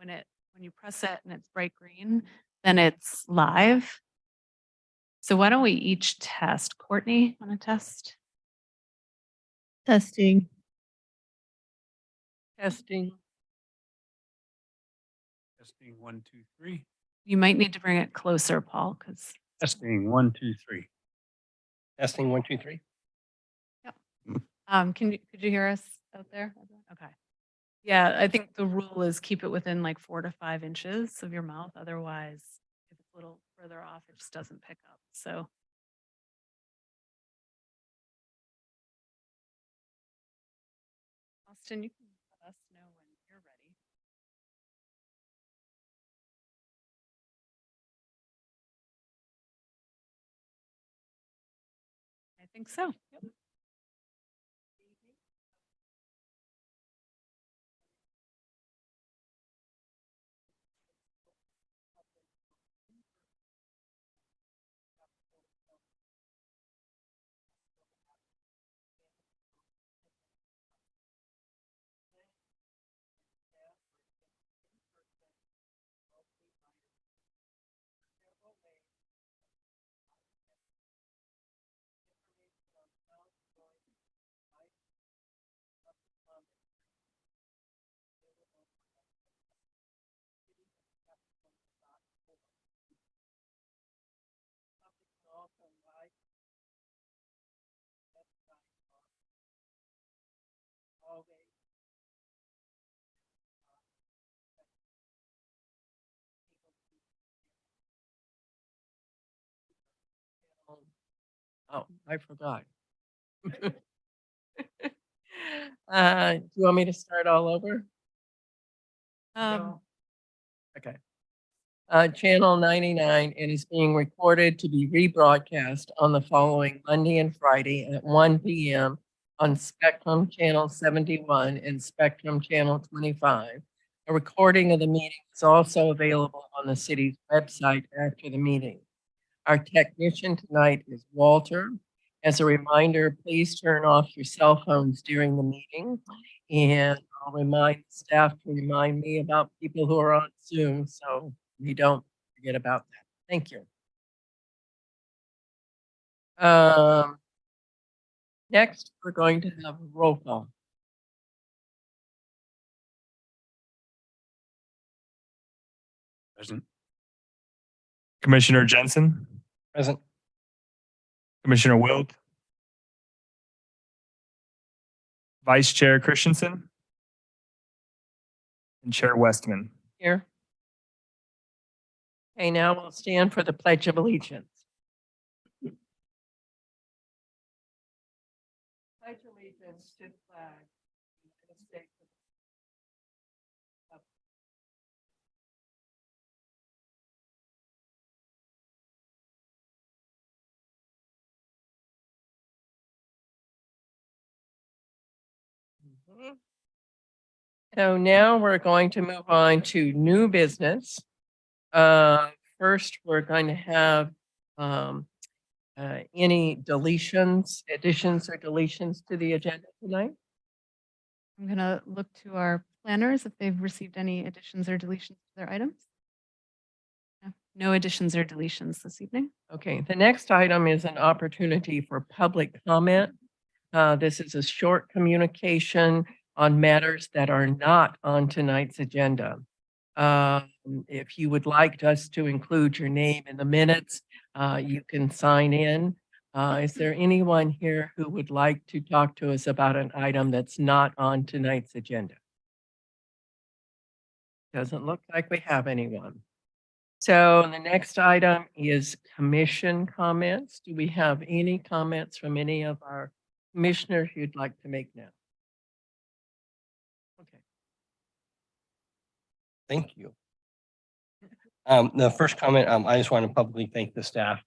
when you press it and it's bright green, then it's live. So why don't we each test? Courtney, want to test? Testing. Testing. Testing 1, 2, 3. You might need to bring it closer, Paul, because Testing 1, 2, 3. Testing 1, 2, 3. could you hear us out there? Okay. Yeah, I think the rule is keep it within like 4 to 5 inches of your mouth. Otherwise, if it's a little further off, it just doesn't pick up. So Austin, you can let us know when you're ready. I think so. Yep. Oh, I forgot. Do you want me to start all over? No. Okay. Channel 99, and is being recorded to be rebroadcast on the following Monday and Friday at 1 p.m. on Spectrum Channel 71 and Spectrum Channel 25. A recording of the meeting is also available on the city's website after the meeting. Our technician tonight is Walter. As a reminder, please turn off your cell phones during the meeting. And I'll remind staff to remind me about people who are on Zoom, so we don't forget about that. Thank you. Next, we're going to have a roll call. Present. Commissioner Jensen, Present. Commissioner Wilt, Vice Chair Christensen, and Chair Westman. Here. Okay, now we'll stand for the Pledge of Allegiance. Pledge allegiance to the flag of the United States of So now we're going to move on to new business. First, we're going to have any deletions, additions or deletions to the agenda tonight? I'm going to look to our planners if they've received any additions or deletions to their items. No additions or deletions this evening. Okay, the next item is an opportunity for public comment. This is a short communication on matters that are not on tonight's agenda. If you would like us to include your name in the minutes, you can sign in. Is there anyone here who would like to talk to us about an item that's not on tonight's agenda? Doesn't look like we have anyone. So the next item is commission comments. Do we have any comments from any of our commissioners you'd like to make now? Okay. Thank you. The first comment, I just want to publicly thank the staff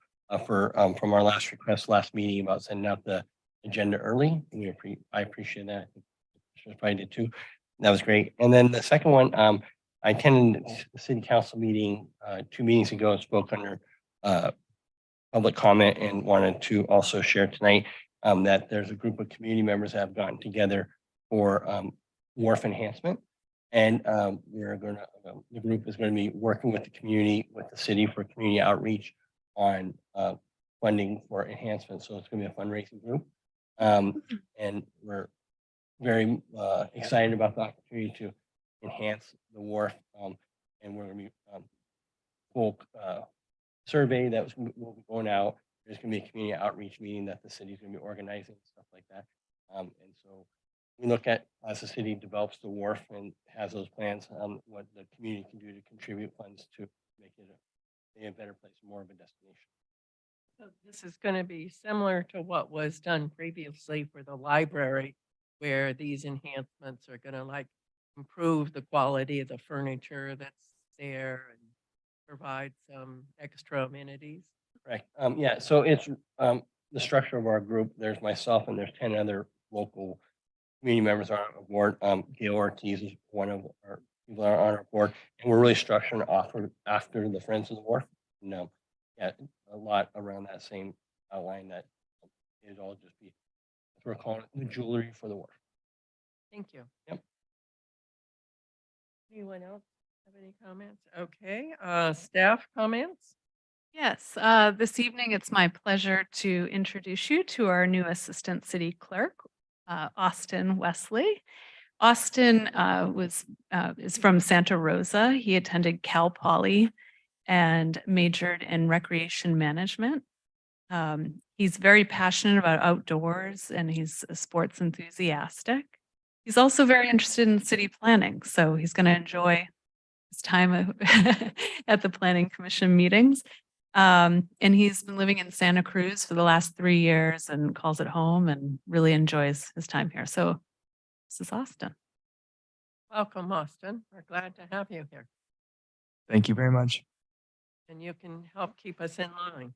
for from our last request last meeting about sending out the agenda early. I appreciate that. I probably did too. That was great. And then the second one, I attended the city council meeting 2 meetings ago and spoke under public comment and wanted to also share tonight that there's a group of community members that have gotten together for wharf enhancement. And we're going to, the group is going to be working with the community, with the city for community outreach on funding for enhancement. So it's going to be a fundraising group. And we're very excited about the opportunity to enhance the wharf. And we're going to be full survey that will be going out. There's going to be a community outreach meeting that the city's going to be organizing, stuff like that. And so we look at, as the city develops the wharf and has those plans, what the community can do to contribute funds to make it a better place, more of a destination. So this is going to be similar to what was done previously for the library, where these enhancements are going to like improve the quality of the furniture that's there and provide some extra amenities. Correct. Yeah, so it's the structure of our group. There's myself and there's 10 other local community members on our board. Gail Ortiz is one of our people that are on our board, and we're really structuring after the Friends of the Wharf. No, yeah, a lot around that same outline that it'd all just be, as we're calling it, the jewelry for the wharf. Thank you. Yep. Anyone else have any comments? Okay, staff comments? Yes, this evening it's my pleasure to introduce you to our new Assistant City Clerk, Austin Wesley. Austin is from Santa Rosa. He attended Cal Poly and majored in recreation management. He's very passionate about outdoors and he's a sports enthusiastic. He's also very interested in city planning, so he's going to enjoy his time at the Planning Commission meetings. And he's been living in Santa Cruz for the last 3 years and calls it home and really enjoys his time here. So this is Austin. Welcome, Austin. We're glad to have you here. Thank you very much. And you can help keep us in line.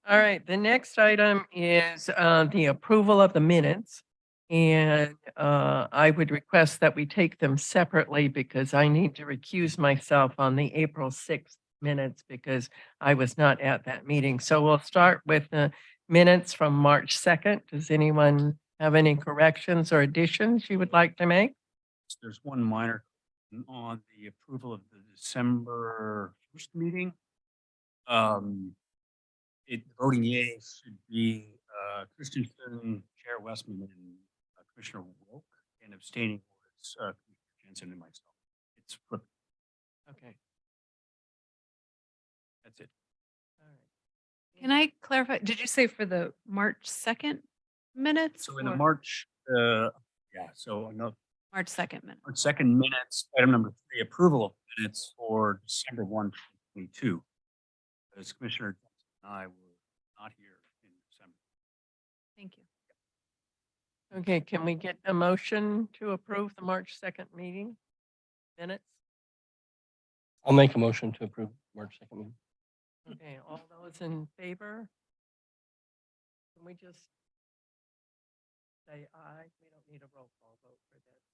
All right, the next item is the approval of the minutes. And I would request that we take them separately because I need to recuse myself on the April 6th minutes because I was not at that meeting. So we'll start with the minutes from March 2nd. Does anyone have any corrections or additions you would like to make? There's one minor on the approval of the December 1st meeting. Voting yea should be Christensen, Chair Westman, and Commissioner Wilk, and abstaining was Commissioner Jensen and myself. It's flipped. Okay. That's it. All right. Can I clarify? Did you say for the March 2nd minutes? So in the or March, so another March 2nd minute. March 2nd minutes, item number 3, approval of minutes for December 1, 2022. As Commissioner Jensen and I were not here in December. Thank you. Okay, can we get a motion to approve the March 2nd meeting minutes? I'll make a motion to approve March 2nd meeting. Okay, all those in favor? Can we just say aye? We don't need a roll call vote for this.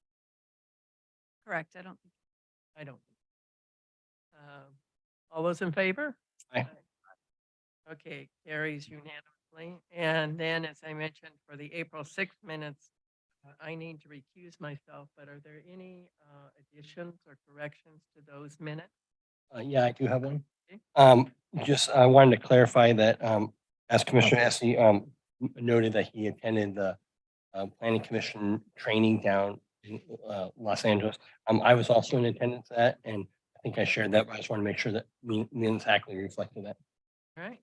Correct. I don't think. I don't. All those in favor? Aye. Okay, carries unanimously. And then, as I mentioned, for the April 6th minutes, I need to recuse myself, but are there any additions or corrections to those minutes? Yeah, I do have one. Okay. Just, I wanted to clarify that, as Commissioner Essie, noted that he attended the, Planning Commission training down in, Los Angeles. I was also in attendance at that, and I think I shared that, but I just want to make sure that minutes accurately reflected that. All right.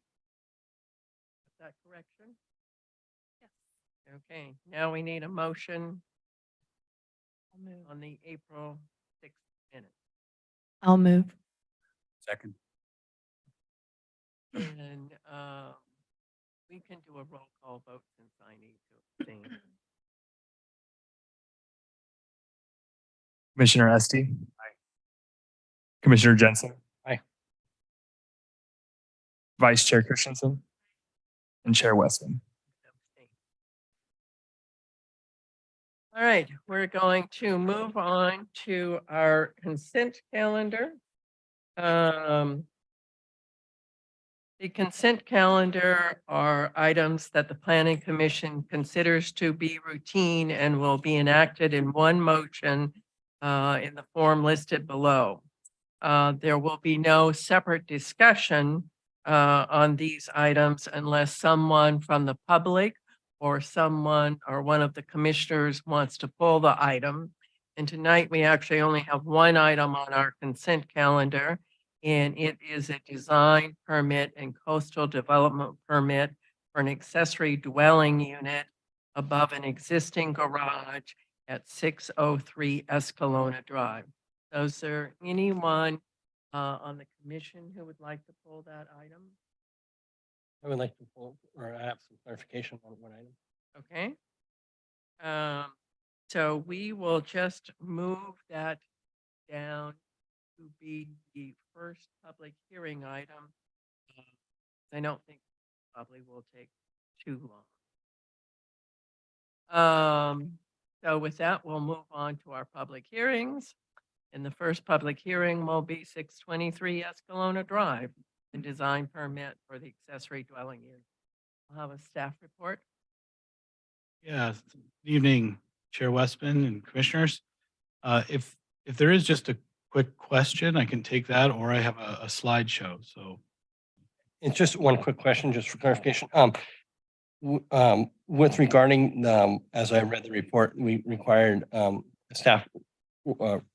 Is that correction? Yes. Okay, now we need a motion I'll move. on the April 6th minutes. I'll move. Second. And we can do a roll call vote since I need to abstain. Commissioner Esty. Aye. Commissioner Jensen. Aye. Vice Chair Christensen and Chair Westman. Abstain. All right, we're going to move on to our consent calendar. The consent calendar are items that the Planning Commission considers to be routine and will be enacted in one motion in the form listed below. There will be no separate discussion on these items unless someone from the public or someone or one of the commissioners wants to pull the item. And tonight, we actually only have one item on our consent calendar, and it is a design permit and coastal development permit for an accessory dwelling unit above an existing garage at 603 Escalona Drive. So is there anyone on the commission who would like to pull that item? I would like to pull, or I have some clarification on one item. Okay. So we will just move that down to be the first public hearing item. I don't think it probably will take too long. So with that, we'll move on to our public hearings. And the first public hearing will be 623 Escalona Drive, the design permit for the accessory dwelling unit. I'll have a staff report. Yeah, good evening, Chair Westman and Commissioners. If there is just a quick question, I can take that, or I have a slideshow, so. It's just one quick question, just for clarification. With regarding, as I read the report, we required, staff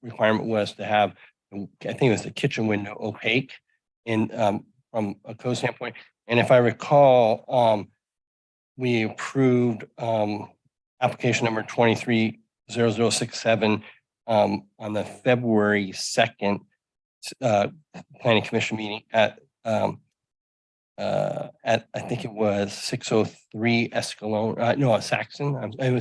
requirement was to have, I think it was the kitchen window opaque and, from a code standpoint. And if I recall, we approved, application number 230067, on the February 2nd, planning commission meeting at, I think it was 603 Escalona, no, Saxon. It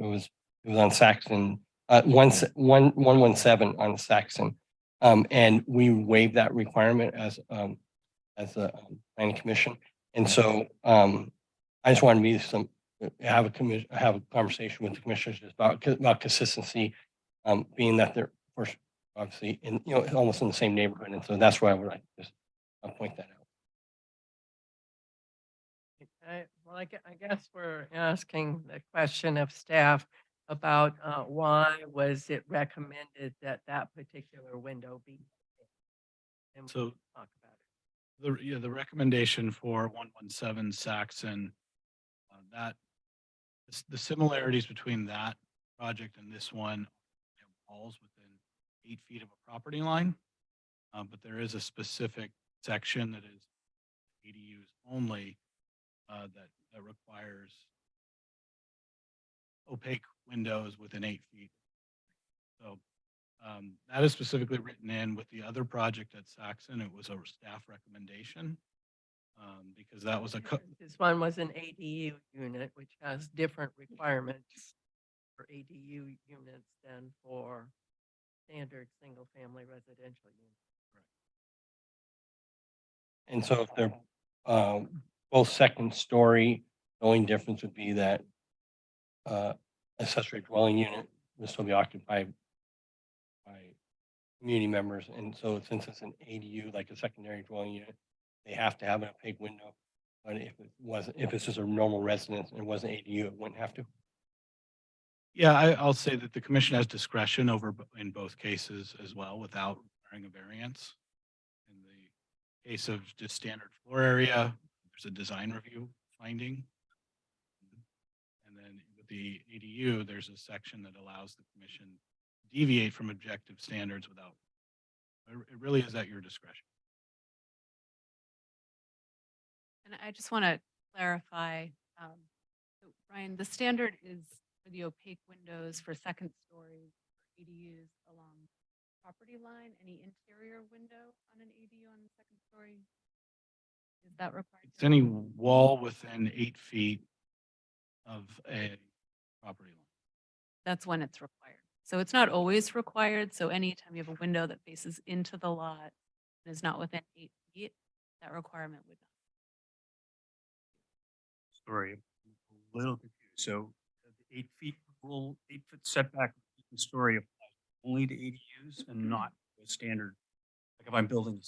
was on Saxon, 117 on Saxon. And we waived that requirement as a planning commission. And so, I just wanted to have a conversation with the commissioners about consistency, being that they're, of course, obviously in, almost in the same neighborhood. And so that's why I would like to just point that out. Well, I guess we're asking the question of staff about why was it recommended that that particular window be? And we So can talk about it. the recommendation for 117 Saxon, that the similarities between that project and this one falls within 8 feet of a property line. But there is a specific section that is ADUs only, that requires opaque windows within 8 feet. So that is specifically written in. With the other project at Saxon, it was a staff recommendation, because that was This one was an ADU unit, which has different requirements for ADU units than for standard single-family residential units. And so if they're, both second story, the only difference would be that, accessory dwelling unit will still be occupied by community members. And so since it's an ADU, like a secondary dwelling unit, they have to have an opaque window. But if it's just a normal residence and it wasn't ADU, it wouldn't have to. Yeah, I'll say that the commission has discretion over in both cases as well without requiring a variance. In the case of just standard floor area, there's a design review finding. And then with the ADU, there's a section that allows the commission to deviate from objective standards without, it really is at your discretion. And I just want to clarify, so Ryan, the standard is for the opaque windows for second story ADUs along property line. Any interior window on an ADU on the second story, is that required? It's any wall within 8 feet of a property line. That's when it's required. So it's not always required. So anytime you have a window that faces into the lot and is not within 8 feet, that requirement would not. Sorry, a little confused. So the 8 feet rule, 8-foot setback in story applies only to ADUs and not to a standard. Like if I'm building a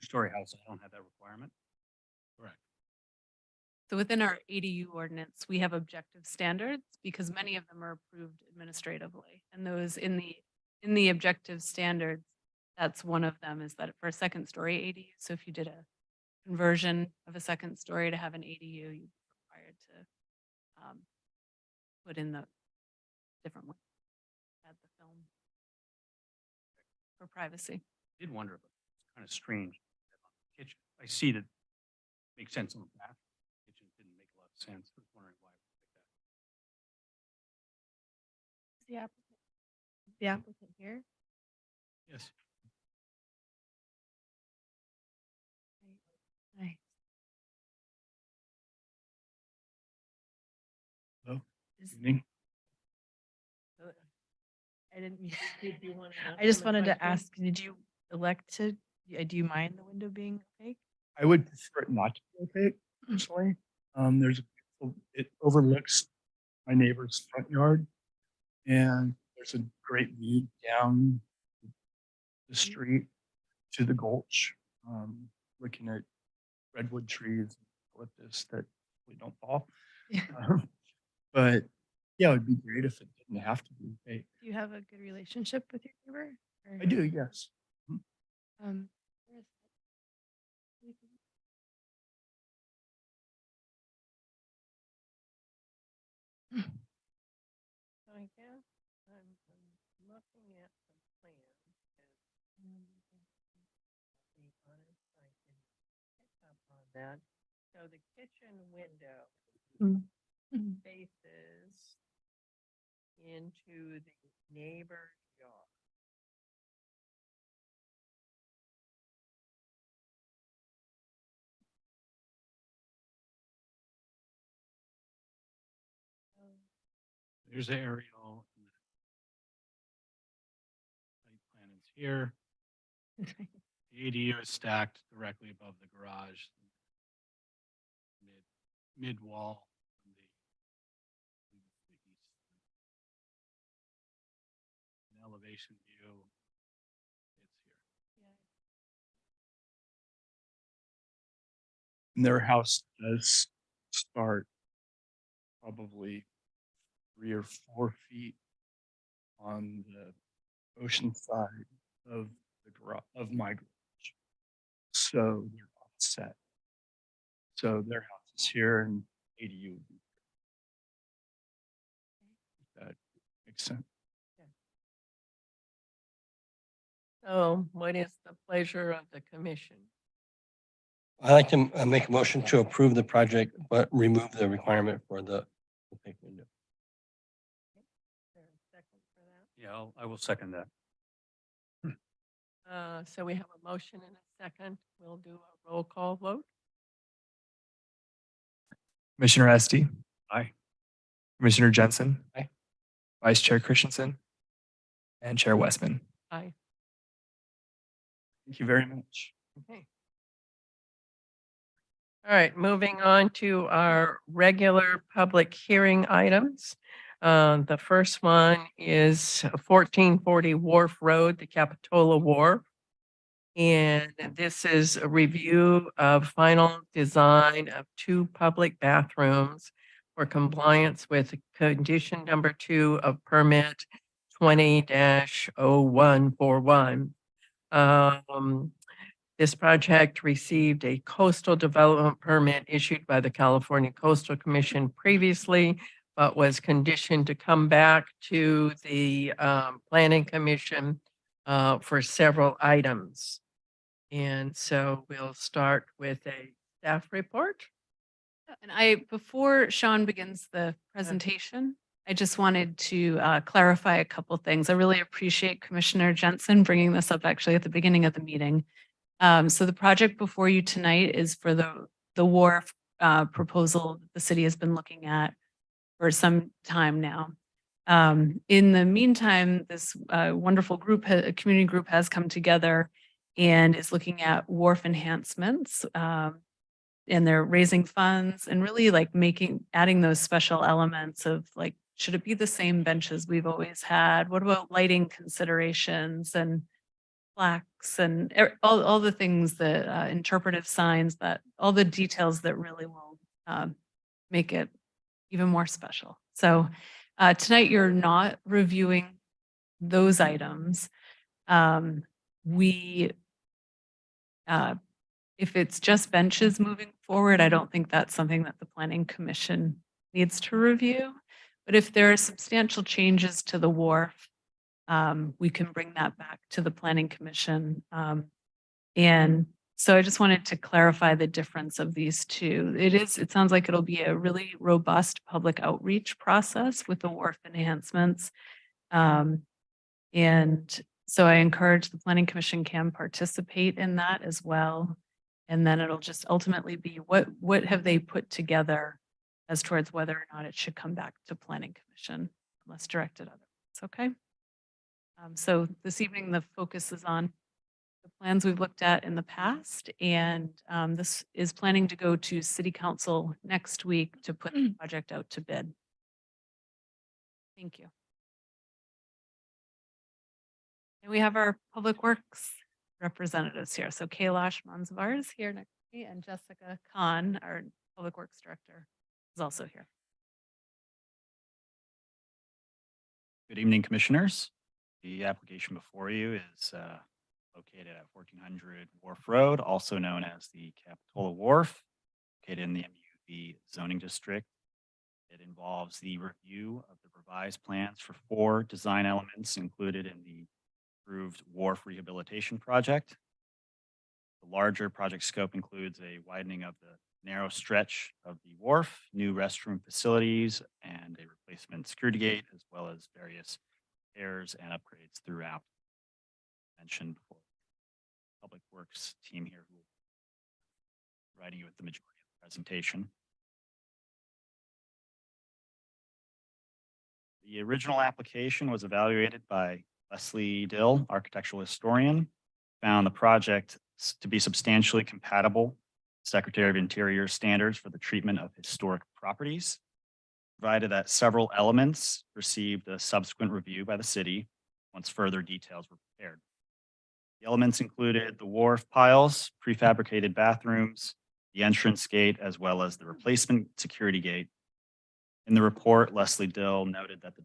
story house, I don't have that requirement. Correct. So within our ADU ordinance, we have objective standards because many of them are approved administratively. And those in in the objective standards, that's one of them, is that for a second story ADU. So if you did a conversion of a second story to have an ADU, you'd be required to put in the different one, add the film for privacy. Did wonder, but it's kind of strange. that on the Kitchen, I see that makes sense on the back. Kitchen didn't make a lot of sense. I was wondering why. The applicant here. Yes. Nice. Hello. Is- Evening. I didn't. Did you want to ask I just him a wanted to question? ask, did you elect to, do you mind the window being opaque? I would prefer it not to be opaque, personally. It overlooks my neighbor's front yard. And there's a great view down the street to the gulch, looking at redwood trees, eucalyptus that we don't fall. Yeah. But yeah, it would be great if it didn't have to be opaque. Do you have a good relationship with your neighbor? or- I do, yes. where is it? I guess I'm looking at the plan. and to be honest, I can pick up on that. So the kitchen window faces into the neighbor's yard. There's the aerial. and the Site plan is here. The ADU is stacked directly above the garage. Mid wall. on the east. An elevation view. It's here. And their house does start probably 3 or 4 feet on the ocean side of the garage, of my garage. So they're offset. So their house is here and ADU would be here. That makes sense. So what is the pleasure of the commission? I'd like to make a motion to approve the project, but remove the requirement for the opaque window. Is there a second for that? Yeah, I will second that. So we have a motion and a second. We'll do a roll call vote. Commissioner Esty, Aye. Commissioner Jensen. Aye. Vice Chair Christensen, and Chair Westman. Aye. Thank you very much. Okay. All right, moving on to our regular public hearing items. The first one is 1440 Wharf Road, the Capitola Wharf. And this is a review of final design of 2 public bathrooms for compliance with condition number 2 of permit 20-0141. This project received a coastal development permit issued by the California Coastal Commission previously, but was conditioned to come back to the Planning Commission for several items. And so we'll start with a staff report. And before Sean begins the presentation, I just wanted to clarify a couple things. I really appreciate Commissioner Jensen bringing this up actually at the beginning of the meeting. So the project before you tonight is for the wharf proposal the city has been looking at for some time now. In the meantime, this wonderful group, a community group has come together and is looking at wharf enhancements. And they're raising funds and really like adding those special elements of like, should it be the same benches we've always had? What about lighting considerations and plaques and all the things that interpretive signs, that all the details that really will make it even more special. So tonight you're not reviewing those items. We, if it's just benches moving forward, I don't think that's something that the planning commission needs to review. But if there are substantial changes to the wharf, we can bring that back to the planning commission. And so I just wanted to clarify the difference of these two. It sounds like it'll be a really robust public outreach process with the wharf enhancements. And so I encourage the planning commission can participate in that as well. And then it'll just ultimately be what have they put together as towards whether or not it should come back to planning commission unless directed otherwise. Okay. So this evening, the focus is on the plans we've looked at in the past, and this is planning to go to city council next week to put the project out to bid. Thank you. And we have our public works representatives here. So Kailash Manzavar is here next to me, and Jessica Khan, our public works director, is also here. Good evening, commissioners. The application before you is located at 1400 Wharf Road, also known as the Capitola Wharf, located in the MUV zoning district. It involves the review of the revised plans for 4 design elements included in the approved wharf rehabilitation project. The larger project scope includes a widening of the narrow stretch of the wharf, new restroom facilities, and a replacement security gate, as well as various repairs and upgrades throughout. Mentioned before, Public Works team here who will be providing you with the majority of the presentation. The original application was evaluated by Leslie Dill, architectural historian, found the project to be substantially compatible with Secretary of Interior standards for the treatment of historic properties, provided that several elements received a subsequent review by the city once further details were prepared. The elements included the wharf piles, prefabricated bathrooms, the entrance gate, as well as the replacement security gate. In the report, Leslie Dill noted that the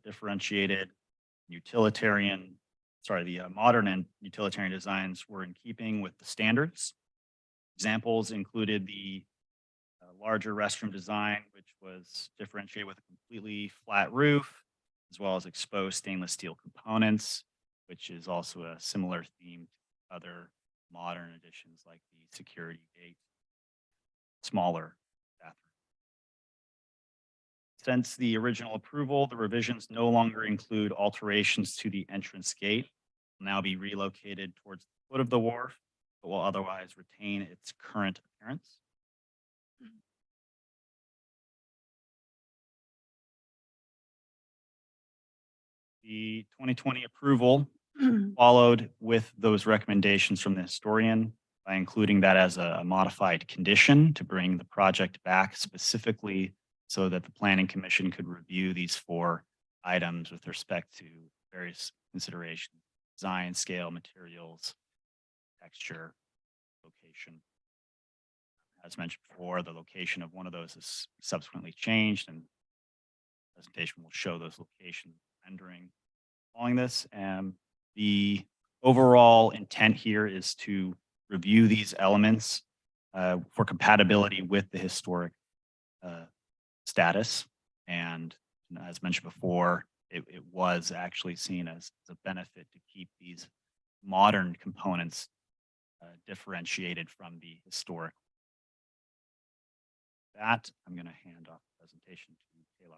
modern and utilitarian designs were in keeping with the standards. Examples included the larger restroom design, which was differentiated with a completely flat roof, as well as exposed stainless steel components, which is also a similar theme to other modern additions like the security gate, smaller bathroom. Since the original approval, the revisions no longer include alterations to the entrance gate. Will now be relocated towards the foot of the wharf, but will otherwise retain its current appearance. The 2020 approval followed with those recommendations from the historian by including that as a modified condition to bring the project back specifically so that the planning commission could review these 4 items with respect to various considerations: design, scale, materials, texture, location. As mentioned before, the location of one of those is subsequently changed, and the presentation will show those locations rendering following this. And the overall intent here is to review these elements for compatibility with the historic status. And as mentioned before, it was actually seen as a benefit to keep these modern components differentiated from the historic. That, I'm going to hand off the presentation to Kailash.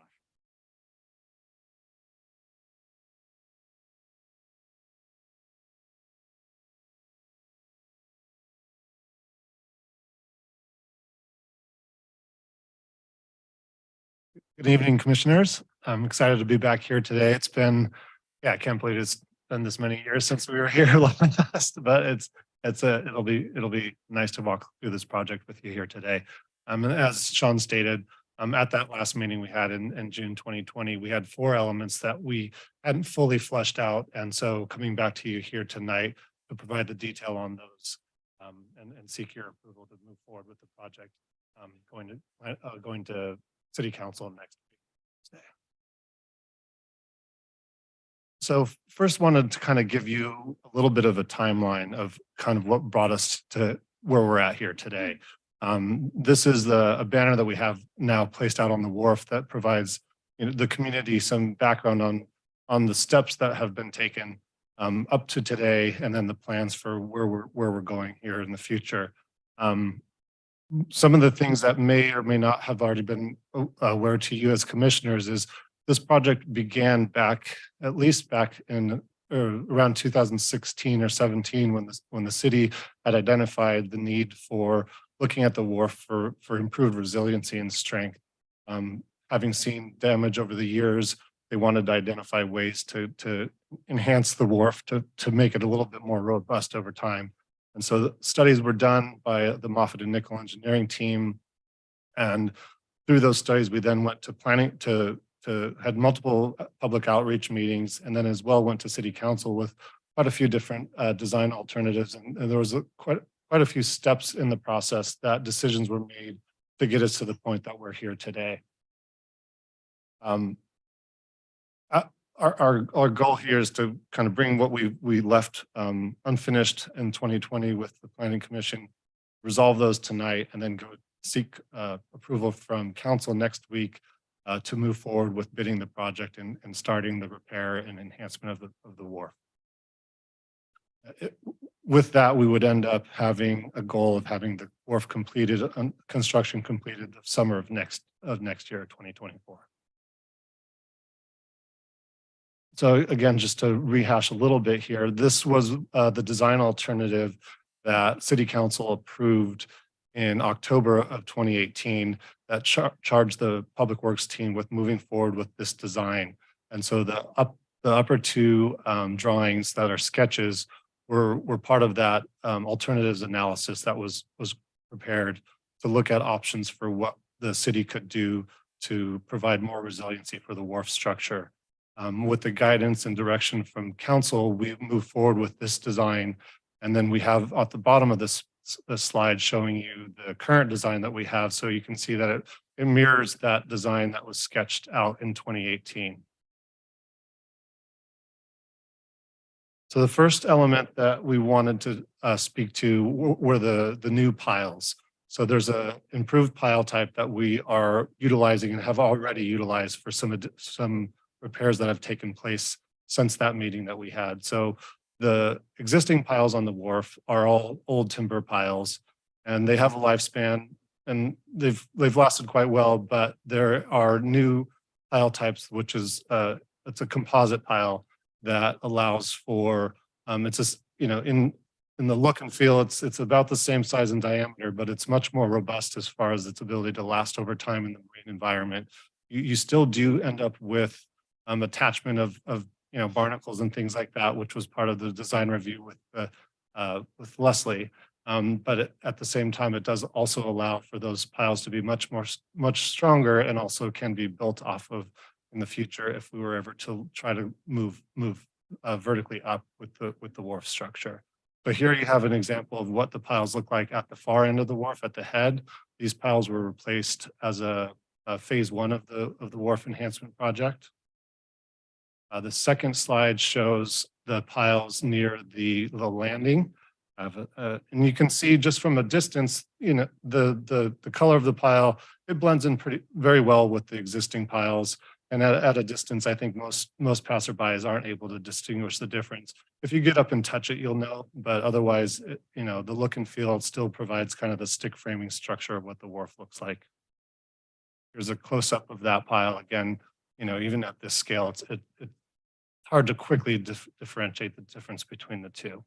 Good evening, commissioners. I'm excited to be back here today. It's been, I can't believe it's been this many years since we were here last, but it'll be nice to walk through this project with you here today. And as Sean stated, at that last meeting we had in June 2020, we had 4 elements that we hadn't fully fleshed out. And so coming back to you here tonight to provide the detail on those and seek your approval to move forward with the project, going to City Council next week. So first wanted to kind of give you a little bit of a timeline of kind of what brought us to where we're at here today. This is a banner that we have now placed out on the wharf that provides the community some background on the steps that have been taken up to today, and then the plans for where we're going here in the future. Some of the things that may or may not have already been aware to you as commissioners is this project began at least back in around 2016 or 17 when the city had identified the need for looking at the wharf for improved resiliency and strength. Having seen damage over the years, they wanted to identify ways to enhance the wharf to make it a little bit more robust over time. And so the studies were done by the Moffitt and Nickel engineering team. And through those studies, we then went to planning had multiple public outreach meetings, and then as well went to city council with quite a few different design alternatives. And there was quite a few steps in the process that decisions were made to get us to the point that we're here today. Our goal here is to kind of bring what we left unfinished in 2020 with the Planning Commission, resolve those tonight, and then go seek approval from council next week to move forward with bidding the project and starting the repair and enhancement of the wharf. With that, we would end up having a goal of having the wharf completed, construction completed the summer of next year, 2024. So again, just to rehash a little bit here, this was the design alternative that City Council approved in October of 2018 that charged the Public Works team with moving forward with this design. And so the upper two drawings that are sketches were part of that alternatives analysis that was prepared to look at options for what the city could do to provide more resiliency for the wharf structure. With the guidance and direction from council, we move forward with this design. And then we have at the bottom of this slide showing you the current design that we have. So you can see that it mirrors that design that was sketched out in 2018. So the first element that we wanted to speak to were the new piles. So there's a improved pile type that we are utilizing and have already utilized for some repairs that have taken place since that meeting that we had. So the existing piles on the wharf are all old timber piles, and they have a lifespan, and they've lasted quite well. But there are new pile types, which is it's a composite pile that allows for it's just in the look and feel it's about the same size and diameter, but it's much more robust as far as its ability to last over time in the marine environment. You still do end up with attachment of barnacles and things like that, which was part of the design review with Leslie. But at the same time, it does also allow for those piles to be much stronger, and also can be built off of in the future if we were ever to try to move vertically up with the wharf structure. So here you have an example of what the piles look like at the far end of the wharf at the head. These piles were replaced as a phase one of the wharf enhancement project. The second slide shows the piles near the landing. And you can see just from a distance, the color of the pile, it blends in very well with the existing piles. And at a distance, I think most passerbys aren't able to distinguish the difference. If you get up and touch it, you'll know, but otherwise, the look and feel still provides kind of the stick framing structure of what the wharf looks like. Here's a close-up of that pile. Again, even at this scale, it's hard to quickly differentiate the difference between the two.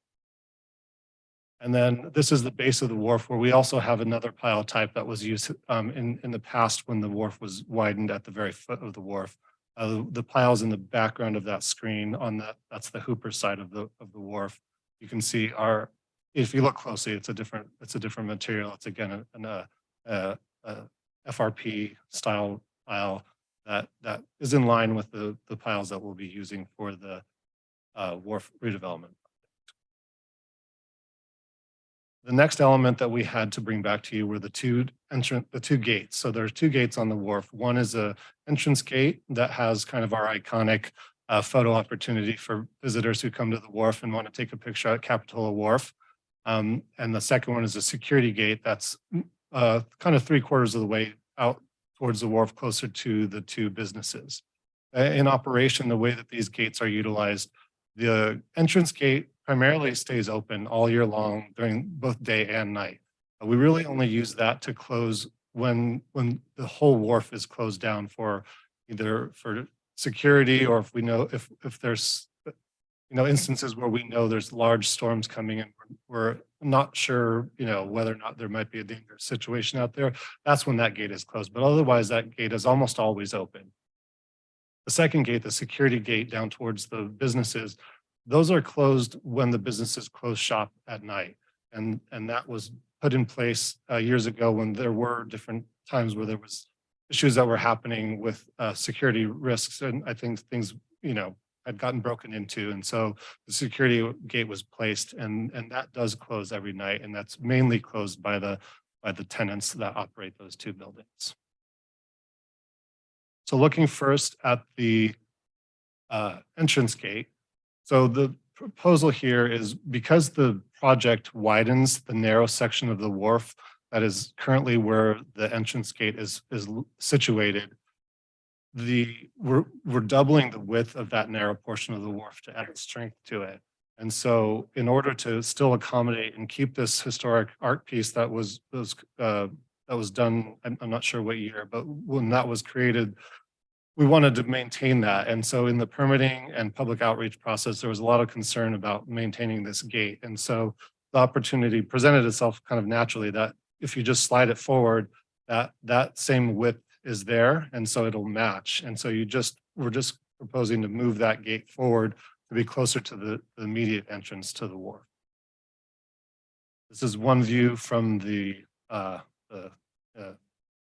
And then this is the base of the wharf, where we also have another pile type that was used in the past when the wharf was widened at the very foot of the wharf. The piles in the background of that screen that's the Hooper side of the wharf. You can see if you look closely, it's a different material. It's again an FRP style pile that is in line with the piles that we'll be using for the wharf redevelopment. The next element that we had to bring back to you were the two gates. So there's two gates on the wharf. One is a entrance gate that has kind of our iconic photo opportunity for visitors who come to the wharf and want to take a picture at Capitola Wharf. And the second one is a security gate that's kind of 3/4 of the way out towards the wharf, closer to the two businesses. In operation, the way that these gates are utilized, the entrance gate primarily stays open all year long during both day and night. We really only use that to close when the whole wharf is closed down for either for security, or if we know if there's instances where we know there's large storms coming and we're not sure, whether or not there might be a dangerous situation out there. That's when that gate is closed. But otherwise, that gate is almost always open. The second gate, the security gate down towards the businesses, those are closed when the businesses close shop at night. And that was put in place years ago when there were different times where there was issues that were happening with security risks. And I think things, had gotten broken into. And so the security gate was placed, and that does close every night. And that's mainly closed by the tenants that operate those two buildings. So looking first at the entrance gate. So the proposal here is, because the project widens the narrow section of the wharf that is currently where the entrance gate is situated, we're doubling the width of that narrow portion of the wharf to add strength to it. And so in order to still accommodate and keep this historic art piece that was done, I'm not sure what year, but when that was created, we wanted to maintain that. And so in the permitting and public outreach process, there was a lot of concern about maintaining this gate. And so the opportunity presented itself kind of naturally, that if you just slide it forward, that same width is there, and so it'll match. And so we're just proposing to move that gate forward to be closer to the immediate entrance to the wharf. This is one view from the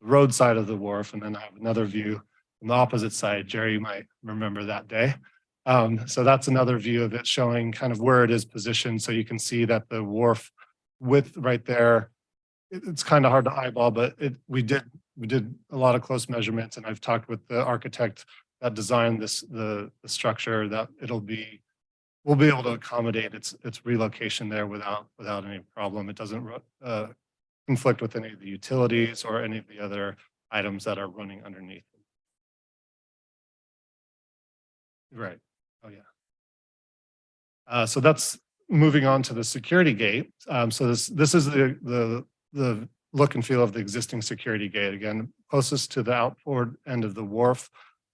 road side of the wharf, and then I have another view from the opposite side. Jerry, you might remember that day. So that's another view of it, showing kind of where it is positioned. So you can see that the wharf width right there, it's kind of hard to eyeball, but we did a lot of close measurements, and I've talked with the architect that designed the structure, that we'll be able to accommodate its relocation there without any problem. It doesn't conflict with any of the utilities or any of the other items that are running underneath. Right. Oh yeah. So that's moving on to the security gate. So this is the look and feel of the existing security gate, again, closest to the outboard end of the wharf,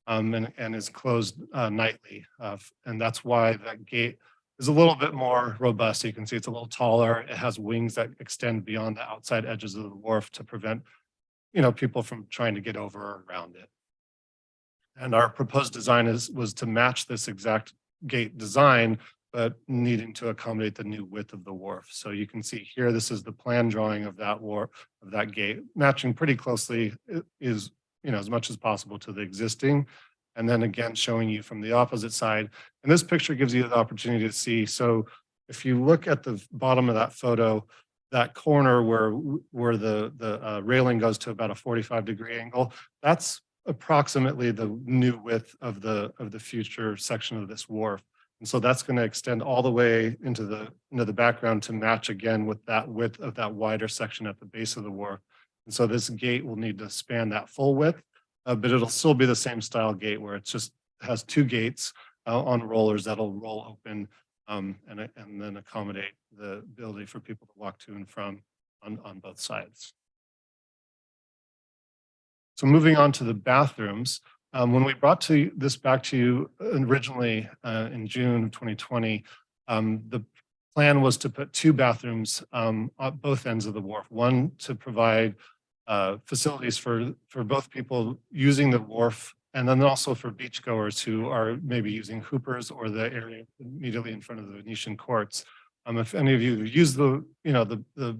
and is closed nightly. And that's why that gate is a little bit more robust. You can see it's a little taller. It has wings that extend beyond the outside edges of the wharf to prevent, people from trying to get over or around it. And our proposed design was to match this exact gate design, but needing to accommodate the new width of the wharf. So you can see here, this is the plan drawing of that gate, matching pretty closely is, as much as possible to the existing. And then again, showing you from the opposite side. And this picture gives you the opportunity to see. So if you look at the bottom of that photo, that corner where the railing goes to about a 45-degree angle, that's approximately the new width of the future section of this wharf. And so that's going to extend all the way into the background to match again with that width of that wider section at the base of the wharf. And so this gate will need to span that full width, but it'll still be the same style gate where it just has two gates on rollers that'll roll open and then accommodate the ability for people to walk to and from on both sides. So moving on to the bathrooms, when we brought this back to you originally in June of 2020, the plan was to put two bathrooms on both ends of the wharf, one to provide facilities for both people using the wharf, and then also for beachgoers who are maybe using Hoopers or the area immediately in front of the Venetian courts. If any of you use the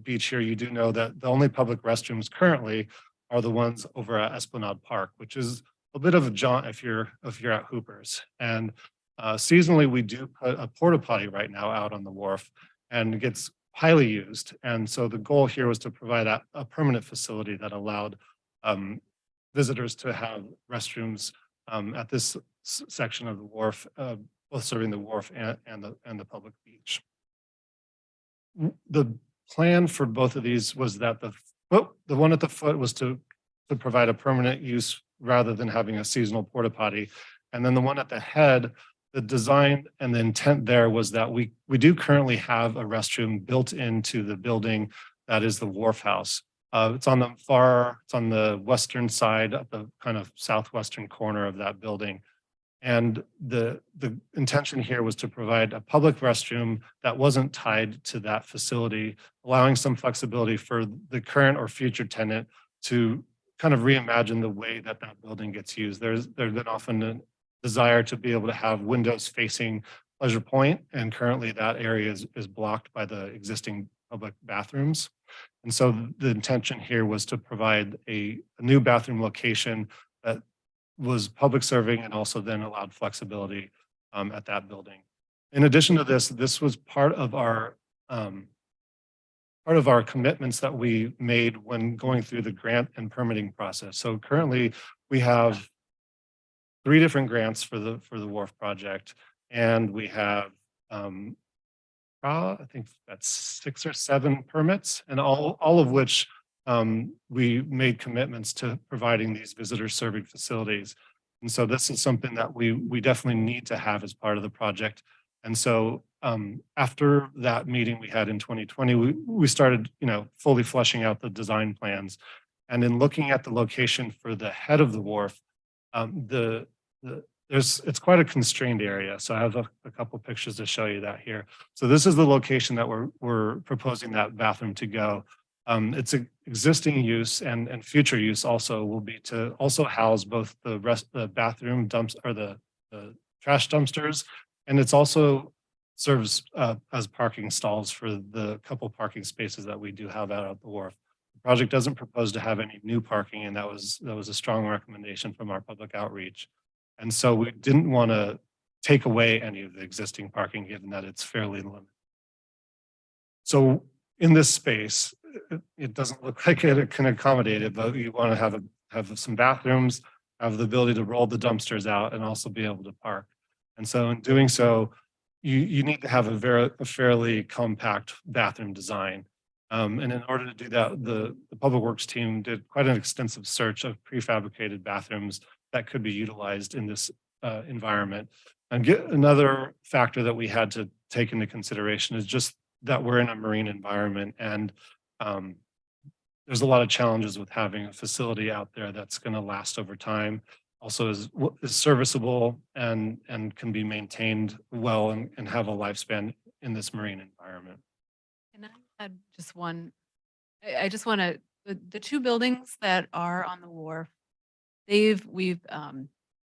beach here, you do know that the only public restrooms currently are the ones over at Esplanade Park, which is a bit of a jaunt if you're at Hoopers. And seasonally, we do put a porta potty right now out on the wharf, and it gets highly used. And so the goal here was to provide a permanent facility that allowed visitors to have restrooms at this section of the wharf, both serving the wharf and the public beach. The plan for both of these was that the one at the foot was to provide a permanent use rather than having a seasonal porta potty. And then the one at the head, the design and the intent there was that we do currently have a restroom built into the building that is the wharf house. It's on the western side of the kind of southwestern corner of that building. And the intention here was to provide a public restroom that wasn't tied to that facility, allowing some flexibility for the current or future tenant to kind of reimagine the way that that building gets used. There's been often a desire to be able to have windows facing Pleasure Point, and currently that area is blocked by the existing public bathrooms. And so the intention here was to provide a new bathroom location that was public serving and also then allowed flexibility at that building. In addition to this was part of our commitments that we made when going through the grant and permitting process. So currently we have 3 different grants for the wharf project, and we have I think that's 6 or 7 permits, and all of which we made commitments to providing these visitor serving facilities. And so this is something that we definitely need to have as part of the project. And so after that meeting we had in 2020, we started, fully fleshing out the design plans. And in looking at the location for the head of the wharf, it's quite a constrained area. So I have a couple pictures to show you that here. So this is the location that we're proposing that bathroom to go. It's an existing use and future use also will be to also house both the bathroom dumps or the trash dumpsters, and it's also serves as parking stalls for the couple parking spaces that we do have out at the wharf. The project doesn't propose to have any new parking, and that was a strong recommendation from our public outreach. And so we didn't want to take away any of the existing parking, given that it's fairly limited. So in this space, it doesn't look like it can accommodate it, but you want to have some bathrooms, have the ability to roll the dumpsters out, and also be able to park. And so in doing so, you need to have a fairly compact bathroom design. And in order to do that, the Public Works team did quite an extensive search of prefabricated bathrooms that could be utilized in this environment. And another factor that we had to take into consideration is just that we're in a marine environment, and there's a lot of challenges with having a facility out there that's going to last over time. Also is serviceable and can be maintained well and have a lifespan in this marine environment. Can I add just one? I just want to, the 2 buildings that are on the wharf, we've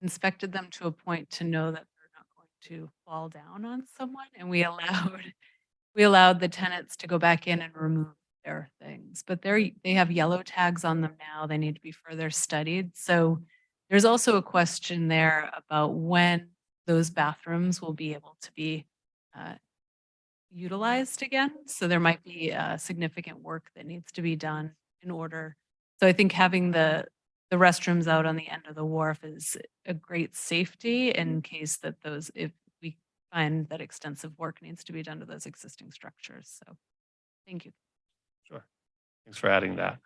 inspected them to a point to know that they're not going to fall down on someone, and we allowed the tenants to go back in and remove their things, but they have yellow tags on them now. They need to be further studied. So there's also a question there about when those bathrooms will be able to be utilized again. So there might be significant work that needs to be done in order. So I think having the restrooms out on the end of the wharf is a great safety in case that if we find that extensive work needs to be done to those existing structures. So thank you. Sure. Thanks for adding that.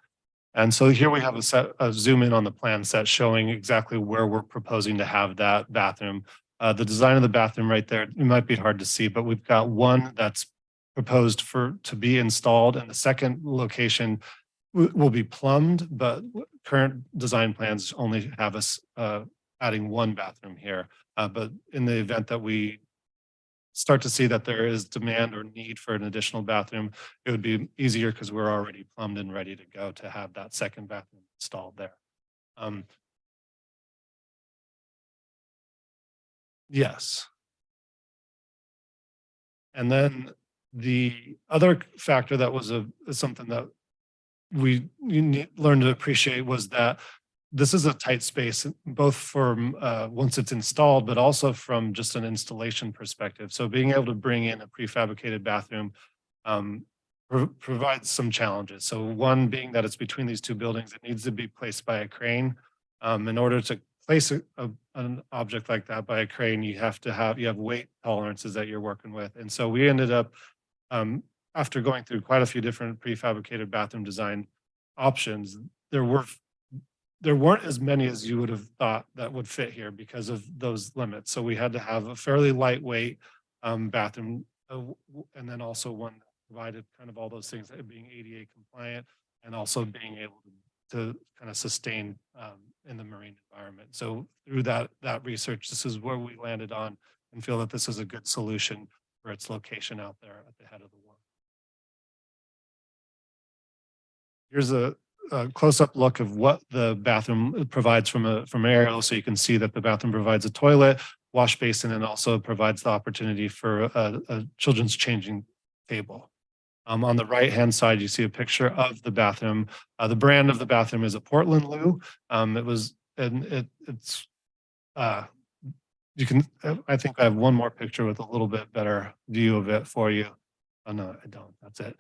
And so here we have a zoom in on the plan set showing exactly where we're proposing to have that bathroom. The design of the bathroom right there, it might be hard to see, but we've got one that's proposed to be installed, and the second location will be plumbed, but current design plans only have us adding 1 bathroom here. But in the event that we start to see that there is demand or need for an additional bathroom, it would be easier because we're already plumbed and ready to go to have that second bathroom installed there. Yes. And then the other factor that was something that we learned to appreciate was that this is a tight space, both from once it's installed, but also from just an installation perspective. So being able to bring in a prefabricated bathroom provides some challenges. So one being that it's between these 2 buildings, it needs to be placed by a crane in order to place an object like that by a crane, you have weight tolerances that you're working with. And so we ended up, after going through quite a few different prefabricated bathroom design options, there weren't as many as you would have thought that would fit here because of those limits. So we had to have a fairly lightweight bathroom, and then also one that provided kind of all those things, being ADA compliant and also being able to kind of sustain in the marine environment. So through that research, this is where we landed on and feel that this is a good solution for its location out there at the head of the wharf. Here's a close-up look of what the bathroom provides from aerial. So you can see that the bathroom provides a toilet, wash basin, and also provides the opportunity for a children's changing table. On the right-hand side, you see a picture of the bathroom. The brand of the bathroom is a Portland Loo. I think I have one more picture with a little bit better view of it for you. Oh, no, I don't. That's it.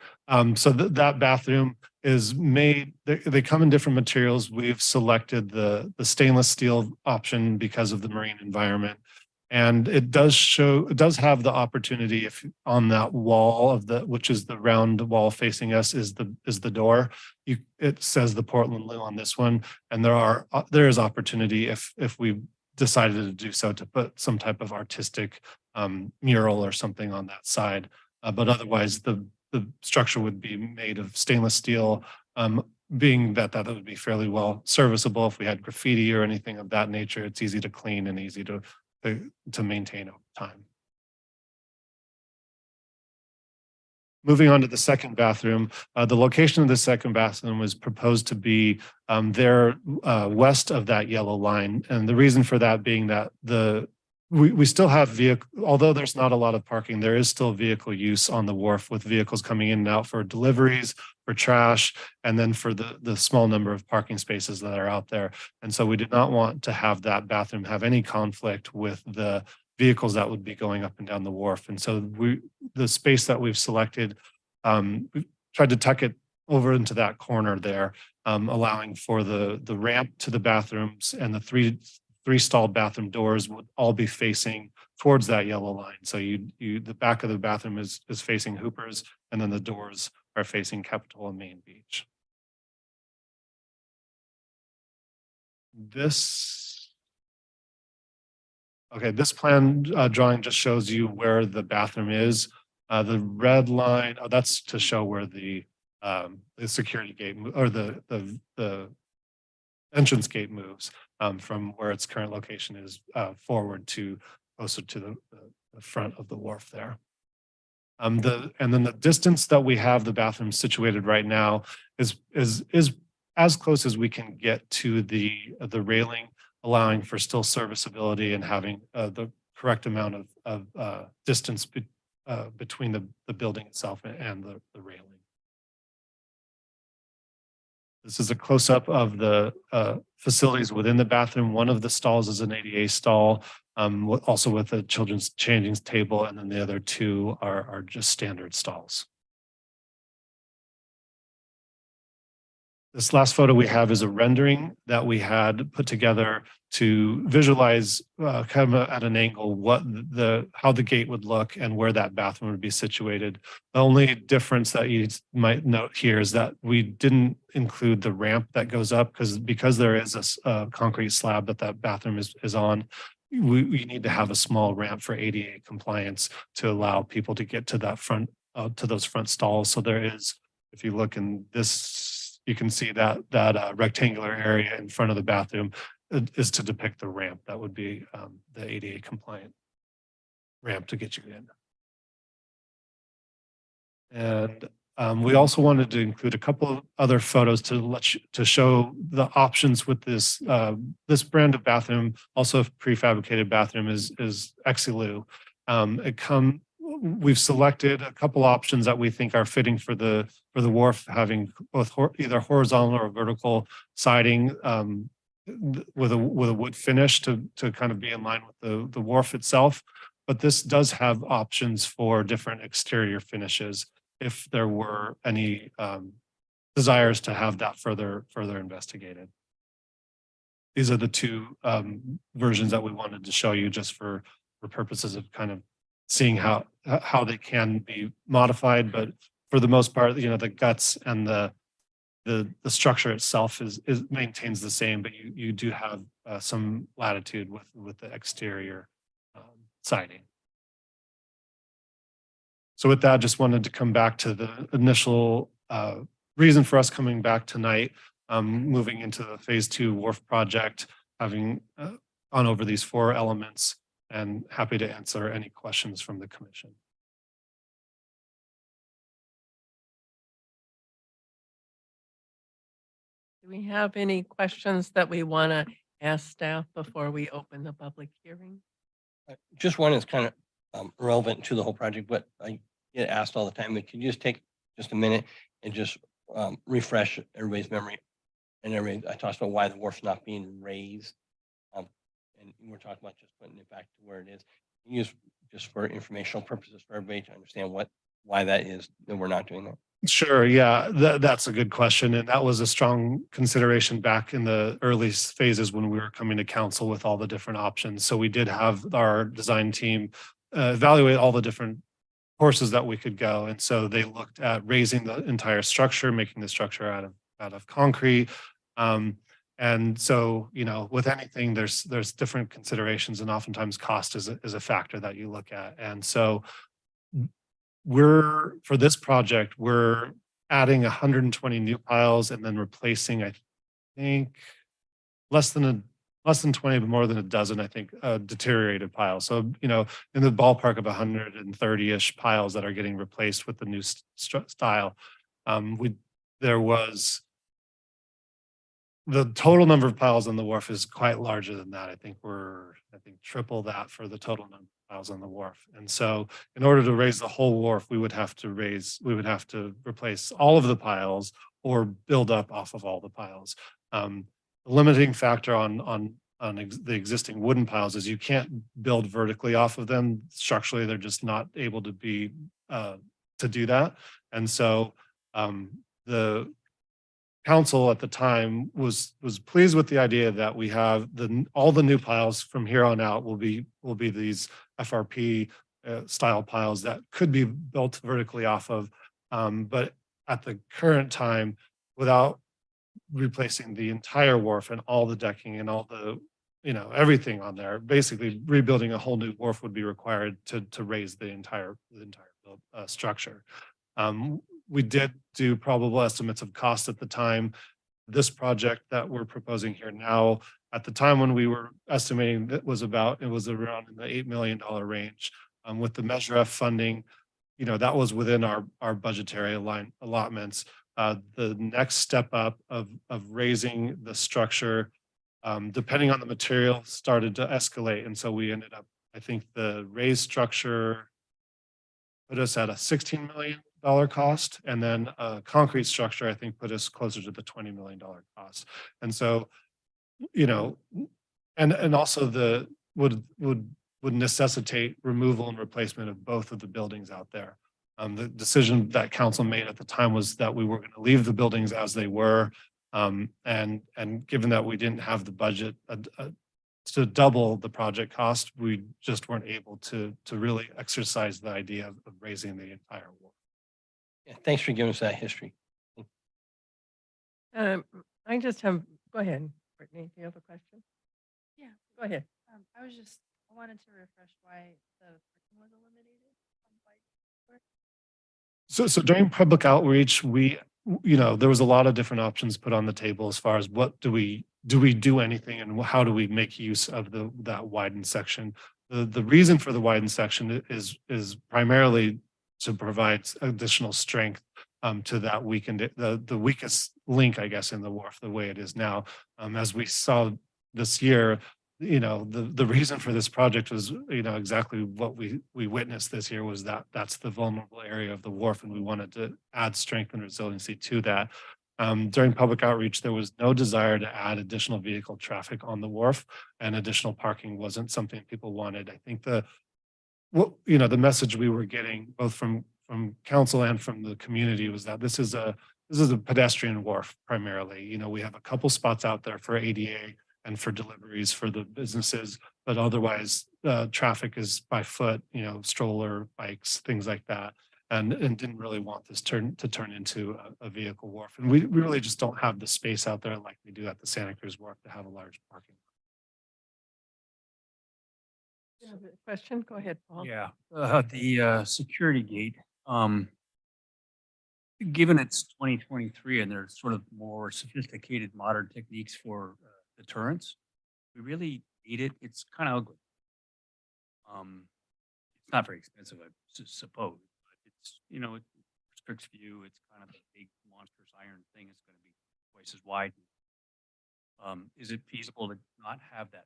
So that bathroom is made, they come in different materials. We've selected the stainless steel option because of the marine environment. And it does have the opportunity, if on that wall which is the round wall facing us is the door. It says the Portland Loo on this one. And there is opportunity if we decided to do so to put some type of artistic mural or something on that side. But otherwise, the structure would be made of stainless steel, being that would be fairly well serviceable. If we had graffiti or anything of that nature, it's easy to clean and easy to maintain over time. Moving on to the second bathroom, the location of the second bathroom was proposed to be there west of that yellow line. And the reason for that being that we still have vehicle, although there's not a lot of parking, there is still vehicle use on the wharf with vehicles coming in and out for deliveries, for trash, and then for the small number of parking spaces that are out there. And so we did not want to have that bathroom have any conflict with the vehicles that would be going up and down the wharf. And so the space that we've selected, we've tried to tuck it over into that corner there, allowing for the ramp to the bathrooms, and the three stalled bathroom doors would all be facing towards that yellow line. So the back of the bathroom is facing Hoopers, and then the doors are facing Capitola Main Beach. This plan drawing just shows you where the bathroom is. The red line, that's to show where the security gate or the entrance gate moves from where its current location is forward to closer to the front of the wharf there. And then the distance that we have the bathroom situated right now is as close as we can get to the railing, allowing for still serviceability and having the correct amount of distance between the building itself and the railing. This is a close-up of the facilities within the bathroom. One of the stalls is an ADA stall, also with a children's changing table, and then the other two are just standard stalls. This last photo we have is a rendering that we had put together to visualize kind of at an angle how the gate would look and where that bathroom would be situated. The only difference that you might note here is that we didn't include the ramp that goes up because there is a concrete slab that bathroom is on. We need to have a small ramp for ADA compliance to allow people to get to that front to those front stalls. So there is, if you look in this, you can see that rectangular area in front of the bathroom is to depict the ramp. That would be the ADA compliant ramp to get you in. And we also wanted to include a couple of other photos to show the options with this brand of bathroom. Also, a prefabricated bathroom is Exiloo. We've selected a couple options that we think are fitting for the wharf, having both either horizontal or vertical siding with a wood finish to kind of be in line with the wharf itself. But this does have options for different exterior finishes if there were any desires to have that further investigated. these are the two versions that we wanted to show you just for purposes of kind of seeing how they can be modified. But for the most part, you know, the guts and the structure itself is maintains the same, but you do have some latitude with the exterior siding. So with that, just wanted to come back to the initial reason for us coming back tonight, moving into the phase 2 wharf project, having gone over these 4 elements, and happy to answer any questions from the commission. Do we have any questions that we want to ask staff before we open the public hearing? Just one is kind of relevant to the whole project, but I get asked all the time, but can you just take just a minute and just refresh everybody's memory? And I talked about why the wharf's not being raised. And we're talking about just putting it back to where it is. Can you just for informational purposes for everybody to understand why that is that we're not doing that? Sure. Yeah, that's a good question. And that was a strong consideration back in the early phases when we were coming to council with all the different options. So we did have our design team evaluate all the different courses that we could go. And so they looked at raising the entire structure, making the structure out of concrete. And so, you know, with anything, there's different considerations, and oftentimes cost is a factor that you look at. And so for this project, we're adding 120 new piles and then replacing, I think, less than 20, but more than a dozen, I think, deteriorated piles. So, you know, in the ballpark of 130-ish piles that are getting replaced with the new style. There was the total number of piles on the wharf is quite larger than that. I think triple that for the total number of piles on the wharf. And so in order to raise the whole wharf, we would have to replace all of the piles or build up off of all the piles. The limiting factor on the existing wooden piles is you can't build vertically off of them. Structurally, they're just not able to be to do that. And so the council at the time was pleased with the idea that we have all the new piles from here on out will be these FRP style piles that could be built vertically off of, but at the current time, without replacing the entire wharf and all the decking and all the, you know, everything on there, basically rebuilding a whole new wharf would be required to raise the entire structure. We did do probable estimates of cost at the time. This project that we're proposing here now, at the time when we were estimating, it was around in the $8 million range. With the Measure F funding, you know, that was within our budgetary allotments. The next step up of raising the structure, depending on the material, started to escalate. And so we ended up, I think the raised structure put us at a $16 million cost, and then a concrete structure, I think, put us closer to the $20 million cost. And so, you know, and also would necessitate removal and replacement of both of the buildings out there. The decision that council made at the time was that we were going to leave the buildings as they were, and given that we didn't have the budget to double the project cost, we just weren't able to really exercise the idea of raising the entire wall. Yeah, thanks for giving us that history. I just have, go ahead, Brittany, do you have a question? Yeah. Go ahead. I wanted to refresh why the parking was eliminated. So during public outreach, there was a lot of different options put on the table as far as what do we do anything and how do we make use of that widened section. The reason for the widened section is primarily to provide additional strength to that weakened, the weakest link, I guess, in the wharf, the way it is now. As we saw this year, you know, the reason for this project was, you know, exactly what we witnessed this year was that's the vulnerable area of the wharf, and we wanted to add strength and resiliency to that. During public outreach, there was no desire to add additional vehicle traffic on the wharf, and additional parking wasn't something people wanted. I think the message we were getting both from council and from the community was that this is a pedestrian wharf primarily. You know, we have a couple spots out there for ADA and for deliveries for the businesses. But otherwise, traffic is by foot, stroller, bikes, things like that. And didn't really want this to turn into a vehicle wharf. And we really just don't have the space out there like we do at the Santa Cruz Wharf to have a large parking. You have a question? Go ahead, Paul. Yeah, the security gate, given it's 2023 and there's sort of more sophisticated modern techniques for deterrence, we really need it. It's kind of ugly. It's not very expensive, I suppose, but it's, it restricts view. It's kind of a big monstrous iron thing. It's going to be twice as wide. Is it feasible to not have that?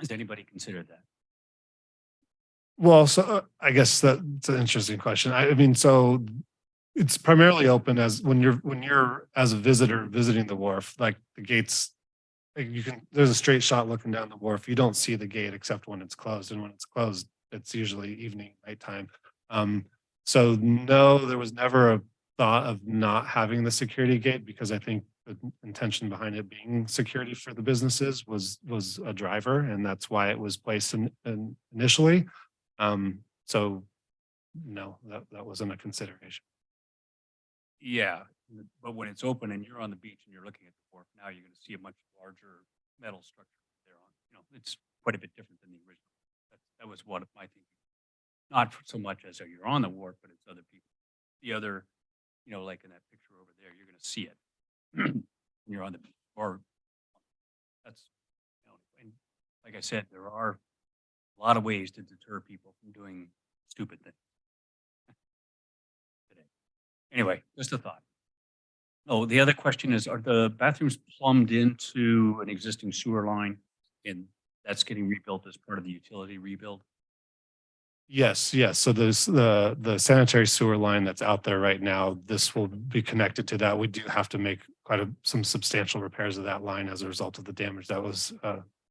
Has anybody considered that? Well, so I guess that's an interesting question. I mean, so it's primarily open as when you're as a visitor visiting the wharf, like the gates, like there's a straight shot looking down the wharf. You don't see the gate except when it's closed, and when it's closed, it's usually evening, nighttime. So no, there was never a thought of not having the security gate, because I think the intention behind it being security for the businesses was a driver, and that's why it was placed initially. So no, that wasn't a consideration. Yeah, but when it's open and you're on the beach and you're looking at the wharf, now you're going to see a much larger metal structure there on. It's quite a bit different than the original. That was one of my thinking. Not so much as you're on the wharf, but it's other people. The other, like in that picture over there, you're going to see it. When you're on the beach, or that's, and like I said, there are a lot of ways to deter people from doing stupid things today. Anyway, just a thought. Oh, the other question is, are the bathrooms plumbed into an existing sewer line, and that's getting rebuilt as part of the utility rebuild? Yes. So there's the sanitary sewer line that's out there right now. This will be connected to that. We do have to make some substantial repairs of that line as a result of the damage that was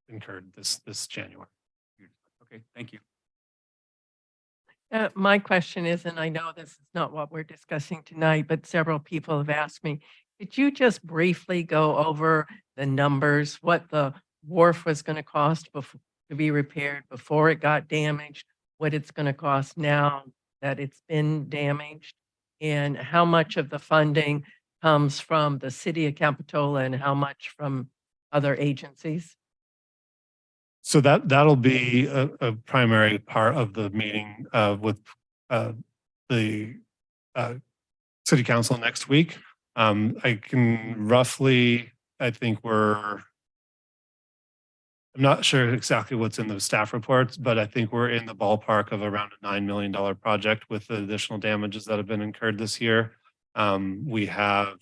incurred this January. Okay, thank you. My question is, and I know this is not what we're discussing tonight, but several people have asked me, could you just briefly go over the numbers, what the wharf was going to cost to be repaired before it got damaged, what it's going to cost now that it's been damaged, and how much of the funding comes from the city of Capitola and how much from other agencies? So that'll be a primary part of the meeting with the city council next week. I can roughly, I think I'm not sure exactly what's in the staff reports, but I think we're in the ballpark of around a $9 million project with the additional damages that have been incurred this year. We have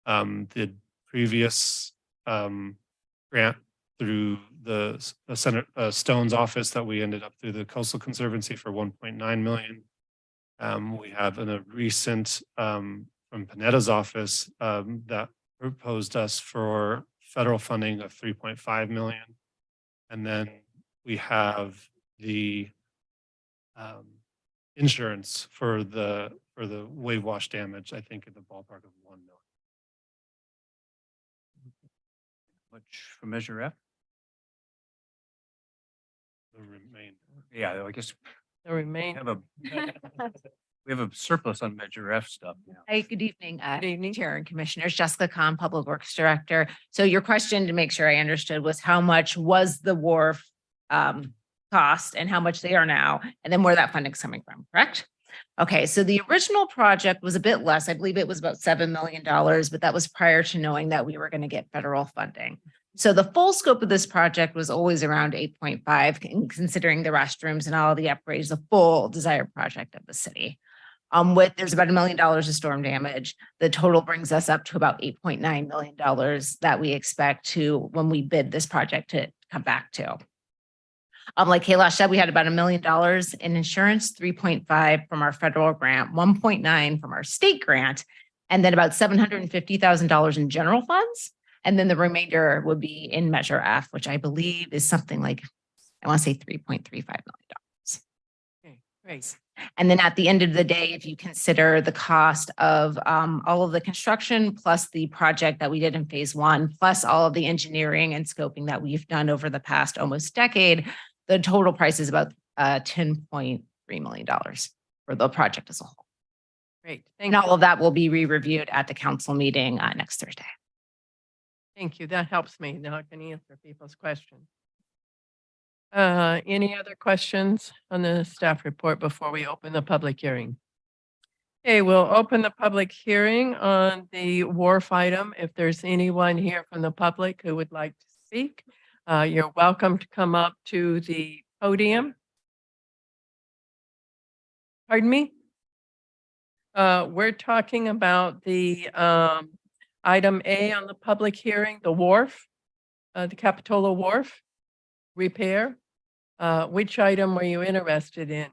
the previous grant through the Senator Stone's office that we ended up through the Coastal Conservancy for 1.9 million. We have a recent from Panetta's office that proposed us for federal funding of 3.5 million. And then we have the insurance for the wave wash damage, I think in the ballpark of 1 million. Much for Measure F? The remainder. Yeah, I guess The remainder. we have a surplus on Measure F stuff now. Hi, good evening, Good evening. Chair and Commissioners. Jessica Kahn, Public Works Director. So your question, to make sure I understood, was how much was the wharf cost and how much they are now, and then where that funding's coming from, correct? Okay, so the original project was a bit less. I believe it was about $7 million, but that was prior to knowing that we were going to get federal funding. So the full scope of this project was always around 8.5, considering the restrooms and all the upgrades, the full desired project of the city. There's about $1 million of storm damage. The total brings us up to about $8.9 million that we expect to, when we bid this project, to come back to. Like Kailash said, we had about $1 million in insurance, 3.5 from our federal grant, 1.9 from our state grant, and then about $750,000 in general funds. And then the remainder would be in Measure F, which I believe is something like, I want to say $3.35 million. Okay, great. And then at the end of the day, if you consider the cost of all of the construction plus the project that we did in phase one, plus all of the engineering and scoping that we've done over the past almost decade, the total price is about $10.3 million for the project as a whole. Great. And Thank all you. of that will be re-reviewed at the council meeting next Thursday. Thank you. That helps me. Now I can answer people's questions. Any other questions on the staff report before we open the public hearing? Okay, we'll open the public hearing on the wharf item. If there's anyone here from the public who would like to speak, you're welcome to come up to the podium. Pardon me? We're talking about the item A on the public hearing, the wharf, the Capitola Wharf repair. Which item were you interested in?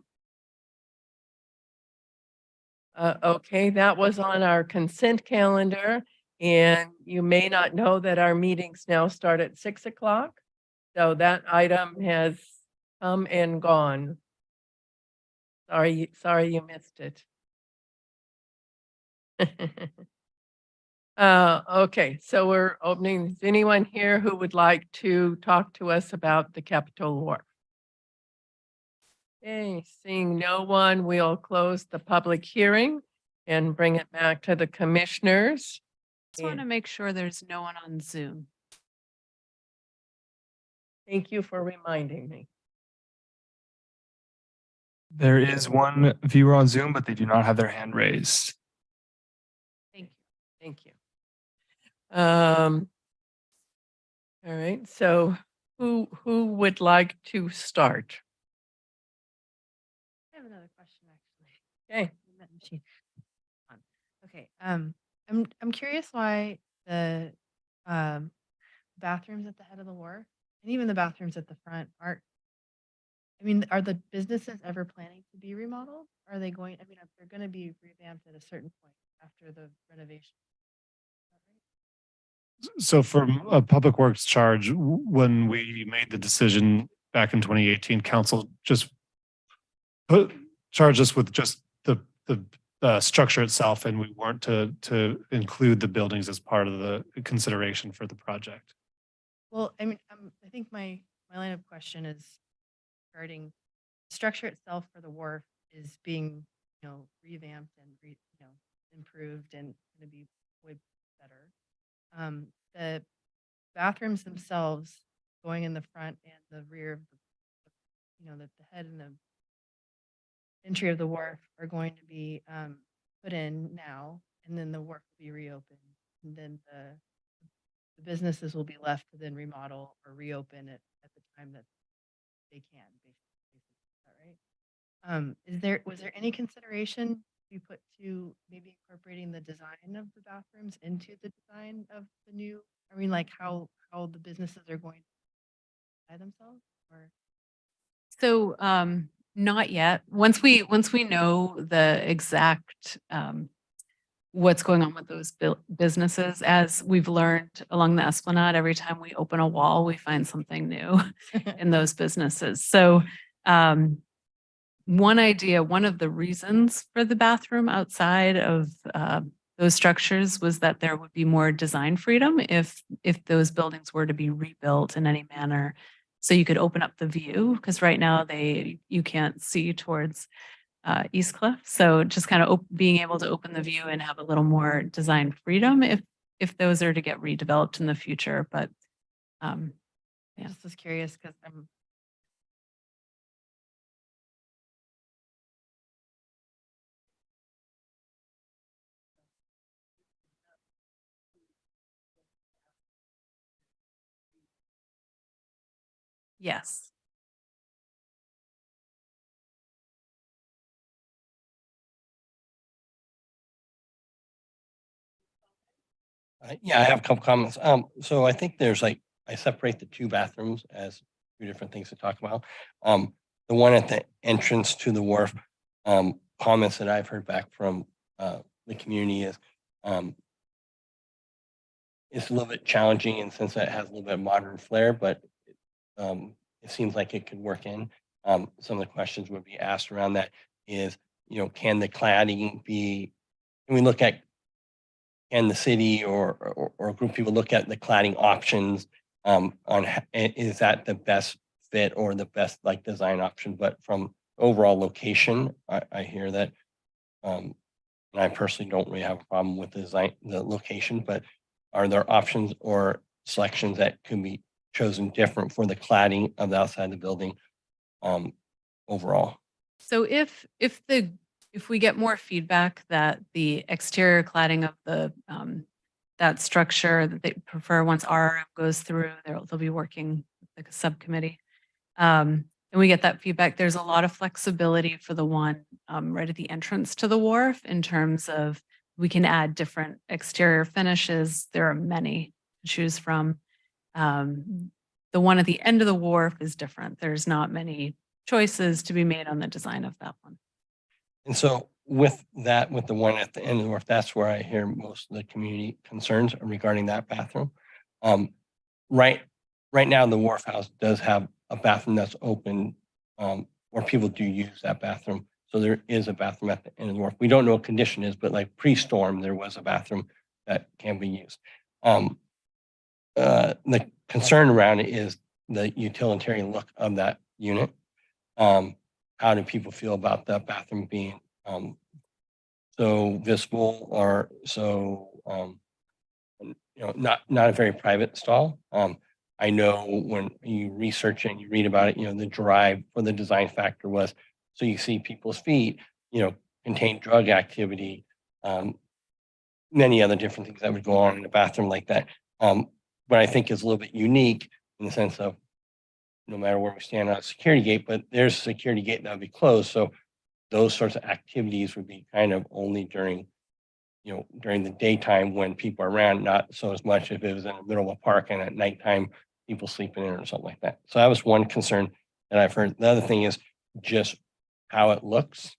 Okay, that was on our consent calendar, and you may not know that our meetings now start at 6 o'clock. So that item has come and gone. Sorry you missed it. Okay, so we're opening. Is anyone here who would like to talk to us about the Capitola Wharf? Okay, seeing no one, we'll close the public hearing and bring it back to the commissioners. Just want to And make sure there's no one on Zoom. thank you for reminding me. There is one viewer on Zoom, but they do not have their hand raised. Thank you. Thank you. All right, so who would like to start? I have another question, actually. Okay. That machine. Okay, I'm curious why the bathrooms at the head of the wharf and even the bathrooms at the front aren't. I mean, are the businesses ever planning to be remodeled? Are they going? I mean, they're going to be revamped at a certain point after the renovation. Is that right? So from a public works charge, when we made the decision back in 2018, council just charged us with just the structure itself, and we weren't to include the buildings as part of the consideration for the project. Well, I mean, I think my line of question is regarding the structure itself for the wharf is being, revamped and improved and going to be way better. The bathrooms themselves going in the front and the rear of the head and the entry of the wharf are going to be put in now, and then the wharf will be reopened, and then the businesses will be left to then remodel or reopen it at the time that they can. Basically, is that right? Was there any consideration we put to maybe incorporating the design of the bathrooms into the design of the new? I mean, like how the businesses are going to buy themselves, or So not yet. Once we know the exact what's going on with those businesses, as we've learned along the Esplanade, every time we open a wall, we find something new in those businesses. So one of the reasons for the bathroom outside of those structures was that there would be more design freedom if those buildings were to be rebuilt in any manner. So you could open up the view, because right now you can't see towards East Cliff. So just kind of being able to open the view and have a little more design freedom if those are to get redeveloped in the future. But I just was curious because I'm. yes. Yeah, I have a couple comments. So I think I separate the two bathrooms as two different things to talk about. The one at the entrance to the wharf, comments that I've heard back from the community is it's a little bit challenging in the sense that it has a little bit of modern flair, but it seems like it could work in. Some of the questions would be asked around that. is, can the cladding be, can we look at, can the city or a group of people look at the cladding options is that the best fit or the best like design option? But from overall location, I hear that. And I personally don't really have a problem with the design, the location, but are there options or selections that can be chosen different for the cladding of the outside of the building overall? So if we get more feedback that the exterior cladding of the that structure that they prefer once RRM goes through, they'll be working like a subcommittee. And we get that feedback. There's a lot of flexibility for the one right at the entrance to the wharf in terms of we can add different exterior finishes. There are many to choose from. The one at the end of the wharf is different. There's not many choices to be made on the design of that one. And so with that, with the one at the end of the wharf, that's where I hear most of the community concerns regarding that bathroom. Right now, the Wharf House does have a bathroom that's open, where people do use that bathroom. So there is a bathroom at the end of the wharf. We don't know what condition is, but like pre-storm, there was a bathroom that can be used. The concern around it is the utilitarian look of that unit. How do people feel about that bathroom being so visible or so not a very private stall? I know when you research and you read about it, the drive for the design factor was so you see people's feet, contain drug activity, many other different things that would go on in a bathroom like that. But I think is a little bit unique in the sense of no matter where we stand on a security gate, but there's a security gate that would be closed. So those sorts of activities would be kind of only during the daytime when people are around, not so as much if it was in the middle of a park and at nighttime, people sleeping in or something like that. So that was one concern that I've heard. The other thing is just how it looks,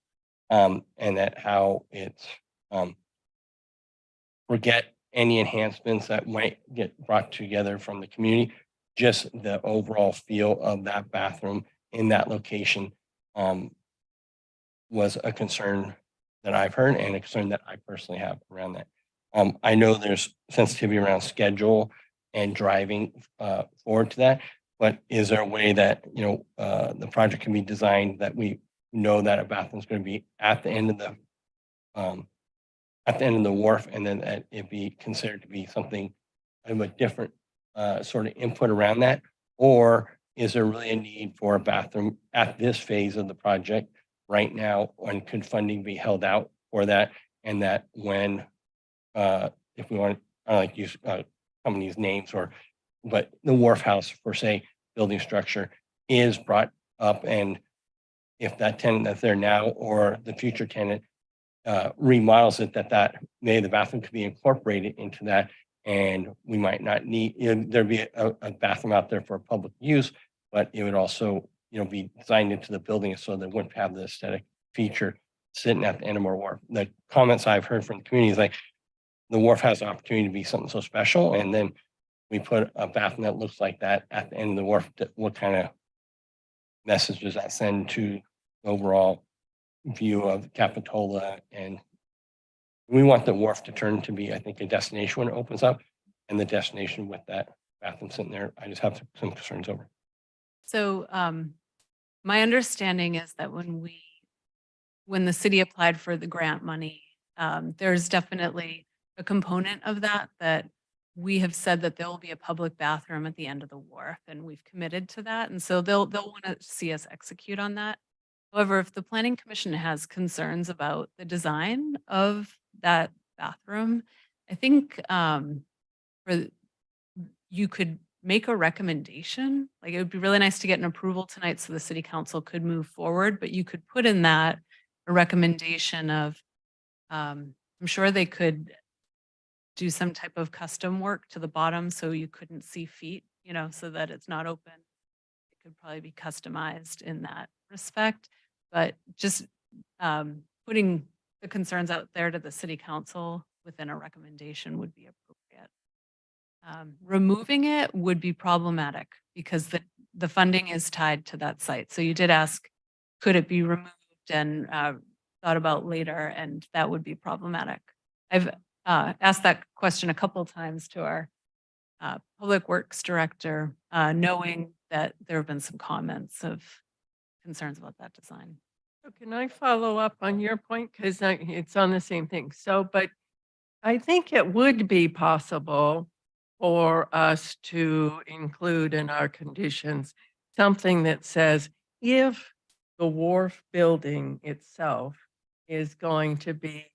and that how it's, forget any enhancements that might get brought together from the community, just the overall feel of that bathroom in that location was a concern that I've heard and a concern that I personally have around that. I know there's sensitivity around schedule and driving forward to that, but is there a way that, the project can be designed that we know that a bathroom is going to be at the end of the wharf, and then that it be considered to be something of a different sort of input around that? Or is there really a need for a bathroom at this phase of the project right now, and could funding be held out for that? And that when, if we want, I like use companies' names, but the Wharf House per se building structure is brought up, and if that tenant that's there now or the future tenant remodels it, that maybe the bathroom could be incorporated into that, and we might not need, there'd be a bathroom out there for public use, but it would also, be designed into the building so that it wouldn't have the aesthetic feature sitting at the end of our wharf. The comments I've heard from the community is like, the wharf has the opportunity to be something so special, and then we put a bathroom that looks like that at the end of the wharf. What kind of message does that send to the overall view of Capitola? And we want the wharf to turn to be, I think, a destination when it opens up, and the destination with that bathroom sitting there, I just have some concerns over. So my understanding is that when the city applied for the grant money, there's definitely a component of that we have said that there will be a public bathroom at the end of the wharf, and we've committed to that. And so they'll want to see us execute on that. However, if the Planning Commission has concerns about the design of that bathroom, I think you could make a recommendation. Like, it would be really nice to get an approval tonight so the city council could move forward, but you could put in that a recommendation of, I'm sure they could do some type of custom work to the bottom so you couldn't see feet, so that it's not open. It could probably be customized in that respect, but just putting the concerns out there to the city council within a recommendation would be appropriate. Removing it would be problematic because the funding is tied to that site. So you did ask, could it be removed developed and thought about later, and that would be problematic. I've asked that question a couple times to our Public Works Director, knowing that there have been some comments of concerns about that design. So can I follow up on your point? Because it's on the same thing. So, but I think it would be possible for us to include in our conditions something that says if the wharf building itself is going to be,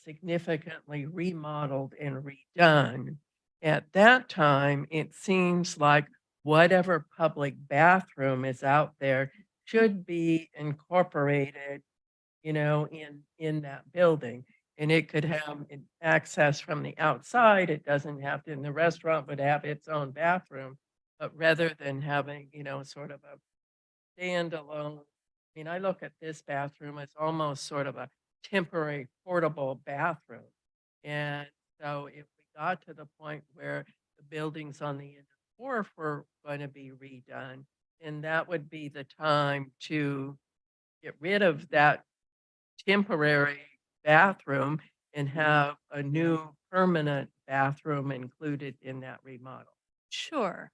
significantly remodeled and redone, at that time, it seems like whatever public bathroom is out there should be incorporated, in that building. And it could have access from the outside. It doesn't have to, and the restaurant would have its own bathroom. But rather than having, sort of a standalone, I look at this bathroom as almost sort of a temporary portable bathroom. And so if we got to the point where the buildings on the end of the wharf were going to be redone, then that would be the time to get rid of that temporary bathroom and have a new permanent bathroom included in that remodel. Sure.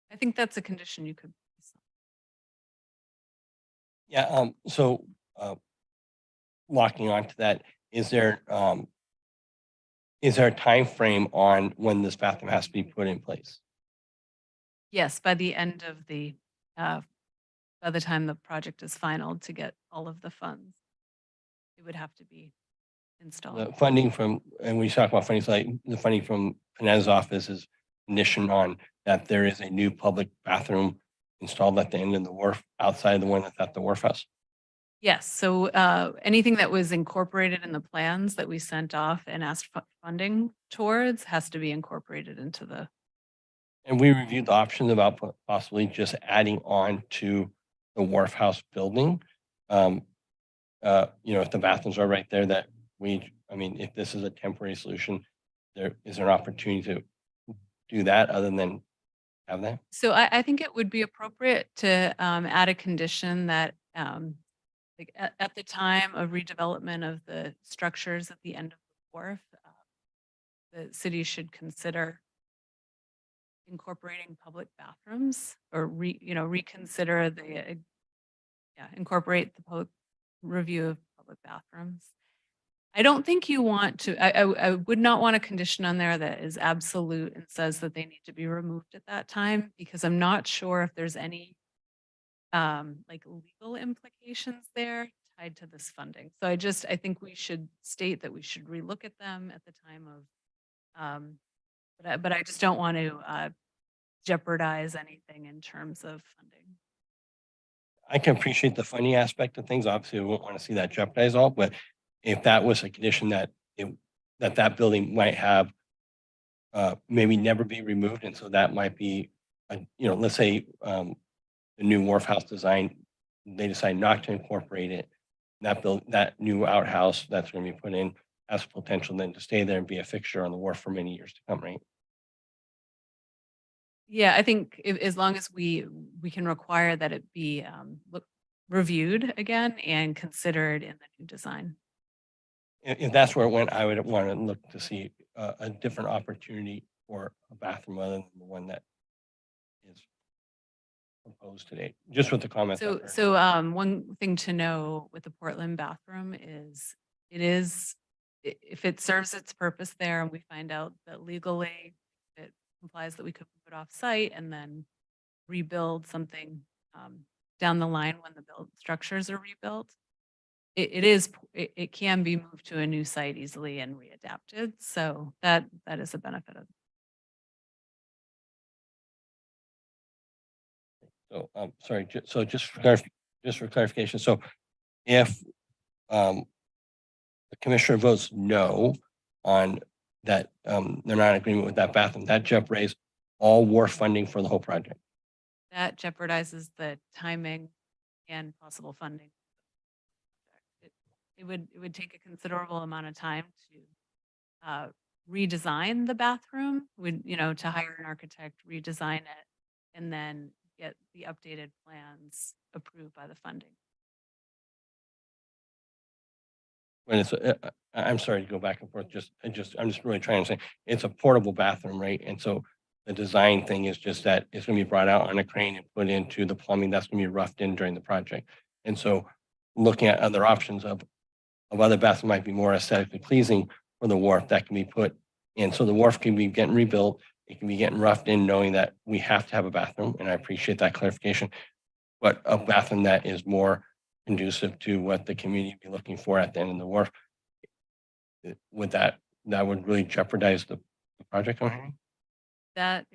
I think that's a condition you could. Yeah, so, locking onto that, is there a time frame on when this bathroom has to be put in place? Yes, by the end of by the time the project is final to get all of the funds, it would have to be installed. The funding from, and we talk about funding, so like the funding from Panetta's office is conditioned on that there is a new public bathroom installed at the end of the wharf, outside the one that's at the wharf house. Yes, so anything that was incorporated in the plans that we sent off and asked funding towards has to be incorporated into the. And we reviewed the options about possibly just adding on to the wharf house building. If the bathrooms are right there, that if this is a temporary solution, is there an opportunity to do that other than have that? So I think it would be appropriate to add a condition that like at the time of redevelopment of the structures at the end of the wharf, the city should consider incorporating public bathrooms or reconsider the incorporate the public review of public bathrooms. I don't think you want to, I would not want a condition on there that is absolute and says that they need to be removed at that time, because I'm not sure if there's any like legal implications there tied to this funding. So I think we should state that we should relook at them at the time of, but I just don't want to jeopardize anything in terms of funding. I can appreciate the funding aspect of things. Obviously, we won't want to see that jeopardize all, but if that was a condition that that building might have maybe never be removed, and so that might be, let's say the new wharf house design, they decide not to incorporate it. That new outhouse that's going to be put in has potential then to stay there and be a fixture on the wharf for many years to come, right? Yeah, I think as long as we can require that it be reviewed again and considered in the new design. If that's where it went, I would want to look to see a different opportunity for a bathroom other than the one that is proposed today, just with the comments. So one thing to know with the Portland bathroom is if it serves its purpose there and we find out that legally it implies that we could move it off site and then rebuild something down the line when the structures are rebuilt, it can be moved to a new site easily and readapted. So that is a benefit of. So, sorry, so just for clarification, so if the commissioner votes no on that, they're not in agreement with that bathroom, that jeopardizes all wharf funding for the whole project. That jeopardizes the timing and possible funding. It would take a considerable amount of time to redesign the bathroom, to hire an architect, redesign it, and then get the updated plans approved by the funding. when it's, I'm sorry to go back and forth, I'm just really trying to say, it's a portable bathroom, right? And so the design thing is just that it's gonna be brought out on a crane and put into the plumbing that's gonna be roughed in during the project. And so looking at other options of other bathrooms might be more aesthetically pleasing for the wharf that can be put in. So the wharf can be getting rebuilt, it can be getting roughed in, knowing that we have to have a bathroom, and I appreciate that clarification. But a bathroom that is more conducive to what the community be looking for at the end of the wharf. Would that would really jeopardize the project? I'm hearing? That,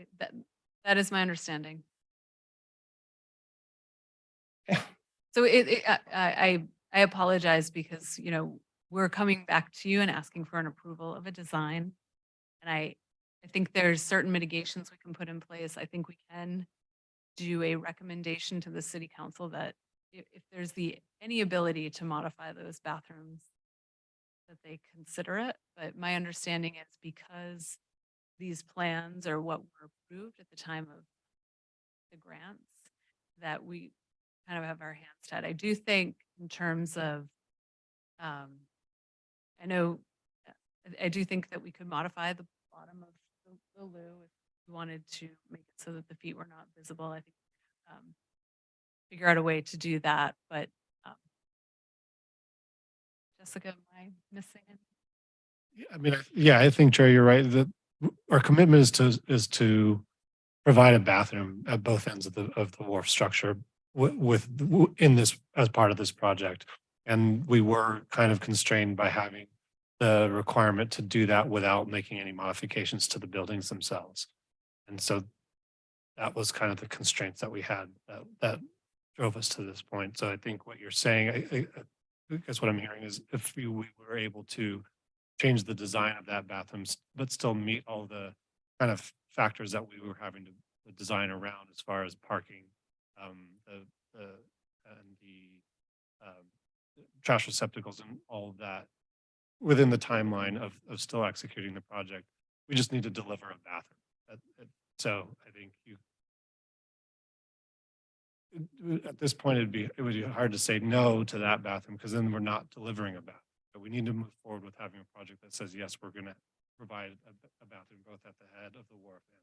that is my understanding. Yeah. So I apologize because, you know, we're coming back to you and asking for an approval of a design. And I think there's certain mitigations we can put in place. I think we can do a recommendation to the city council that if there's any ability to modify those bathrooms, that they consider it. But my understanding is because these plans are what were approved at the time of the grants, that we kind of have our hands tied. I do think in terms of, I know, I do think that we could modify the bottom of the loo if we wanted to make it so that the feet were not visible. I think figure out a way to do that, but Jessica, am I missing it? Yeah, I mean, yeah, I think, Jerry, you're right. Our commitment is to provide a bathroom at both ends of the wharf structure in this, as part of this project. And we were kind of constrained by having the requirement to do that without making any modifications to the buildings themselves. And so that was kind of the constraints that we had that drove us to this point. So I think what you're saying, I guess what I'm hearing is if we were able to change the design of that bathroom, but still meet all the kind of factors that we were having to design around as far as parking, trash receptacles and all of that within the timeline of still executing the project. We just need to deliver a bathroom. So I think at this point, it would be hard to say no to that bathroom because then we're not delivering a bathroom. But we need to move forward with having a project that says, yes, we're going to provide a bathroom both at the head of the wharf and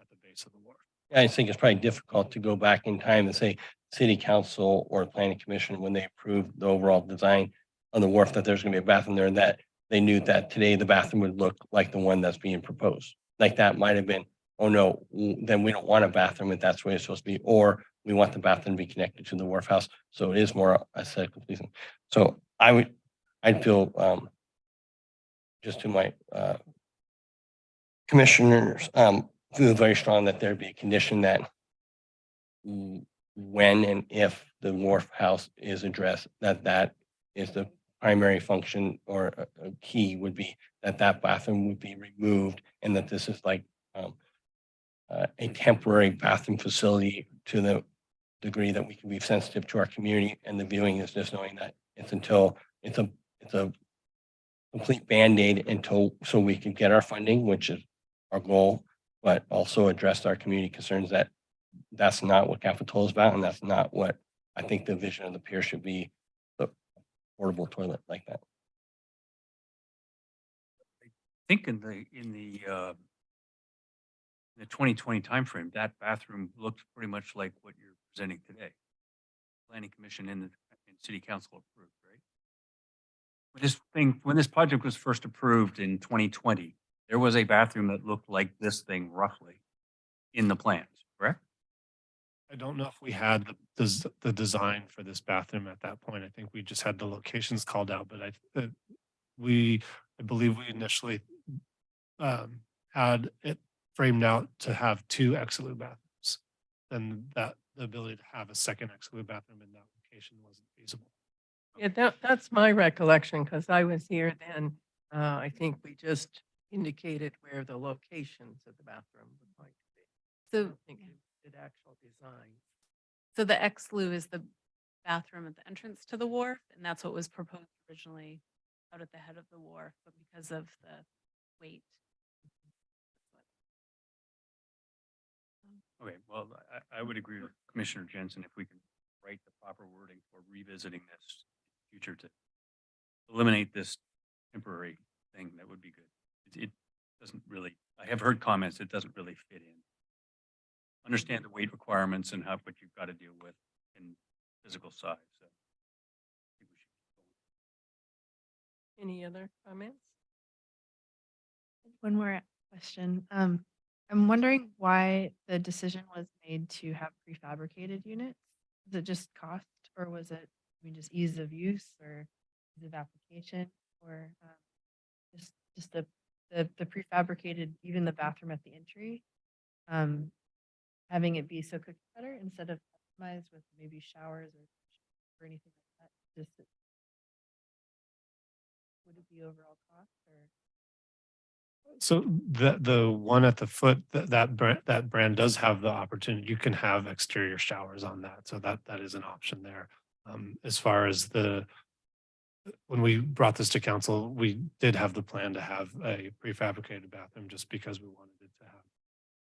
at the base of the wharf. Yeah, I think it's probably difficult to go back in time and say city council or planning commission, when they approved the overall design on the wharf, that there's gonna be a bathroom there, and that they knew that today the bathroom would look like the one that's being proposed. Like that might have been, oh no, then we don't want a bathroom if that's the way it's supposed to be, or we want the bathroom to be connected to the wharf house. So it is more aesthetically pleasing. So I'd feel, just to my, commissioners, feel very strong that there'd be a condition that when and if the wharf house is addressed, that is the primary function, or a key would be that bathroom would be removed, and that this is like a temporary bathroom facility to the degree that we can be sensitive to our community. And the viewing is just knowing that it's a complete Band-Aid until, so we can get our funding, which is our goal, but also address our community concerns that that's not what Capitola is about, and that's not what I think the vision of the pier should be, the portable toilet like that. I think in the 2020 timeframe, that bathroom looked pretty much like what you're presenting today. Planning Commission and City Council approved, right? When this project was first approved in 2020, there was a bathroom that looked like this thing roughly in the plans, correct? I don't know if we had the design for this bathroom at that point. I think we just had the locations called out, but I believe we initially had it framed out to have 2 exit bathrooms, and that the ability to have a second exit bathroom in that location wasn't feasible. Yeah, that's my recollection, because I was here then. I think we just indicated where the locations of the bathroom would like to be. I So, don't think we did actual design. so the X-Loo is the bathroom at the entrance to the wharf, and that's what was proposed originally out at the head of the wharf, but because of the weight. Okay, well, I would agree with Commissioner Jensen if we can write the proper wording for revisiting this in the future to eliminate this temporary thing, that would be good. It doesn't really, I have heard comments, it doesn't really fit in. Understand the weight requirements and how, what you've got to deal with in physical size, so. I think we should keep going. Any other comments? One more question. I'm wondering why the decision was made to have prefabricated units. Was it just cost, or was it, I mean, just ease of use or ease of application, or just the prefabricated, even the bathroom at the entry, having it be so cookie cutter instead of customized with maybe showers or anything like that? Just would it be overall cost or? So the one at the foot, that brand does have the opportunity. You can have exterior showers on that. So that is an option there. As far as when we brought this to council, we did have the plan to have a prefabricated bathroom just because we wanted it to have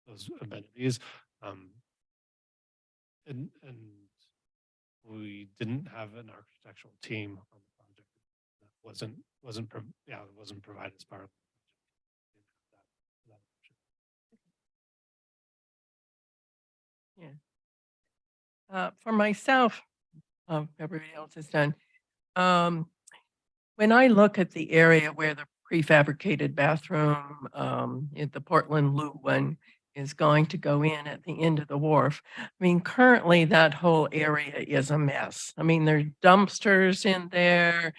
those amenities. And we didn't have an architectural team on the project. That wasn't provided as part of. For myself, everybody else is done. When I look at the area where the prefabricated bathroom, at the Portland Loop one is going to go in at the end of the wharf. I mean, currently that whole area is a mess. I mean, there's dumpsters in there.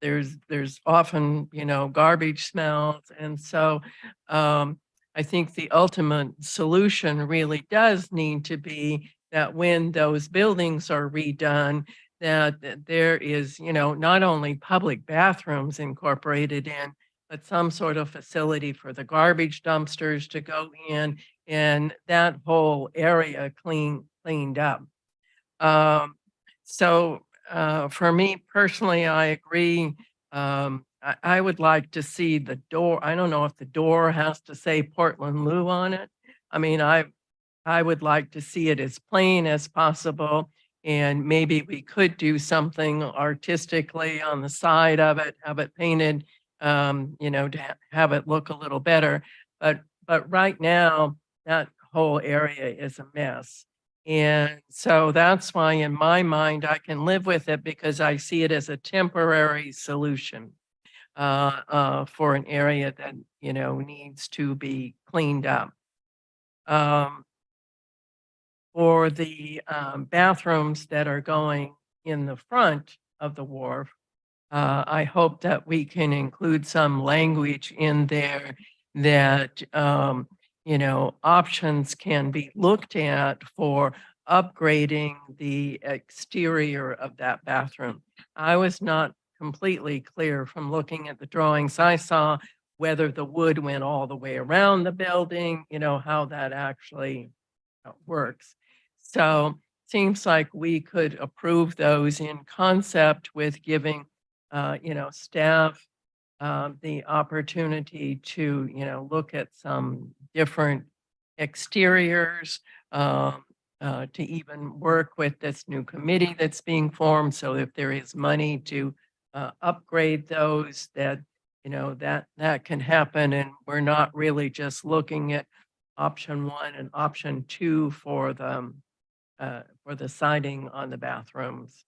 There's often, garbage smells. And so, I think the ultimate solution really does need to be that when those buildings are redone, that there is, not only public bathrooms incorporated in, but some sort of facility for the garbage dumpsters to go in and that whole area cleaned up. So for me personally, I agree. I would like to see the door. I don't know if the door has to say Portland Loo on it. I mean, I would like to see it as plain as possible. And maybe we could do something artistically on the side of it, have it painted, to have it look a little better. But right now, that whole area is a mess. And so that's why in my mind, I can live with it because I see it as a temporary solution for an area that, needs to be cleaned up. For the bathrooms that are going in the front of the wharf, I hope that we can include some language in there that, options can be looked at for upgrading the exterior of that bathroom. I was not completely clear from looking at the drawings I saw whether the wood went all the way around the building, how that actually works. So seems like we could approve those in concept with giving, staff the opportunity to, look at some different exteriors, to even work with this new committee that's being formed. So if there is money to upgrade those, that, that can happen. And we're not really just looking at option 1 and option 2 for the siding on the bathrooms.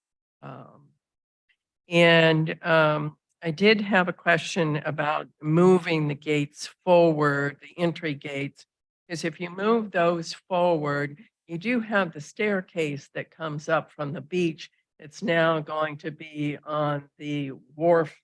I did have a question about moving the gates forward, the entry gates, because if you move those forward, you do have the staircase that comes up from the beach. It's now going to be on the wharf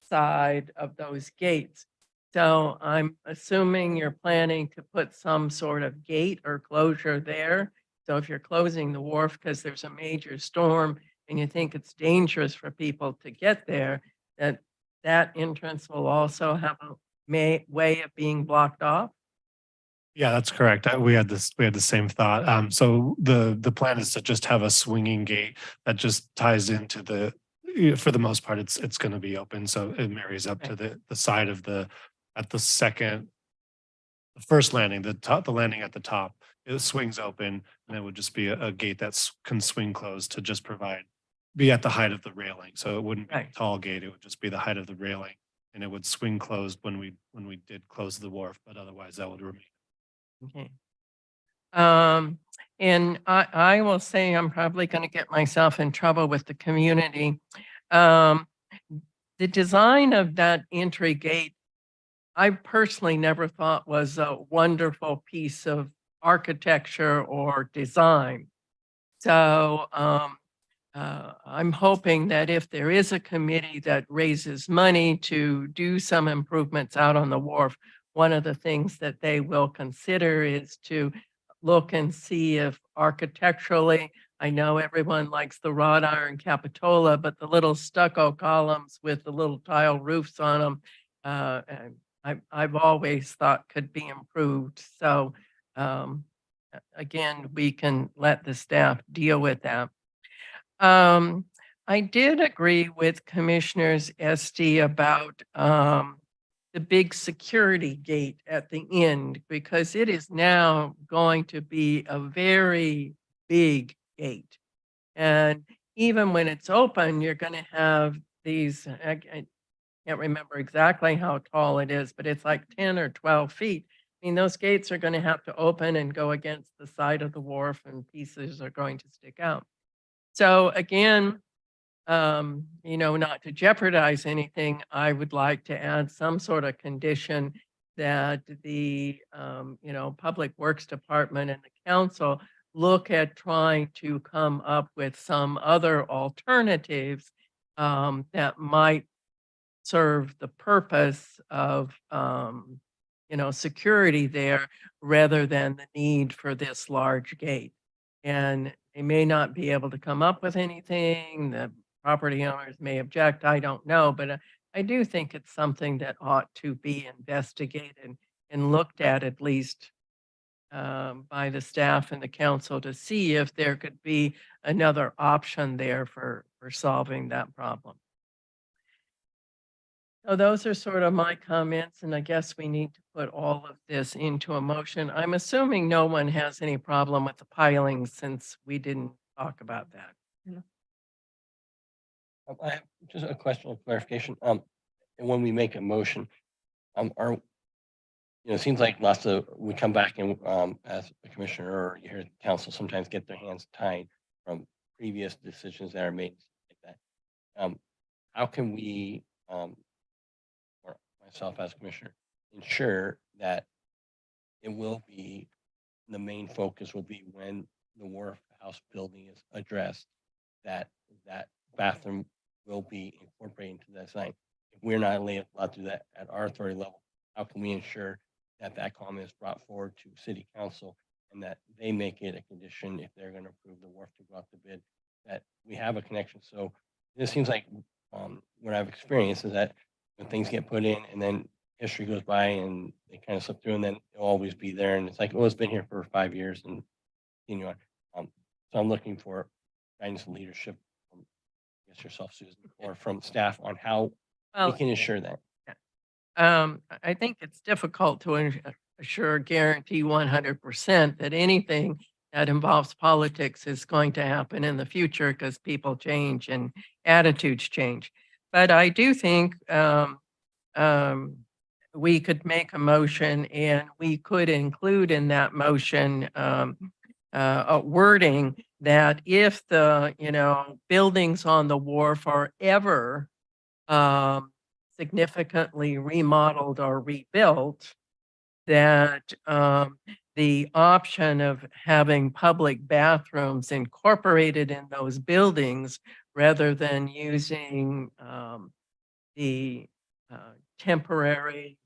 side of those gates. So I'm assuming you're planning to put some sort of gate or closure there. So if you're closing the wharf because there's a major storm and you think it's dangerous for people to get there, that entrance will also have a way of being blocked off. Yeah, that's correct. We had the same thought. So the plan is to just have a swinging gate that just ties into for the most part, it's going to be open. So it marries up to the side of the first landing, the landing at the top. It swings open, and it would just be a gate that can swing closed to just provide be at the height of the railing. So it wouldn't be a Right. tall gate. It would just be the height of the railing. And it would swing closed when we did close the wharf, but otherwise that would remain. Okay. And I will say I'm probably going to get myself in trouble with the community. The design of that entry gate, I personally never thought was a wonderful piece of architecture or design. So I'm hoping that if there is a committee that raises money to do some improvements out on the wharf, one of the things that they will consider is to look and see if architecturally, I know everyone likes the wrought iron Capitola, but the little stucco columns with the little tile roofs on them, and I've always thought could be improved. So again, we can let the staff deal with that. I did agree with Commissioners SD about the big security gate at the end, because it is now going to be a very big gate. And even when it's open, you're going to have these, I can't remember exactly how tall it is, but it's like 10 or 12 feet. I mean, those gates are going to have to open and go against the side of the wharf, and pieces are going to stick out. So again, not to jeopardize anything, I would like to add some sort of condition that the, Public Works Department and the council look at trying to come up with some other alternatives that might serve the purpose of, security there rather than the need for this large gate. And they may not be able to come up with anything. The property owners may object. I don't know, but I do think it's something that ought to be investigated and looked at least by the staff and the council to see if there could be another option there for solving that problem. So those are sort of my comments, and I guess we need to put all of this into a motion. I'm assuming no one has any problem with the piling since we didn't talk about that. I have just a question of clarification. And when we make a motion, it seems like we come back and, as a commissioner or you hear the council sometimes get their hands tied from previous decisions that are made like that. How can we, or myself as commissioner, ensure that the main focus will be when the wharf house building is addressed, that bathroom will be incorporated into that design? If we're not allowed to do that at our authority level, how can we ensure that comment is brought forward to city council and that they make it a condition if they're going to approve the wharf to go out to bid, that we have a connection? So it seems like what I've experienced is that when things get put in and then history goes by and they kind of slip through, and then it'll always be there. And it's like, oh, it's been here for 5 years and continue on. So I'm looking for guidance and leadership from, I guess, yourself, Susan, or from staff on how we can ensure that. I think it's difficult to guarantee 100% that anything that involves politics is going to happen in the future, because people change and attitudes change. But I do think we could make a motion, and we could include in that motion a wording that if the buildings on the wharf are ever significantly remodeled or rebuilt, that the option of having public bathrooms incorporated in those buildings rather than using the temporary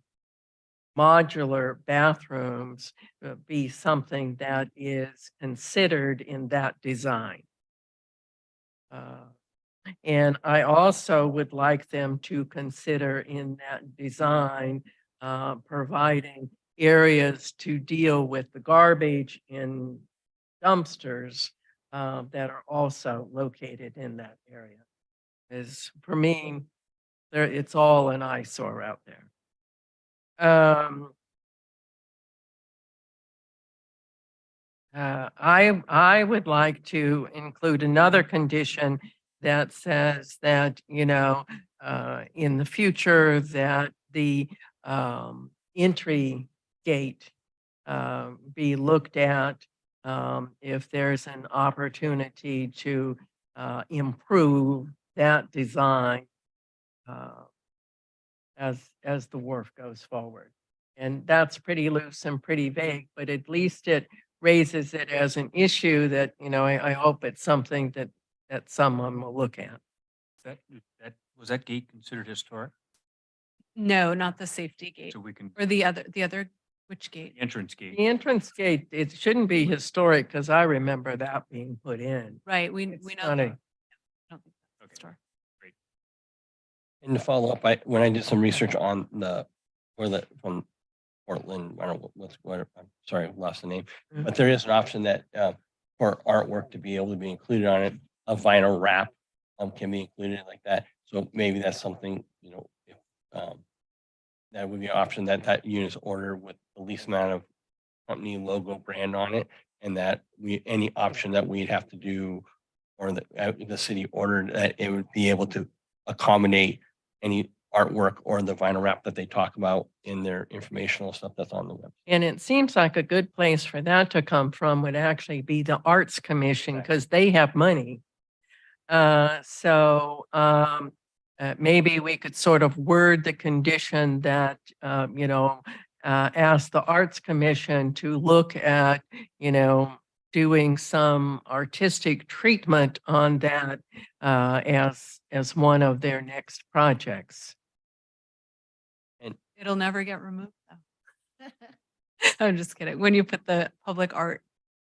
modular bathrooms be something that is considered in that design. And I also would like them to consider in that design providing areas to deal with the garbage in dumpsters that are also located in that area. Because for me, it's all an eyesore out there. I would like to include another condition that says that, in the future that the entry gate be looked at if there's an opportunity to improve that design uh, as the wharf goes forward. And that's pretty loose and pretty vague, but at least it raises it as an issue that, I hope it's something that someone will look at. Was that gate considered historic? No, not the safety gate So we can, or the other, which gate? the entrance gate. The entrance gate, it shouldn't be historic because I remember that being put in. Right, we It's know. not that. a- I don't think that's Okay. historic. And to follow up, when I did some research on from Portland, I don't know I'm sorry, I lost the name, Mhm. but there is an option that, for artwork to be able to be included on it, a vinyl wrap, can be included like that. So maybe that's something, if, that would be an option that unit is ordered with the least amount of company logo brand on it, and that any option that we'd have to do or the city ordered, that it would be able to accommodate any artwork or the vinyl wrap that they talk about in their informational stuff that's on the web. And it seems like a good place for that to come from would actually be the Arts Commission because they have money. Maybe we could sort of word the condition that, ask the Arts Commission to look at, doing some artistic treatment on that as one of their next projects. It'll never get removed though. I'm just kidding. When you put the public art,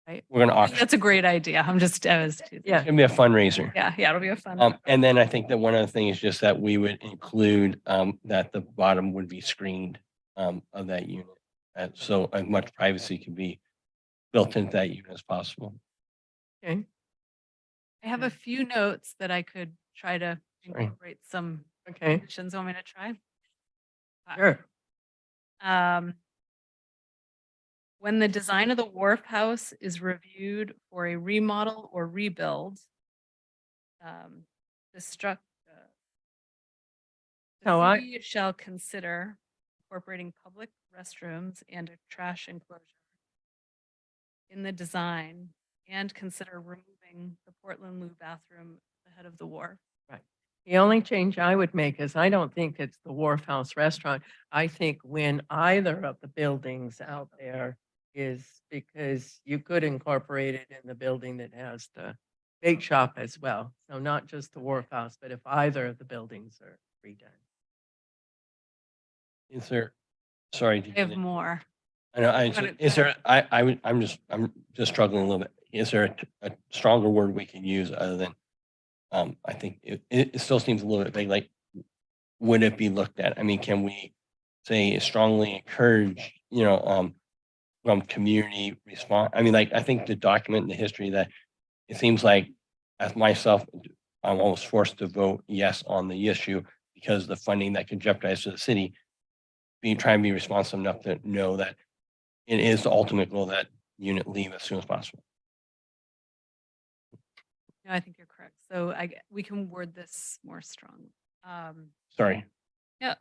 right? We're gonna auction. That's a great idea. I was teasing. Yeah. It's gonna be a fundraiser. Yeah, it'll be a fun. And then I think that one other thing is just that we would include, that the bottom would be screened, of that unit. So as much privacy can be built into that unit as possible. Okay. I have a few notes that I could try to Sorry. incorporate some Okay. conditions. Want me to try? Sure. When the design of the wharf house is reviewed for a remodel or rebuild, the So I- city shall consider incorporating public restrooms and a trash enclosure in the design and consider removing the Portland Loo bathroom at the head of the wharf. The only change I would make is I don't think it's the Wharf House Restaurant. I think when either of the buildings out there is because you could incorporate it in the building that has the bake shop as well. So not just the Wharf House, but if either of the buildings are redone. Is there, sorry. I have more. I know, Go ahead, is go there, I'm just struggling a little bit. Is there a stronger word we can use other than, I think it still seems a little bit vague, like, would it be looked at? I mean, can we say strongly encourage, from community response? I mean, like, I think the document in the history that it seems like, as myself, I'm almost forced to vote yes on the issue because the funding that could jeopardize to the city, trying to be responsive enough to know that it is the ultimate goal that unit leave as soon as possible. No, I think you're correct. So we can word this more strongly. Sorry. And,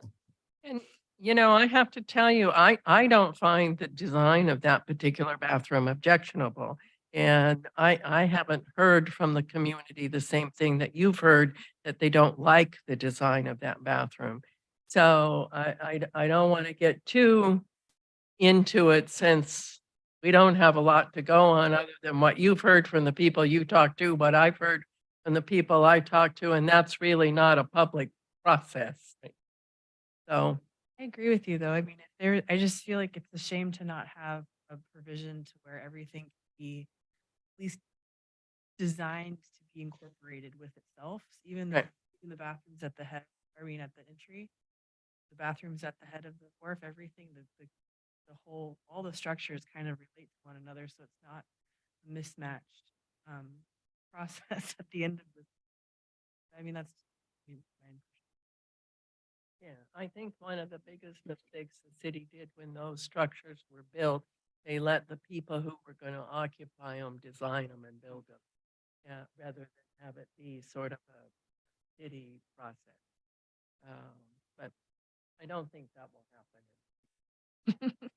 I have to tell you, I don't find the design of that particular bathroom objectionable. And I haven't heard from the community the same thing that you've heard, that they don't like the design of that bathroom. So I don't want to get too into it since we don't have a lot to go on other than what you've heard from the people you talked to, what I've heard from the people I talked to, and that's really not a public process. So, I agree with you, though. I mean, I just feel like it's a shame to not have a provision to where everything can be at least designed to be incorporated with itself. So even Right. the bathrooms at the head, at the entry, the bathrooms at the head of the wharf, everything, the whole, all the structures kind of relate to one another, so it's not a mismatched process at the end of the. I mean, that's. my impression. yeah, I think one of the biggest mistakes the city did when those structures were built, they let the people who were going to occupy them design them and build them. rather than have it be sort of a city process. But I don't think that will happen.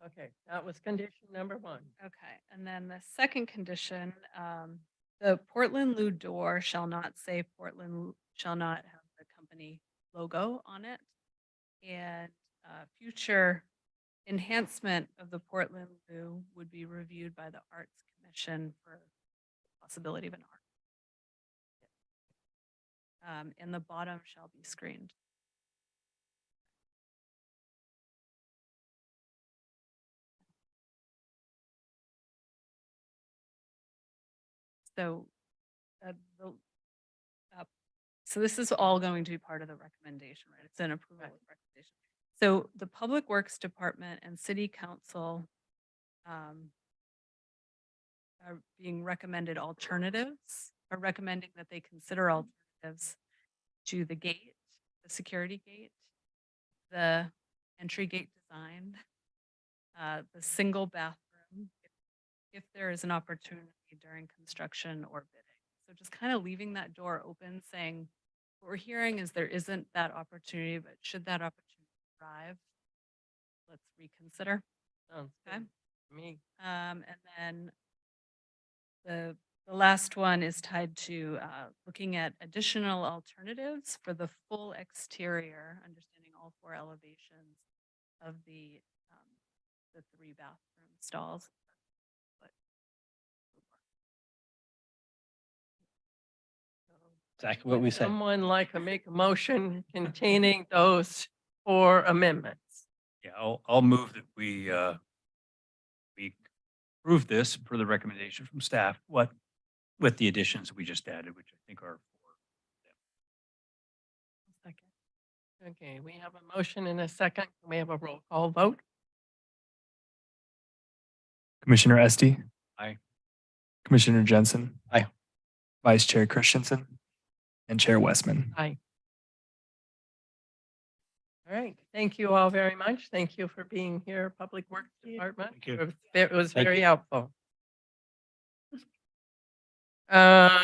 Okay, that was condition number 1. Okay, and then the second condition, the Portland Loo door shall not say shall not have the company logo on it. And future enhancement of the Portland Loo would be reviewed by the Arts Commission for the possibility of an art. And the bottom shall be screened. So, so this is all going to be part of the recommendation, right? It's an approval of recommendation. So the Public Works Department and City Council are being recommended alternatives, are recommending that they consider alternatives to the gate, the security gate, the entry gate design, the single bathroom, if there is an opportunity during construction or bidding. So just kind of leaving that door open, saying, what we're hearing is there isn't that opportunity, but should that opportunity arrive, let's reconsider. Sounds Okay. good to me. And then the last one is tied to looking at additional alternatives for the full exterior, understanding all 4 elevations of the 3 bathroom stalls. Exactly what we said. Someone like to make a motion containing those 4 amendments. Yeah, I'll move that we approve this per the recommendation from staff, with the additions we just added, which I think are 4. Okay, we have a motion and a second. Can we have a roll call vote? Commissioner Esty. Aye. Commissioner Jensen. Aye. Vice Chair Christensen and Chair Westman. Aye. All right, thank you all very much. Thank you for being here, Public Works Department. Thank you. It was Thank very you. helpful.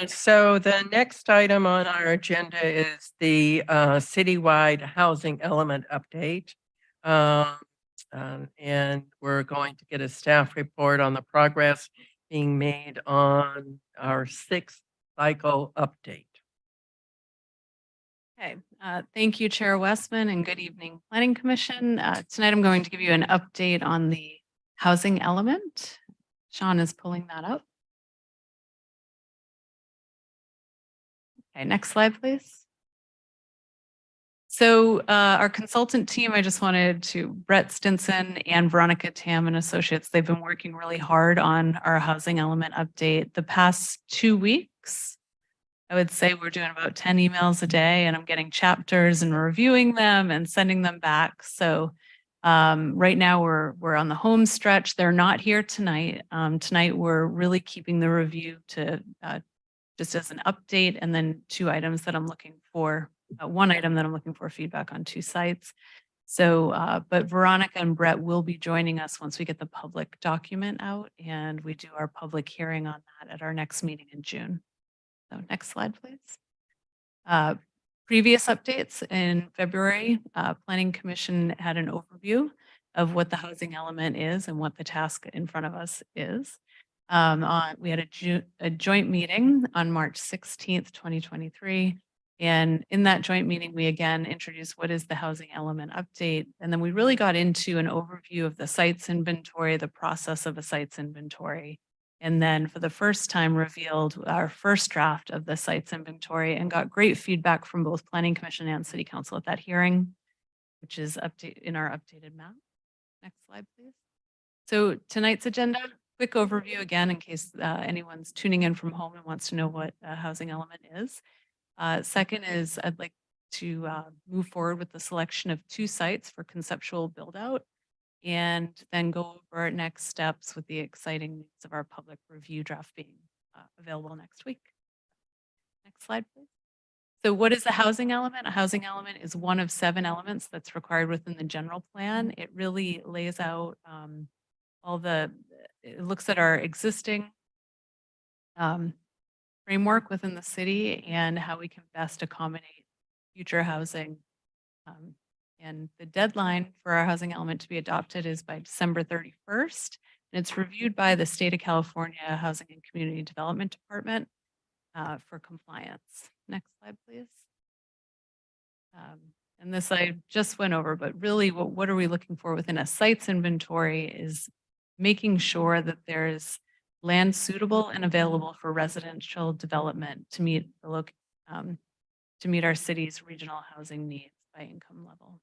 So the next item on our agenda is the citywide housing element update. And we're going to get a staff report on the progress being made on our 6th cycle update. Okay, thank you, Chair Westman, and good evening, Planning Commission. Tonight I'm going to give you an update on the housing element. Sean is pulling that up. Okay, next slide, please. So our consultant team, I just wanted to, Brett Stinson and Veronica Tam and Associates, they've been working really hard on our housing element update the past 2 weeks. I would say we're doing about 10 emails a day, and I'm getting chapters and reviewing them and sending them back. So right now we're on the home stretch. They're not here tonight. Tonight we're really keeping the review to just as an update, and then 2 items that I'm looking for. 1 item that I'm looking for feedback on 2 sites. So, but Veronica and Brett will be joining us once we get the public document out, and we do our public hearing on that at our next meeting in June. So next slide, please. Previous updates in February, Planning Commission had an overview of what the housing element is and what the task in front of us is. We had a joint meeting on March 16th, 2023. And in that joint meeting, we again introduced what is the housing element update. And then we really got into an overview of the sites inventory, the process of a sites inventory. And then for the first time revealed our first draft of the sites inventory and got great feedback from both Planning Commission and City Council at that hearing, which is in our updated map. Next slide, please. So tonight's agenda, quick overview again, in case anyone's tuning in from home and wants to know what a housing element is. Second is I'd like to move forward with the selection of 2 sites for conceptual build out, and then go over our next steps with the exciting news of our public review draft being available next week. Next slide, please. So what is the housing element? A housing element is one of 7 elements that's required within the general plan. It really lays out it looks at our existing framework within the city and how we can best accommodate future housing. And the deadline for our housing element to be adopted is by December 31st. And it's reviewed by the State of California Housing and Community Development Department for compliance. Next slide, please. And this I just went over, but really what are we looking for within a sites inventory is making sure that there's land suitable and available for residential development to meet the to meet our city's regional housing needs by income level.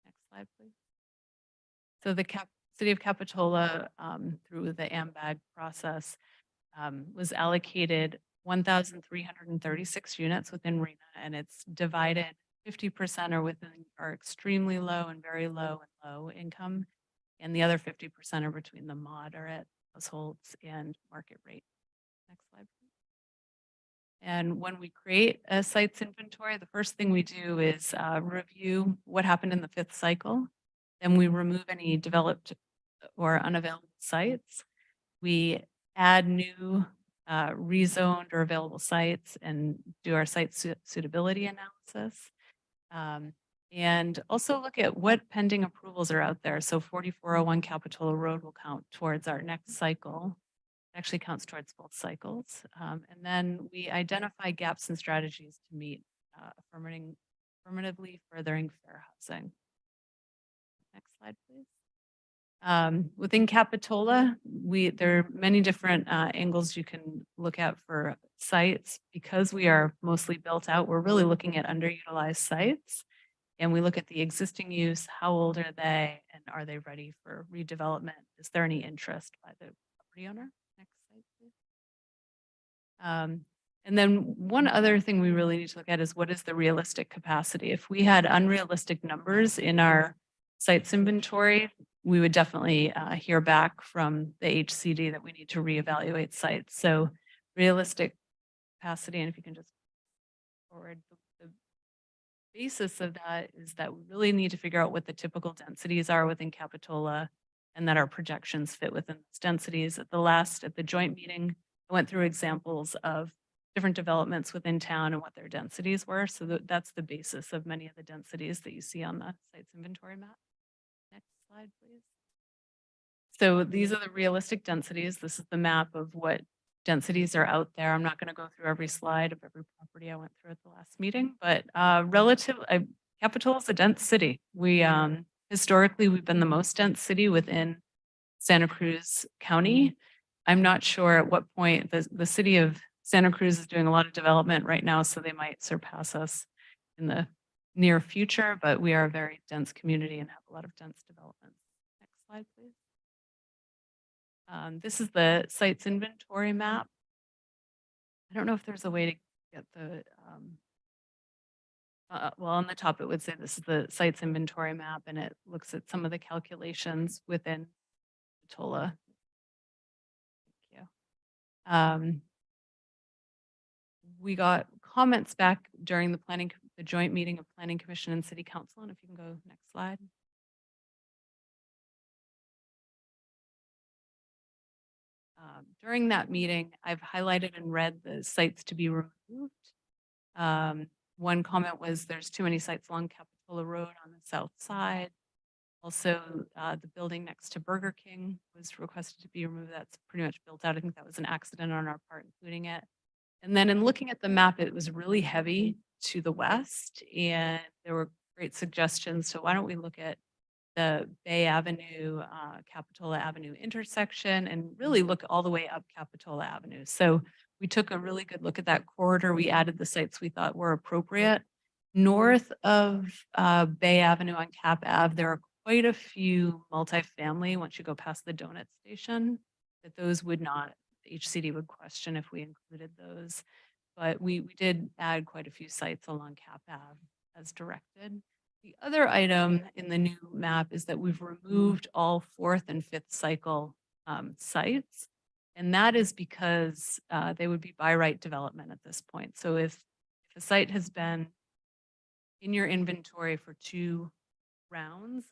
Next slide, please. So the City of Capitola, through the AMBAG process, was allocated 1,336 units within RENA, and it's divided 50% are within are extremely low and very low and low income, and the other 50% are between the moderate households and market rate. Next slide, please. And when we create a sites inventory, the first thing we do is review what happened in the 5th cycle. Then we remove any developed or unavailable sites. We add new rezoned or available sites and do our site suitability analysis. And also look at what pending approvals are out there. So 4401 Capitola Road will count towards our next cycle. It actually counts towards both cycles. And then we identify gaps and strategies to meet affirmatively furthering fair housing. Next slide, please. Within Capitola, there are many different angles you can look at for sites. Because we are mostly built out, we're really looking at underutilized sites. And we look at the existing use, how old are they, and are they ready for redevelopment? Is there any interest by the property owner? Next slide, please. And then one other thing we really need to look at is what is the realistic capacity? If we had unrealistic numbers in our sites inventory, we would definitely hear back from the HCD that we need to reevaluate sites. So realistic capacity, and if you can just forward, the basis of that is that we really need to figure out what the typical densities are within Capitola and that our projections fit within those densities. At the joint meeting, I went through examples of different developments within town and what their densities were. So that's the basis of many of the densities that you see on the sites inventory map. Next slide, please. So these are the realistic densities. This is the map of what densities are out there. I'm not going to go through every slide of every property I went through at the last meeting, but Capitola is a dense city. We historically, we've been the most dense city within Santa Cruz County. I'm not sure at what point the city of Santa Cruz is doing a lot of development right now, so they might surpass us in the near future, but we are a very dense community and have a lot of dense development. Next slide, please. This is the sites inventory map. I don't know if there's a way to get the, well, on the top it would say this is the sites inventory map, and it looks at some of the calculations within Capitola. Thank you. We got comments back during the joint meeting of Planning Commission and City Council, and if you can go next slide. During that meeting, I've highlighted and read the sites to be removed. One comment was there's too many sites along Capitola Road on the south side. Also, the building next to Burger King was requested to be removed. That's pretty much built out. I think that was an accident on our part, including it. And then in looking at the map, it was really heavy to the west, and there were great suggestions. So why don't we look at the Bay Avenue, Capitola Avenue intersection and really look all the way up Capitola Avenue. So we took a really good look at that corridor. We added the sites we thought were appropriate. North of Bay Avenue on Cap Ave, there are quite a few multifamily once you go past the donut station, that those would not, HCD would question if we included those. But we did add quite a few sites along Cap Ave as directed. The other item in the new map is that we've removed all 4th and 5th cycle sites. And that is because they would be by right development at this point. So if a site has been in your inventory for 2 rounds,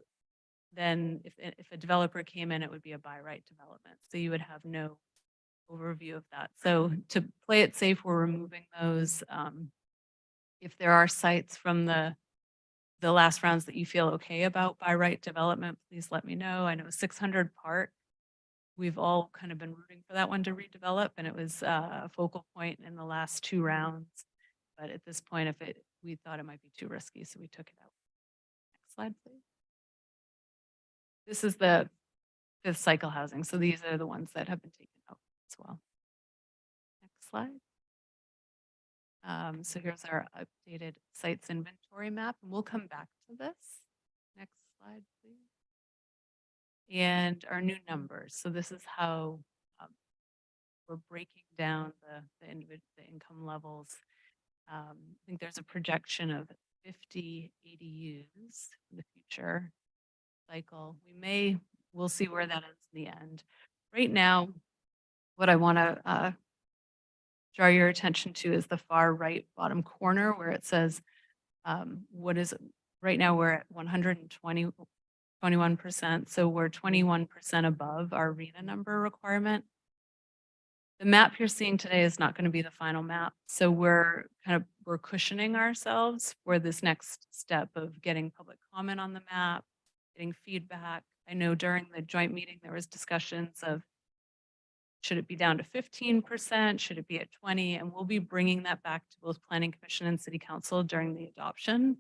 then if a developer came in, it would be a by right development. So you would have no overview of that. So to play it safe, we're removing those. If there are sites from the last rounds that you feel okay about by right development, please let me know. I know 600 Park, we've all kind of been rooting for that one to redevelop, and it was a focal point in the last 2 rounds. But at this point, we thought it might be too risky, so we took it out. Next slide, please. This is the 5th cycle housing. So these are the ones that have been taken out as well. Next slide. So here's our updated sites inventory map, and we'll come back to this. Next slide, please. And our new numbers. So this is how we're breaking down the income levels. I think there's a projection of 50 ADUs in the future cycle. We'll see where that ends in the end. Right now, what I want to draw your attention to is the far right bottom corner where it says, what is it? Right now we're at 121%. So we're 21% above our RENA number requirement. The map you're seeing today is not going to be the final map. So we're cushioning ourselves for this next step of getting public comment on the map, getting feedback. I know during the joint meeting, there was discussions of, should it be down to 15%? Should it be at 20? And we'll be bringing that back to both Planning Commission and City Council during the adoption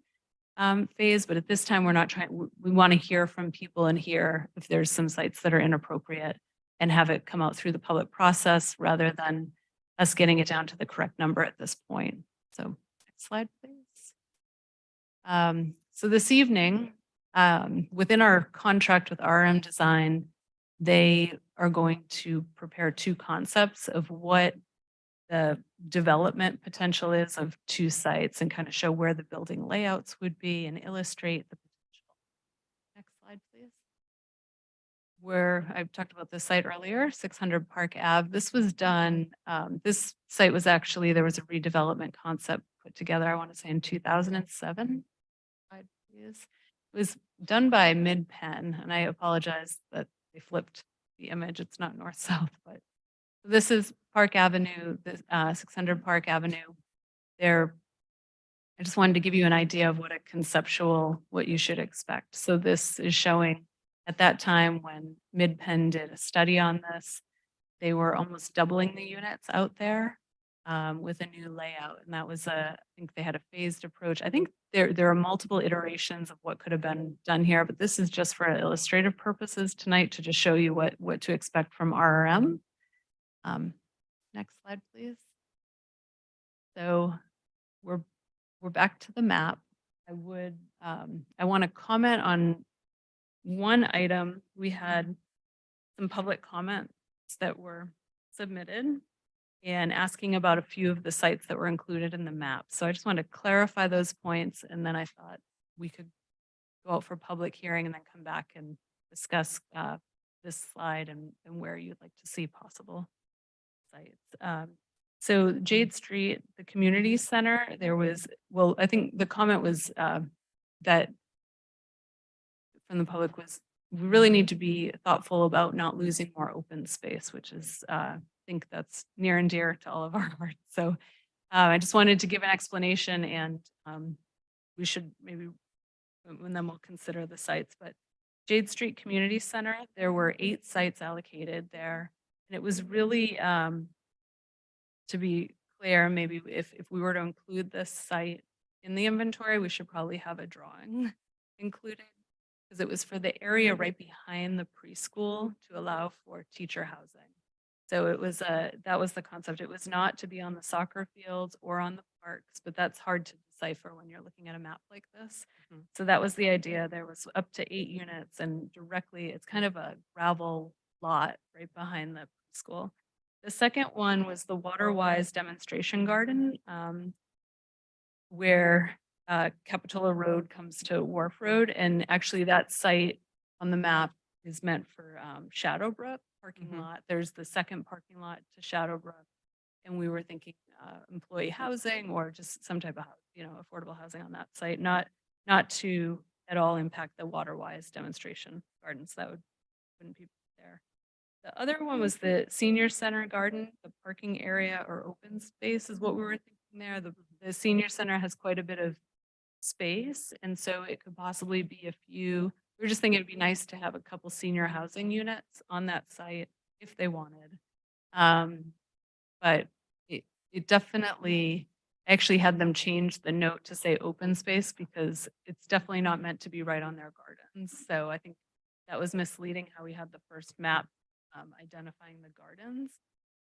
phase. But at this time, we're not trying, we want to hear from people and hear if there's some sites that are inappropriate and have it come out through the public process rather than us getting it down to the correct number at this point. So next slide, please. So this evening, within our contract with RM Design, they are going to prepare 2 concepts of what the development potential is of 2 sites and kind of show where the building layouts would be and illustrate the potential. Next slide, please. Where I've talked about this site earlier, 600 Park Ave. This was done, this site was actually, there was a redevelopment concept put together, I want to say in 2007. Slide, please. It was done by MidPenn, and I apologize that they flipped the image. It's not north-south, but this is Park Avenue, this 600 Park Avenue. I just wanted to give you an idea of what what you should expect. So this is showing at that time when MidPenn did a study on this, they were almost doubling the units out there with a new layout. And that was I think they had a phased approach. I think there are multiple iterations of what could have been done here, but this is just for illustrative purposes tonight to just show you what to expect from RRM. Next slide, please. So we're back to the map. I want to comment on one item. We had some public comments that were submitted and asking about a few of the sites that were included in the map. So I just want to clarify those points, and then I thought we could go out for public hearing and then come back and discuss this slide and where you'd like to see possible sites. So Jade Street, the community center, I think the comment was that from the public was, we really need to be thoughtful about not losing more open space, which is, I think that's near and dear to all of our hearts. So I just wanted to give an explanation, and we should maybe, and then we'll consider the sites. But Jade Street Community Center, there were 8 sites allocated there. And it was really, to be clear, maybe if we were to include this site in the inventory, we should probably have a drawing included, because it was for the area right behind the preschool to allow for teacher housing. So it was that was the concept. It was not to be on the soccer fields or on the parks, but that's hard to decipher when you're looking at a map like this. So that was the idea. There was up to 8 units, and directly, it's kind of a gravel lot right behind the preschool. The second one was the Waterwise demonstration garden, where Capitola Road comes to Wharf Road. And actually that site on the map is meant for Shadowbrook parking lot. There's the second parking lot to Shadowbrook. And we were thinking employee housing or just some type of, affordable housing on that site, not to at all impact the water-wise demonstration gardens. That wouldn't be there. The other one was the senior center garden, the parking area or open space is what we were thinking there. The senior center has quite a bit of space, and so it could possibly be a few. We were just thinking it'd be nice to have a couple senior housing units on that site if they wanted. But it definitely, I actually had them change the note to say open space because it's definitely not meant to be right on their gardens. So I think that was misleading how we had the first map identifying the gardens.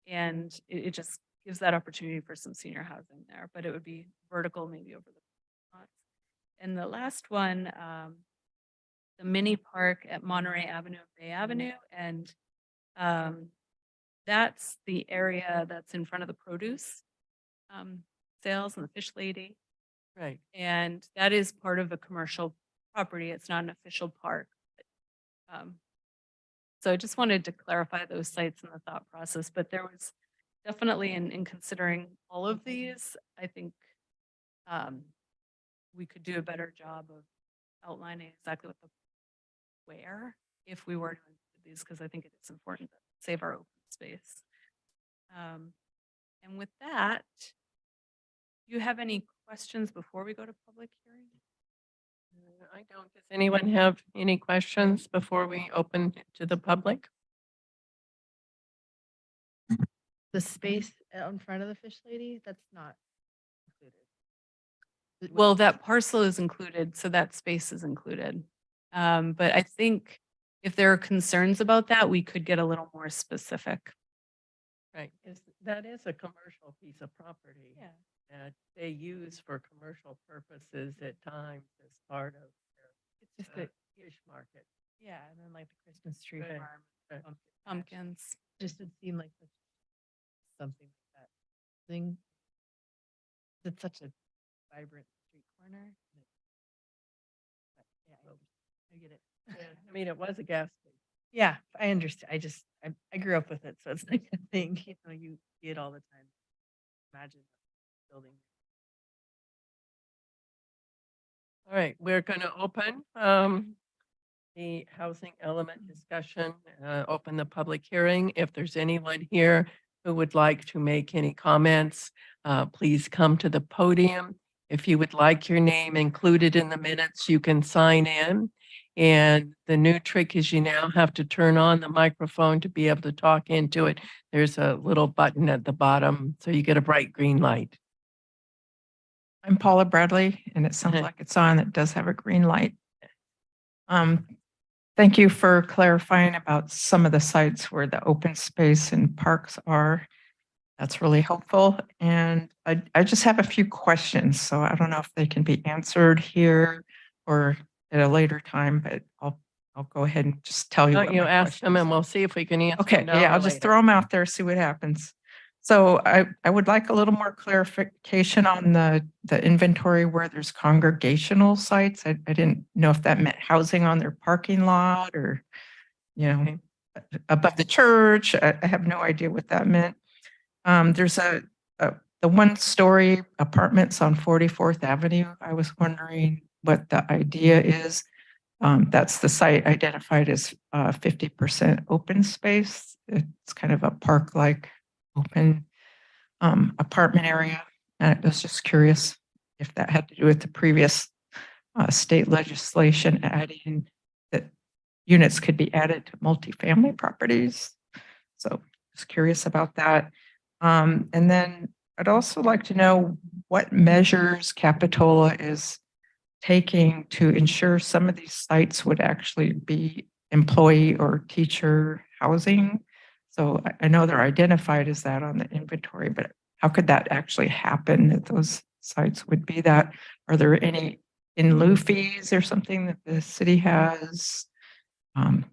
And it just gives that opportunity for some senior housing there, but it would be vertical maybe over the lots. And the last one, the mini park at Monterey Avenue, Bay Avenue, and that's the area that's in front of the produce sales and the Fish Lady. Right. And that is part of a commercial property. It's not an official park. So I just wanted to clarify those sites in the thought process, but there was definitely in considering all of these, I think we could do a better job of outlining exactly what the where if we were to include these, because I think it is important to save our open space. And with that, do you have any questions before we go to public hearing? I don't. Does anyone have any questions before we open to the public? The space out in front of the Fish Lady, that's not included. Well, that parcel is included, so that space is included. But I think if there are concerns about that, we could get a little more specific. Right, that is a commercial piece of property. Yeah. That they use for commercial purposes at times as part of It's just their that, fish market. yeah, and then like the Christmas tree Right, farm. right. Pumpkins. Just would seem like something like that thing. It's such a vibrant street corner. But yeah, I get it. I mean, it was a gas station. Yeah, I understand. I grew up with it, so it's like a thing, you see it all the time. Imagine building. All right, we're going to open the housing element discussion, open the public hearing. If there's anyone here who would like to make any comments, please come to the podium. If you would like your name included in the minutes, you can sign in. And the new trick is you now have to turn on the microphone to be able to talk into it. There's a little button at the bottom, so you get a bright green light. I'm Paula Bradley, and it sounds like it's on. It does have a green light. Thank you for clarifying about some of the sites where the open space and parks are. That's really helpful. And I just have a few questions, so I don't know if they can be answered here or at a later time, but I'll go ahead and just tell you. Why what don't you my ask them questions and we'll see if we can answer Okay, them now yeah, or I'll just later. throw them out there, see what happens. So I would like a little more clarification on the inventory where there's congregational sites. I didn't know if that meant housing on their parking lot or, Okay. above the church. I have no idea what that meant. There's the one-story apartments on 44th Avenue. I was wondering what the idea is. That's the site identified as 50% open space. It's kind of a park-like open apartment area. And I was just curious if that had to do with the previous state legislation adding that units could be added to multifamily properties. So just curious about that. And then I'd also like to know what measures Capitola is taking to ensure some of these sites would actually be employee or teacher housing. So I know they're identified as that on the inventory, but how could that actually happen that those sites would be that? Are there any in lieu fees or something that the city has? I'd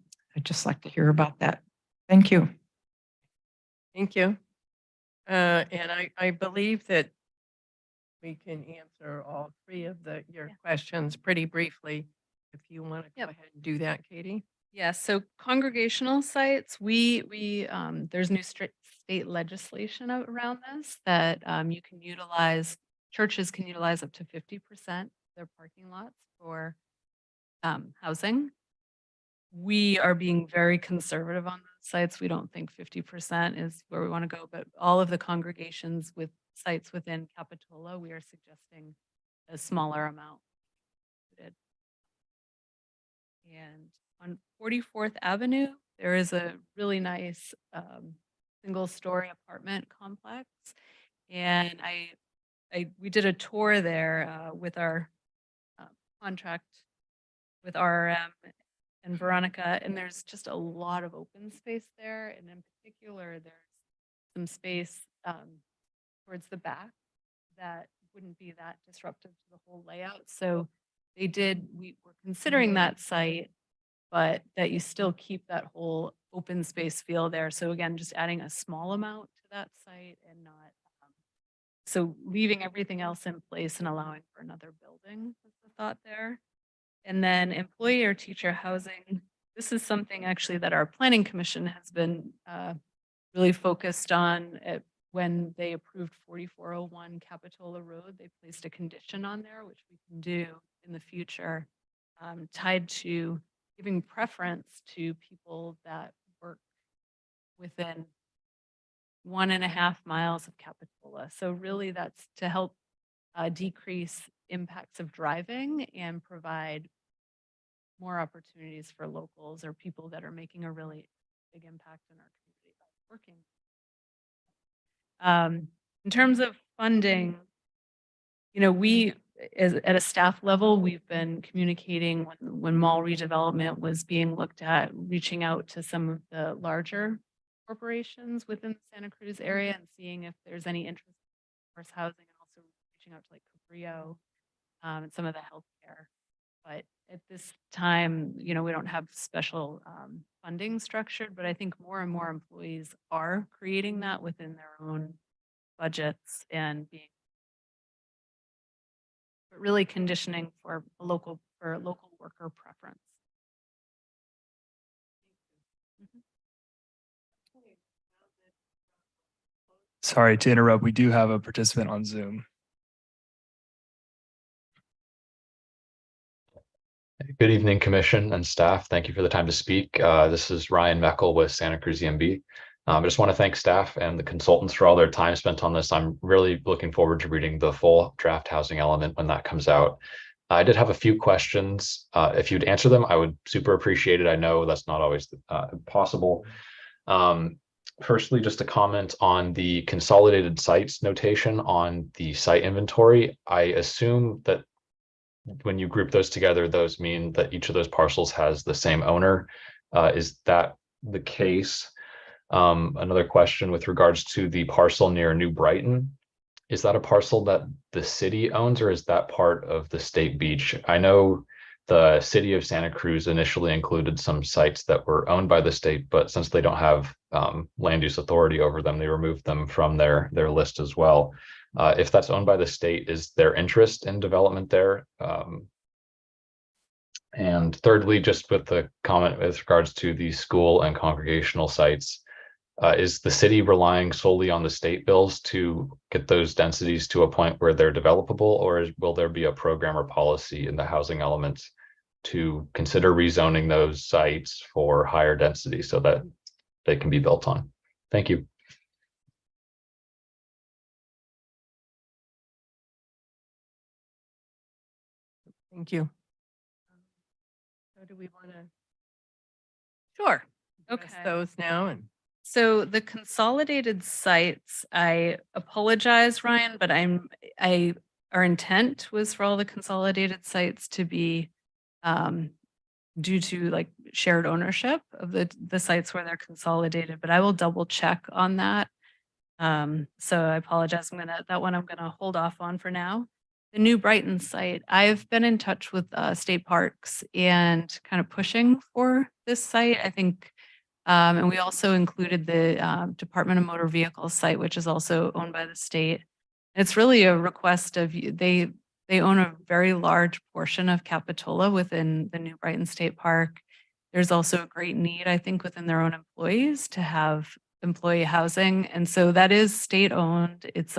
just like to hear about that. Thank you. Thank you. And I believe that we can answer all three of your questions pretty briefly. If you want to go Yep. ahead and do that, Katie. Yeah, so congregational sites, there's new state legislation around this that you can utilize, churches can utilize up to 50% of their parking lots for housing. We are being very conservative on those sites. We don't think 50% is where we want to go, but all of the congregations with sites within Capitola, we are suggesting a smaller amount. And on 44th Avenue, there is a really nice single-story apartment complex. And we did a tour there with our contract with RRM and Veronica, and there's just a lot of open space there. And in particular, there's some space towards the back that wouldn't be that disruptive to the whole layout. So we were considering that site, but that you still keep that whole open space feel there. So again, just adding a small amount to that site and not, so leaving everything else in place and allowing for another building was the thought there. And then employee or teacher housing. This is something actually that our planning commission has been really focused on. When they approved 4401 Capitola Road, they placed a condition on there, which we can do in the future, tied to giving preference to people that work within 1.5 miles of Capitola. So really that's to help decrease impacts of driving and provide more opportunities for locals or people that are making a really big impact in our community by working. In terms of funding, we at a staff level, we've been communicating when mall redevelopment was being looked at, reaching out to some of the larger corporations within the Santa Cruz area and seeing if there's any interest in workforce housing, and also reaching out to like Cabrillo and some of the healthcare. But at this time, we don't have special funding structured, but I think more and more employees are creating that within their own budgets and but really conditioning for local worker preference. Sorry to interrupt. We do have a participant on Zoom. Good evening, Commission and staff. Thank you for the time to speak. This is Ryan Meckel with Santa Cruz EMB. I just want to thank staff and the consultants for all their time spent on this. I'm really looking forward to reading the full draft housing element when that comes out. I did have a few questions. If you'd answer them, I would super appreciate it. I know that's not always possible. Firstly, just a comment on the consolidated sites notation on the site inventory. I assume that when you group those together, those mean that each of those parcels has the same owner. Is that the case? Another question with regards to the parcel near New Brighton. Is that a parcel that the city owns, or is that part of the state beach? I know the city of Santa Cruz initially included some sites that were owned by the state, but since they don't have land use authority over them, they removed them from their list as well. If that's owned by the state, is there interest in development there? And thirdly, just with the comment with regards to the school and congregational sites, is the city relying solely on the state bills to get those densities to a point where they're developable, or will there be a program or policy in the housing elements to consider rezoning those sites for higher density so that they can be built on? Thank you. Thank you. So do we want to Sure. address Okay. those now? And So the consolidated sites, I apologize, Ryan, but our intent was for all the consolidated sites to be due to like shared ownership of the sites where they're consolidated, but I will double check on that. So I apologize. I'm gonna hold off on for now. The New Brighton site, I've been in touch with state parks and kind of pushing for this site. I think, and we also included the Department of Motor Vehicles site, which is also owned by the state. It's really a request of they own a very large portion of Capitola within the New Brighton State Park. There's also a great need, I think, within their own employees to have employee housing, and so that is state owned. It's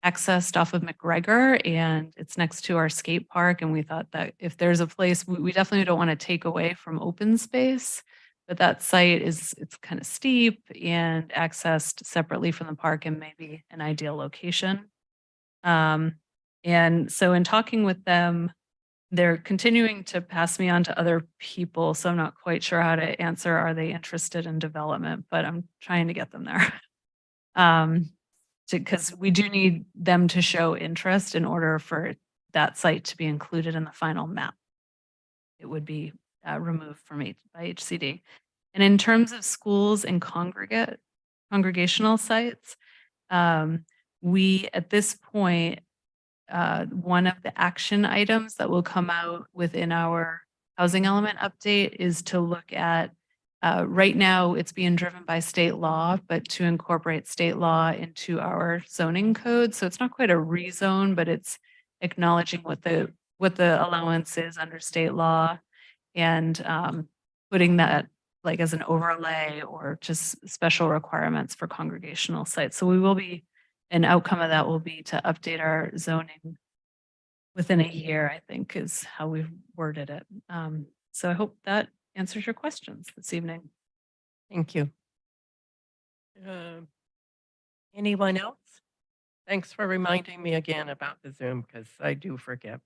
accessed off of McGregor, and it's next to our skate park. And we thought that if there's a place, we definitely don't want to take away from open space, but that site it's kind of steep and accessed separately from the park and maybe an ideal location. And so in talking with them, they're continuing to pass me on to other people. So I'm not quite sure how to answer, are they interested in development, but I'm trying to get them there. Because we do need them to show interest in order for that site to be included in the final map. It would be removed from by HCD. And in terms of schools and congregational sites, we at this point, one of the action items that will come out within our housing element update is to look at, right now it's being driven by state law, but to incorporate state law into our zoning code. So it's not quite a rezone, but it's acknowledging what the allowance is under state law and putting that like as an overlay or just special requirements for congregational sites. So we will be, an outcome of that will be to update our zoning within a year, I think is how we've worded it. So I hope that answers your questions this evening. Thank you. Anyone else? Thanks for reminding me again about the Zoom because I do forget.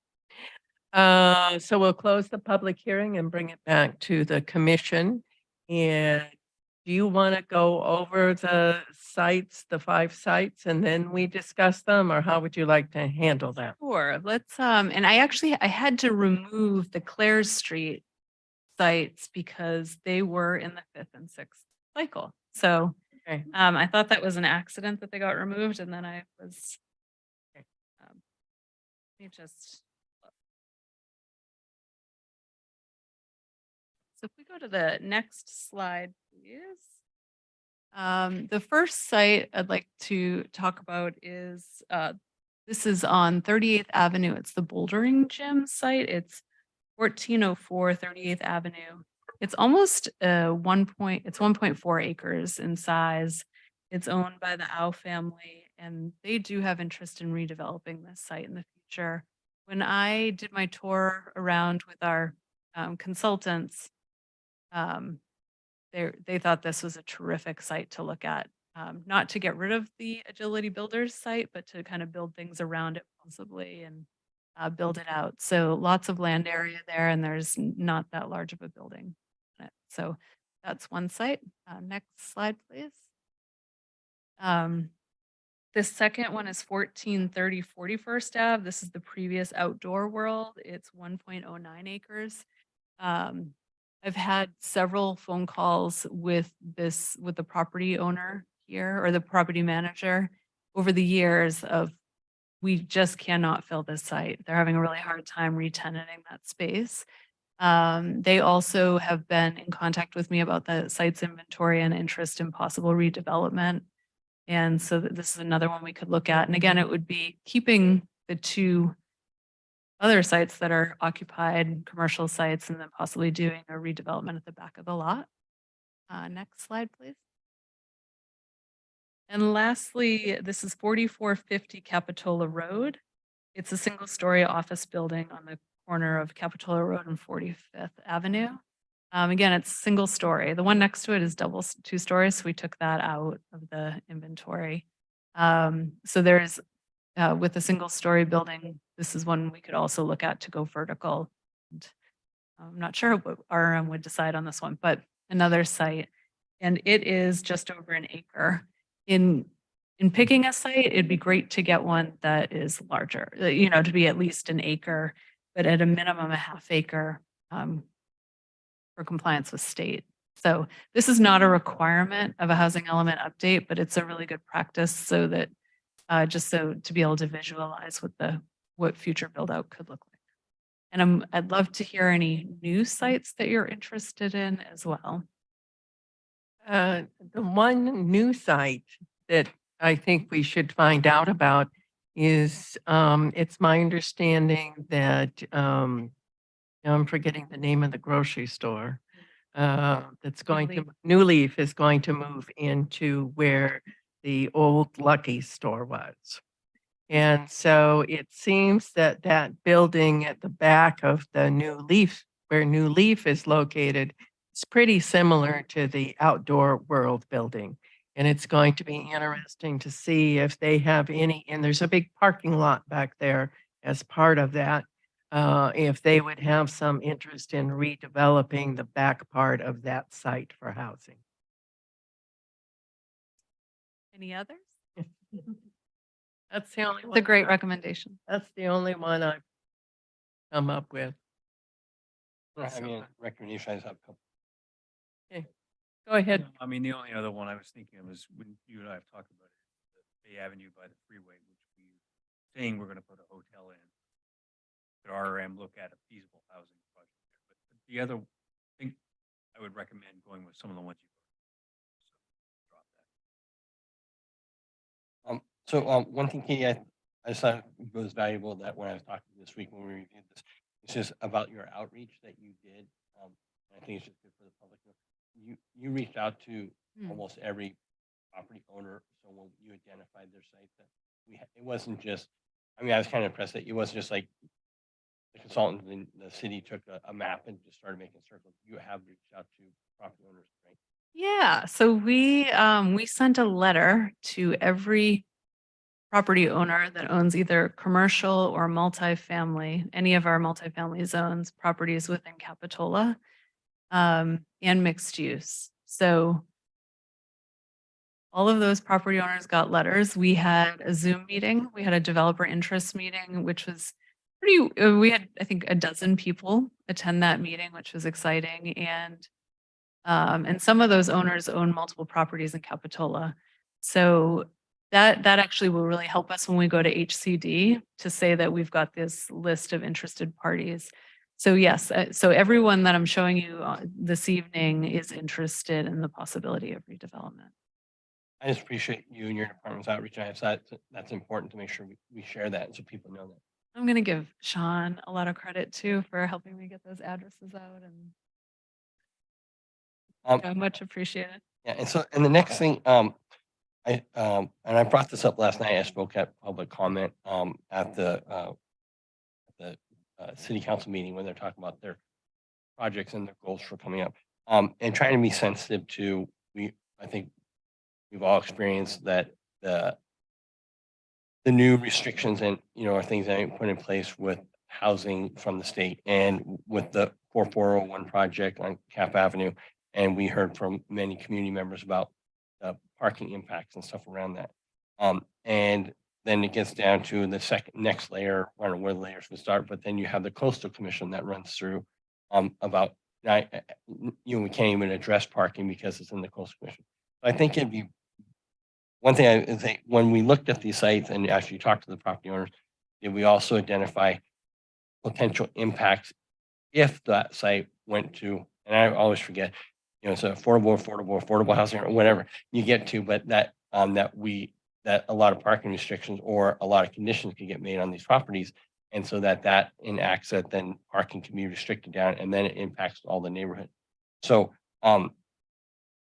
So we'll close the public hearing and bring it back to the commission. And do you want to go over the sites, the 5 sites, and then we discuss them, or how would you like to handle that? Sure, let's, and I had to remove the Clare Street sites because they were in the 5th and 6th cycle. So Okay. I thought that was an accident that they got removed, and then I was, let me just. So if we go to the next slide, please. The first site I'd like to talk about is, this is on 38th Avenue. It's the bouldering gym site. It's 1404 38th Avenue. It's almost it's 1.4 acres in size. It's owned by the Au family, and they do have interest in redeveloping this site in the future. When I did my tour around with our consultants, they thought this was a terrific site to look at, not to get rid of the Agility Builders site, but to kind of build things around it possibly and build it out. So lots of land area there, and there's not that large of a building in it. So that's one site. Next slide, please. The second one is 1430 41st Ave. This is the previous Outdoor World. It's 1.09 acres. I've had several phone calls with the property owner here or the property manager over the years of, we just cannot fill this site. They're having a really hard time re-tenanting that space. They also have been in contact with me about the site's inventory and interest in possible redevelopment. And so this is another one we could look at. And again, it would be keeping the 2 other sites that are occupied, commercial sites, and then possibly doing a redevelopment at the back of the lot. Next slide, please. And lastly, this is 4450 Capitola Road. It's a single-story office building on the corner of Capitola Road and 45th Avenue. Again, it's single story. The one next to it is 2 stories, so we took that out of the inventory. So there's, with a single story building, this is one we could also look at to go vertical. And I'm not sure what RM would decide on this one, but another site, and it is just over an acre. In picking a site, it'd be great to get one that is larger, to be at least an acre, but at a minimum a half acre for compliance with state. So this is not a requirement of a housing element update, but it's a really good practice so that to be able to visualize what future build out could look like. And I'd love to hear any new sites that you're interested in as well. The one new site that I think we should find out about is, it's my understanding that, now I'm forgetting the name of the grocery store, that's going to, New Leaf is going to move into where the old Lucky store was. And so it seems that that building at the back of the New Leaf, where New Leaf is located, is pretty similar to the Outdoor World building. And it's going to be interesting to see if they have any, and there's a big parking lot back there as part of that. If they would have some interest in redeveloping the back part of that site for housing. Any others? That's the only It's a one. great recommendation. That's the only one I've come up with. I mean, recommendation, I just have a couple. Go ahead. I mean, the only other one I was thinking of is when you and I have talked about it, the Bay Avenue by the freeway, which we saying we're gonna put a hotel in. Could RM look at a feasible housing project there, but the other thing I would recommend going with some of the ones you. So, drop that. One thing, Katie, I just thought it was valuable that when I was talking this week when we reviewed this, it's just about your outreach that you did. I think it's just good for the public. You reached out to almost every property owner. So when you identified their site, that it wasn't just. I mean, I was kind of impressed that it wasn't just like the consultant in the city took a map and just started making circles. You have reached out to property owners, right? Yeah, so we sent a letter to every property owner that owns either commercial or multifamily, any of our multifamily zones, properties within Capitola, and mixed use. So all of those property owners got letters. We had a Zoom meeting. We had a developer interest meeting, which was pretty, we had, I think, a dozen people attend that meeting, which was exciting. And some of those owners own multiple properties in Capitola. So that actually will really help us when we go to HCD to say that we've got this list of interested parties. So yes, so everyone that I'm showing you this evening is interested in the possibility of redevelopment. I just appreciate you and your department's outreach. I thought that's important to make sure we share that so people know that. I'm going to give Sean a lot of credit too for helping me get those addresses out, and much appreciated. Yeah, and the next thing, and I brought this up last night. I spoke at public comment at the city council meeting when they're talking about their projects and their goals for coming up, and trying to be sensitive to. I think we've all experienced that the new restrictions and are things that are put in place with housing from the state and with the 4401 project on Cap Avenue. And we heard from many community members about the parking impacts and stuff around that. And then it gets down to the next layer. I don't know where the layers would start, but then you have the coastal commission that runs through about we can't even address parking because it's in the coastal commission. I think it'd be one thing I think when we looked at these sites and actually talked to the property owners, did we also identify potential impacts if that site went to, and I always forget, it's affordable housing or whatever you get to, but that that a lot of parking restrictions or a lot of conditions could get made on these properties. And so that enacts that then parking can be restricted down and then it impacts all the neighborhood. So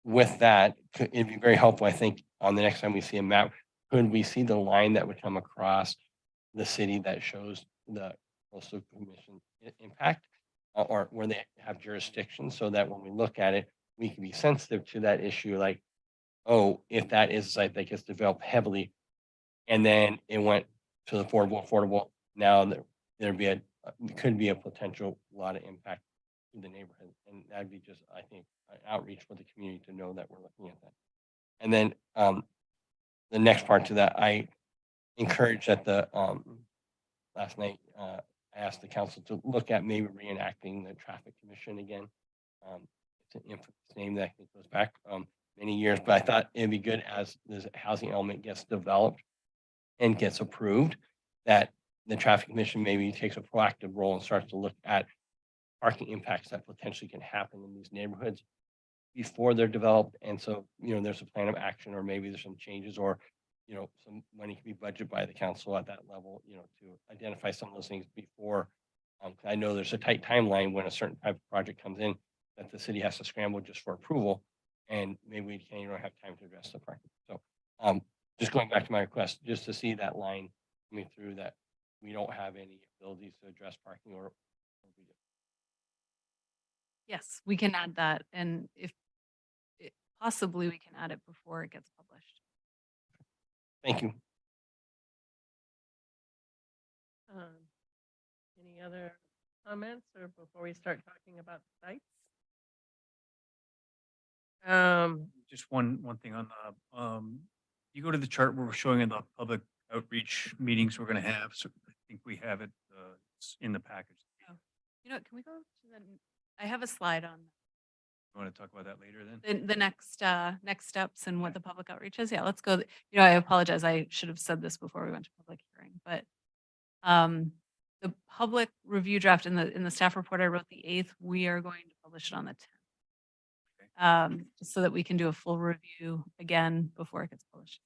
with that, it'd be very helpful, I think, on the next time we see a map, could we see the line that would come across the city that shows the coastal commission impact or where they have jurisdiction so that when we look at it, we can be sensitive to that issue. Like, oh, if that is a site that gets developed heavily and then it went to the affordable, now there could be a potential lot of impact in the neighborhood. And that'd be just, I think, an outreach for the community to know that we're looking at that. And then the next part to that, I encourage that last night, I asked the council to look at maybe reenacting the traffic commission again. It's an infamous name that I think goes back many years, but I thought it'd be good as this housing element gets developed and gets approved, that the traffic commission maybe takes a proactive role and starts to look at parking impacts that potentially can happen in these neighborhoods before they're developed. And so, there's a plan of action, or maybe there's some changes, or, some money can be budgeted by the council at that level, to identify some of those things before. I know there's a tight timeline when a certain type of project comes in that the city has to scramble just for approval. And maybe we don't have time to address the parking. So just going back to my request, just to see that line coming through that we don't have any abilities to address parking or we do? Yes, we can add that. And if possibly we can add it before it gets published. Thank you. Any other comments or before we start talking about sites? Just one thing on the, you go to the chart where we're showing in the public outreach meetings we're gonna have, so I think we have it, it's in the package. You know, what, can we go to the, I have a slide on You wanna talk about that later then? the next steps and what the public outreach is. Yeah, let's go. You know, I apologize. I should have said this before we went to public hearing, but the public review draft in the staff report I wrote the 8th, we are going to publish it on the 10th. Just so that we can do a full review again before it gets published.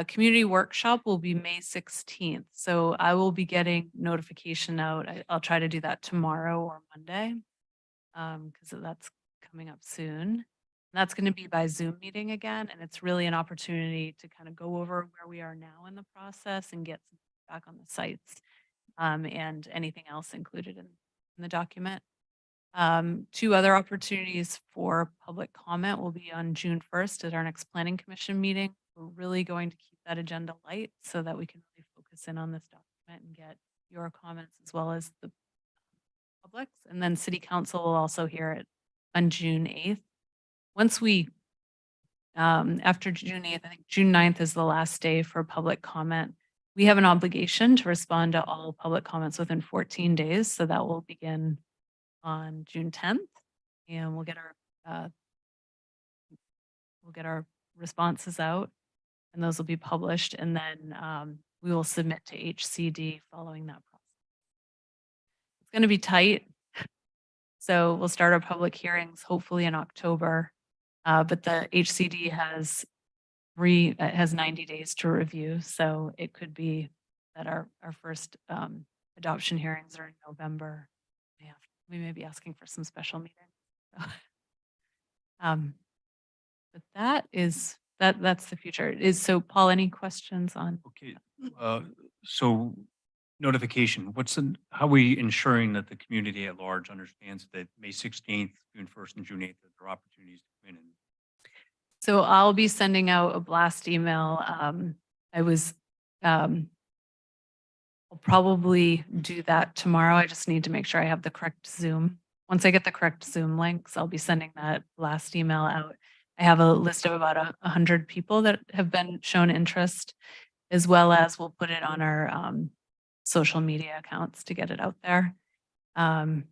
Community workshop will be May 16th. So I will be getting notification out. I'll try to do that tomorrow or Monday. Because that's coming up soon. And that's going to be by Zoom meeting again. And it's really an opportunity to kind of go over where we are now in the process and get some feedback on the sites and anything else included in the document. 2 other opportunities for public comment will be on June 1st at our next planning commission meeting. We're really going to keep that agenda light so that we can really focus in on this document and get your comments as well as the public's. And then city council will also hear it on June 8th. Once we, after June 8th, I think June 9th is the last day for public comment. We have an obligation to respond to all public comments within 14 days. So that will begin on June 10th and we'll get our responses out and those will be published. And then we will submit to HCD following that process. It's going to be tight. So we'll start our public hearings hopefully in October. But the HCD has 90 days to review. So it could be that our first adoption hearings are in November. Yeah, we may be asking for some special meetings. So, but that's the future. So Paul, any questions on? Okay, so notification, how are we ensuring that the community at large understands that May 16th, June 1st and June 8th, that there are opportunities to come in and So I'll be sending out a blast email. I'll probably do that tomorrow. I just need to make sure I have the correct Zoom. Once I get the correct Zoom links, I'll be sending that blast email out. I have a list of about 100 people that have been shown interest, as well as we'll put it on our social media accounts to get it out there. Seems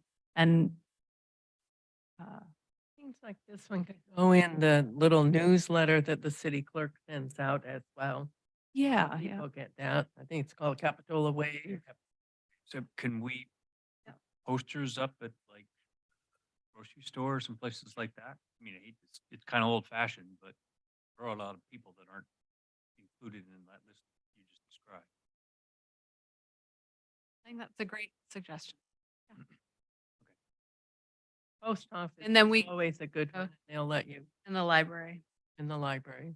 like this one could go in the little newsletter that the city clerk sends out as well. Yeah, People get that. I think it's called Capitola Wave. so can we posters up at like grocery stores and places like that? I mean, it's kind of old fashioned, but there are a lot of people that aren't included in that list you just described. I think that's a great suggestion. Post office. And then is always a good one. They'll let you In the library. in the library.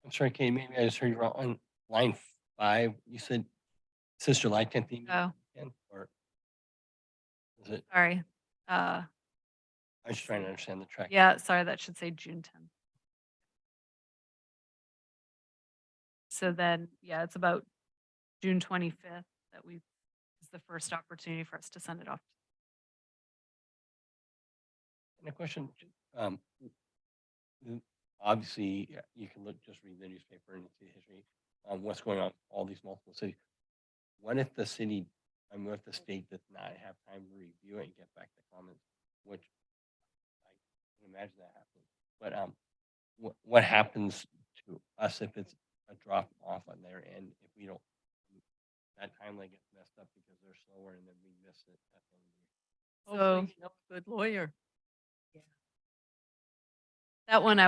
I'm sorry, Katie, maybe I just heard you wrong. On line 5, you said, it says July 10th email Oh, again, or is it? sorry. I'm just trying to understand the track. Yeah, sorry, that should say June 10th. So then, yeah, it's about June 25th that is the first opportunity for us to send it off. And a question, obviously, you can just read the newspaper and see the history on what's going on in all these multiple cities. What if the city, what if the state does not have time to review it and get back the comments, which I can imagine that happening. But what happens to us if it's a drop off on their end if we don't, that timeline gets messed up because they're slower and then we miss it at the end of the year. Hopefully, you know a good lawyer. That one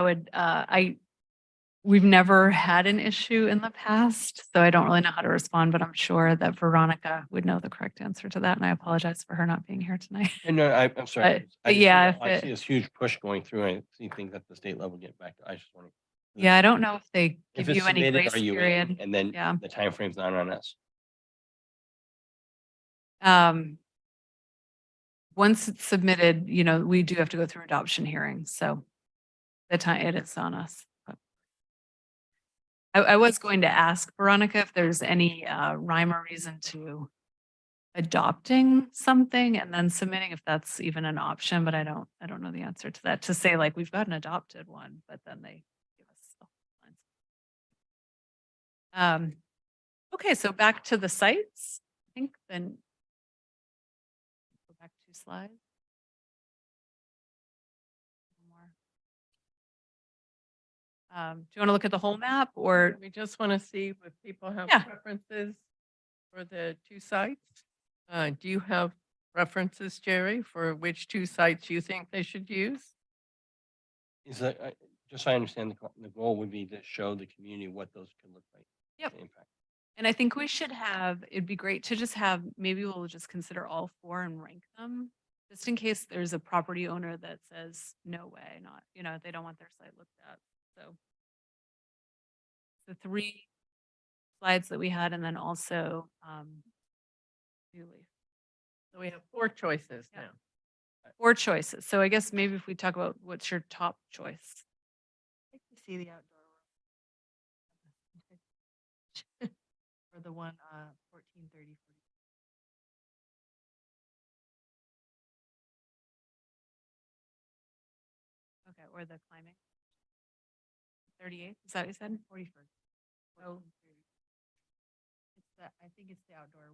we've never had an issue in the past, so I don't really know how to respond, but I'm sure that Veronica would know the correct answer to that. And I apologize for her not being here tonight. And no, I'm sorry. But yeah, I see this huge push going through. I see things at the state level get back. I just want to Yeah, I don't know if they If give it's you any submitted, grace are you in? period. And then Yeah. the timeframe's not on us. Once it's submitted, we do have to go through adoption hearings, so the time it is on us. But I was going to ask Veronica if there's any rhyme or reason to adopting something and then submitting, if that's even an option, but I don't know the answer to that, to say like, we've got an adopted one, but then they give us the lines. Okay, so back to the sites, I think then go back 2 slides. One more. Do you want to look at the whole map or? We just want to see if people have Yeah. preferences for the 2 sites. Do you have preferences, Jerry, for which 2 sites you think they should use? Is that, just so I understand, the goal would be to show the community what those could look like. Yep. the impact. And I think we should have, it'd be great to just have, maybe we'll just consider all 4 and rank them, just in case there's a property owner that says, no way, not, they don't want their site looked at. So the 3 slides that we had, and then also New Leaf. So we have 4 choices Yeah. now. 4 choices. So I guess maybe if we talk about what's your top choice. I'd like to see the outdoor world. Or the one 1430. Okay, or the climbing. 38, is that what you said? 41st. Oh. It's the, I think it's the outdoor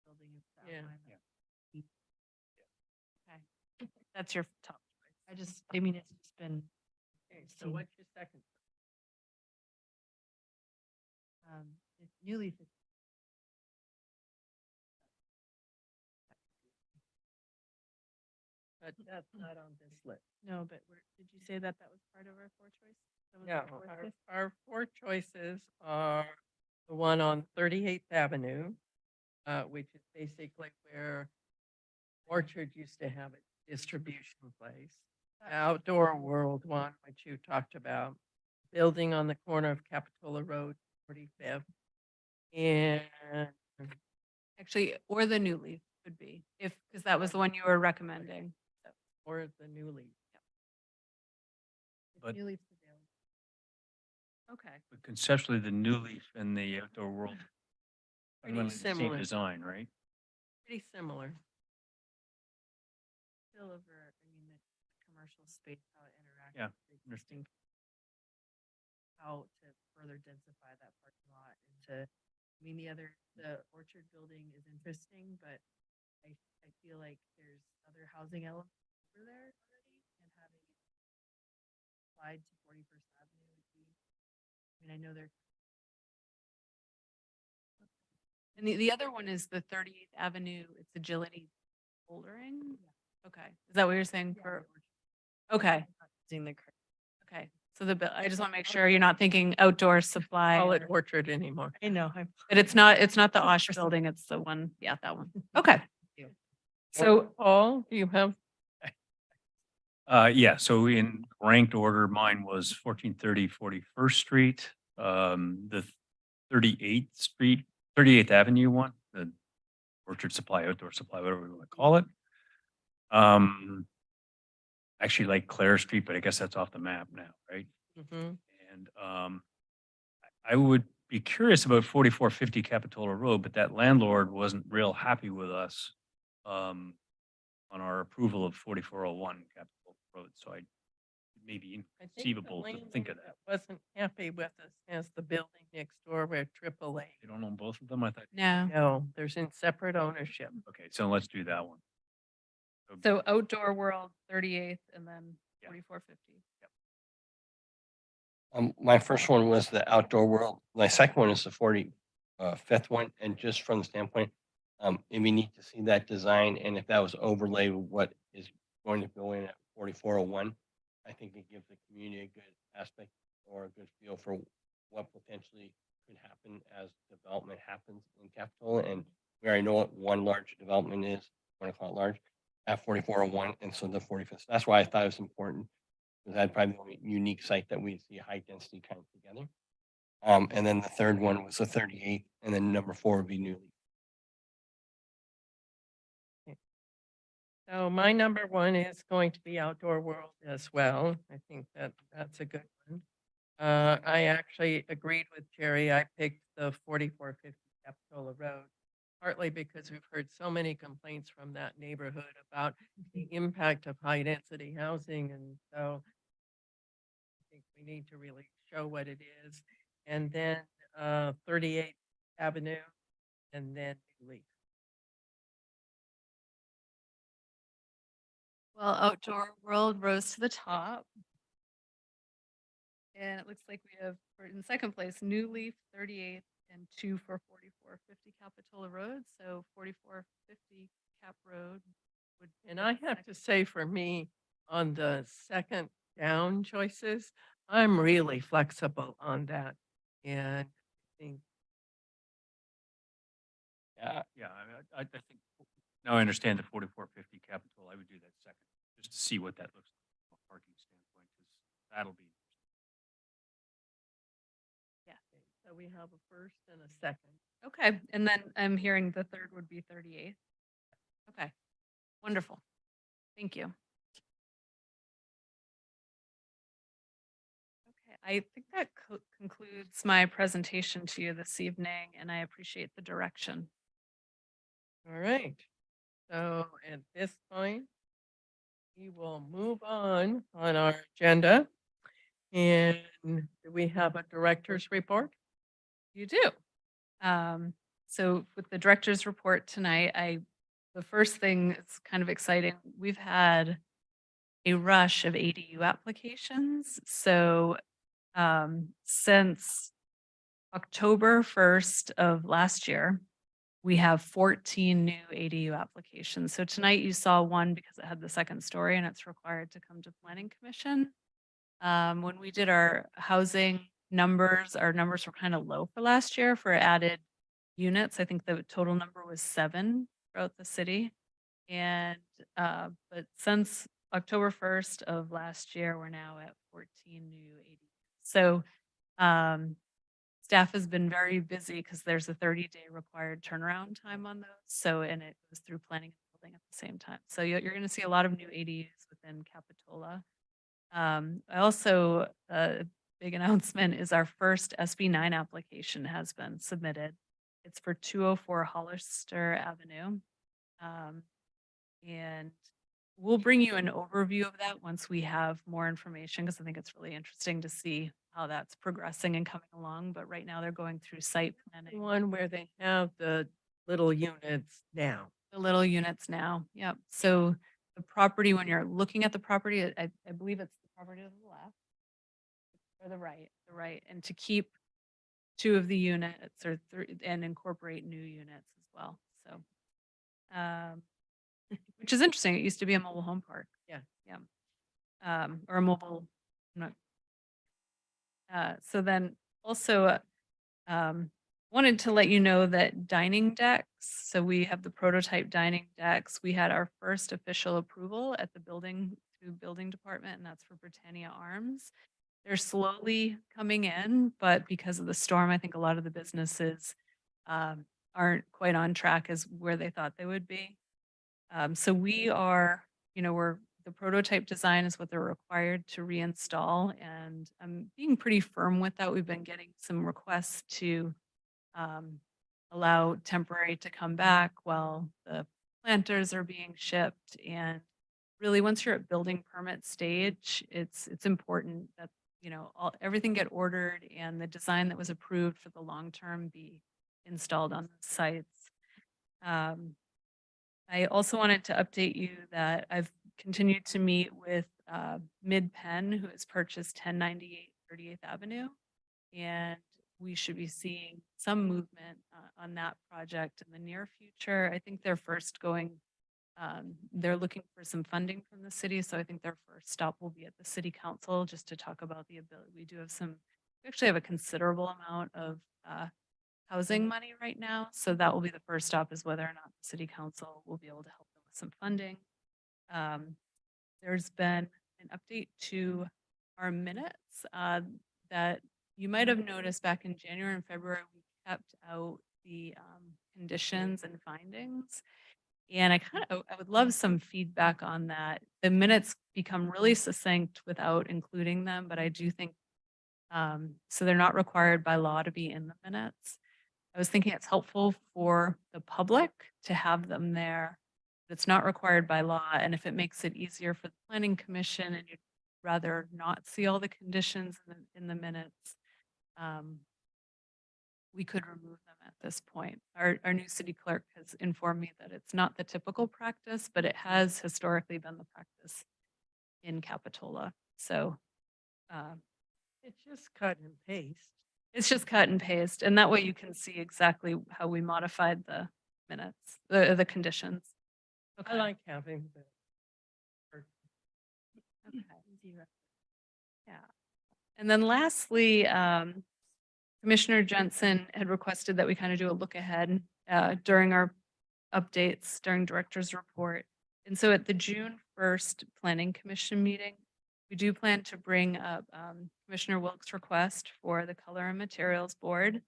building. It's the Yeah. outline that- Okay. That's your top choice. it's just been. Okay, so seen. what's your second? It's New Leaf. But that's not on this list. No, but did you say that was part of our 4 choice? That was No, our 4th our, choice? our 4 choices are the one on 38th Avenue, which is basically where Orchard used to have its distribution place. Outdoor World one, which you talked about, building on the corner of Capitola Road, 45th. And Actually, or the New Leaf would be, because that was the one you were recommending. or the New Leaf. But- New Leaf's available. Okay. But conceptually, the New Leaf and the Outdoor World. Pretty fundamentally the same similar. design, right? Pretty similar. Still over, the commercial space, how it interacts. Yeah, with the existing. How to further densify that parking lot into, the Orchard building is interesting, but I feel like there's other housing elements over there already, and having it applied to 41st Avenue would be, I know they're. And the other one is the 38th Avenue, it's agility bouldering? Okay, is that what you're saying for? Okay, Using the. okay. So I just want to make sure you're not thinking outdoor supply. Call it or- Orchard anymore. I know, But it's not the Osh building, it's the one, yeah, that one. Okay. you. So, Paul, do you have? Yeah, so in ranked order, mine was 1430 41st Street, the 38th Avenue one, the Orchard Supply, Outdoor Supply, whatever we want to call it. Actually like Clare Street, but I guess that's off the map now, right? Mhm. And I would be curious about 4450 Capitola Road, but that landlord wasn't real happy with us on our approval of 4401 Capitola Road, so I may be I think the inconceivable to think of landlord that. Wasn't happy with us as the building next door where AAA. You don't own both of them, I thought. no. No, there's in separate ownership. Okay, so let's do that one. So outdoor world, 38th, and then Yeah. 4450. My first one was the Outdoor World. My second one is the 45th one. And just from the standpoint, it'd be neat to see that design. And if that was overlaid with what is going to go in at 4401, I think it gives the community a good aspect or a good feel for what potentially could happen as development happens in Capitola. And we already know what one large development is, want to call it large, at 4401. And so the 45th. That's why I thought it was important because that's probably the only unique site that we see high density kind of together. And then the third one was the 38th, and then number 4 would be New Leaf. So my number 1 is going to be Outdoor World as well. I think that that's a good one. I actually agreed with Jerry. I picked the 4450 Capitola Road, partly because we've heard so many complaints from that neighborhood about the impact of high density housing. And so I think we need to really show what it is. And then 38th Avenue and then New Leaf. Well, Outdoor World rose to the top. And it looks like we have, in second place, New Leaf 38th and 2 for 4450 Capitola Road. So 4450 Cap Road would. And I have to say, for me, on the second down choices, I'm really flexible on that. And I think Yeah, Yeah, I think, now I understand the 4450 Capitol. I would do that second, just to see what that looks like from a parking standpoint, because that'll be. so. We have a first and a second. Okay, and then I'm hearing the third would be 38th. Okay, wonderful. Thank you. Okay, I think that concludes my presentation to you this evening, and I appreciate the direction. All right. So at this point, we will move on our agenda. And do we have a director's report? You do. So with the director's report tonight, the first thing is kind of exciting. We've had a rush of ADU applications. So since October 1st of last year, we have 14 new ADU applications. So tonight you saw one because it had the second story and it's required to come to Planning Commission. When we did our housing numbers, our numbers were kind of low for last year for added units. I think the total number was 7 throughout the city. And but since October 1st of last year, we're now at 14 new ADUs. So staff has been very busy because there's a 30-day required turnaround time on those. So, and it goes through planning and building at the same time. So you're going to see a lot of new ADUs within Capitola. I also, big announcement is our first SB9 application has been submitted. It's for 204 Hollister Avenue. And we'll bring you an overview of that once we have more information, because I think it's really interesting to see how that's progressing and coming along. But right now they're going through site planning. One where they have the little units now. The little units now. Yep. So the property, when you're looking at the property, I believe it's the property to the left or the right, and to keep 2 of the units or 3 and incorporate new units as well. So, which is interesting. It used to be a mobile home park. Yeah. Yeah. Or a mobile, I'm not. So then also, wanted to let you know that dining decks. So we have the prototype dining decks. We had our first official approval at the building department, and that's for Britannia Arms. They're slowly coming in, but because of the storm, I think a lot of the businesses aren't quite on track as where they thought they would be. So we are, the prototype design is what they're required to reinstall, and I'm being pretty firm with that. We've been getting some requests to allow temporary to come back while the planters are being shipped. And really, once you're at building permit stage, it's important that everything get ordered and the design that was approved for the long term be installed on the sites. I also wanted to update you that I've continued to meet with Mid-Penn, who has purchased 1098 38th Avenue, and we should be seeing some movement on that project in the near future. I think they're first going, they're looking for some funding from the city, so I think their first stop will be at the city council just to talk about the ability. We actually have a considerable amount of housing money right now, so that will be the first stop, is whether or not the city council will be able to help them with some funding. There's been an update to our minutes, that you might have noticed back in January and February, we kept out the conditions and findings. And I would love some feedback on that. The minutes become really succinct without including them, but I do think, so they're not required by law to be in the minutes. I was thinking it's helpful for the public to have them there. But it's not required by law, and if it makes it easier for the planning commission and you'd rather not see all the conditions in the minutes, we could remove them at this point. Our new city clerk has informed me that it's not the typical practice, but it has historically been the practice in Capitola. So It's just cut and paste. it's just cut and paste, and that way you can see exactly how we modified the minutes, the conditions. I like having the. Okay. Yeah. And then lastly, Commissioner Jensen had requested that we kind of do a look ahead during our updates during director's report. And so at the June 1st Planning Commission meeting, we do plan to bring up Commissioner Wilk's request for the Color and Materials Board.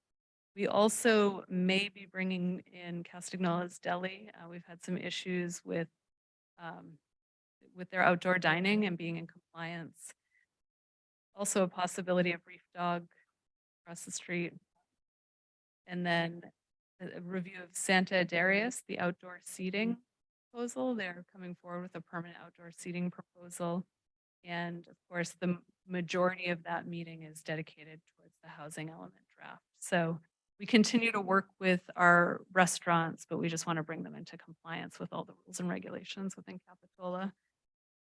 We also may be bringing in Castagnola's Deli. We've had some issues with their outdoor dining and being in compliance. Also a possibility of Reef Dog across the street. And then a review of Santa Darius, the outdoor seating proposal. They're coming forward with a permanent outdoor seating proposal. And of course, the majority of that meeting is dedicated towards the housing element draft. So we continue to work with our restaurants, but we just want to bring them into compliance with all the rules and regulations within Capitola.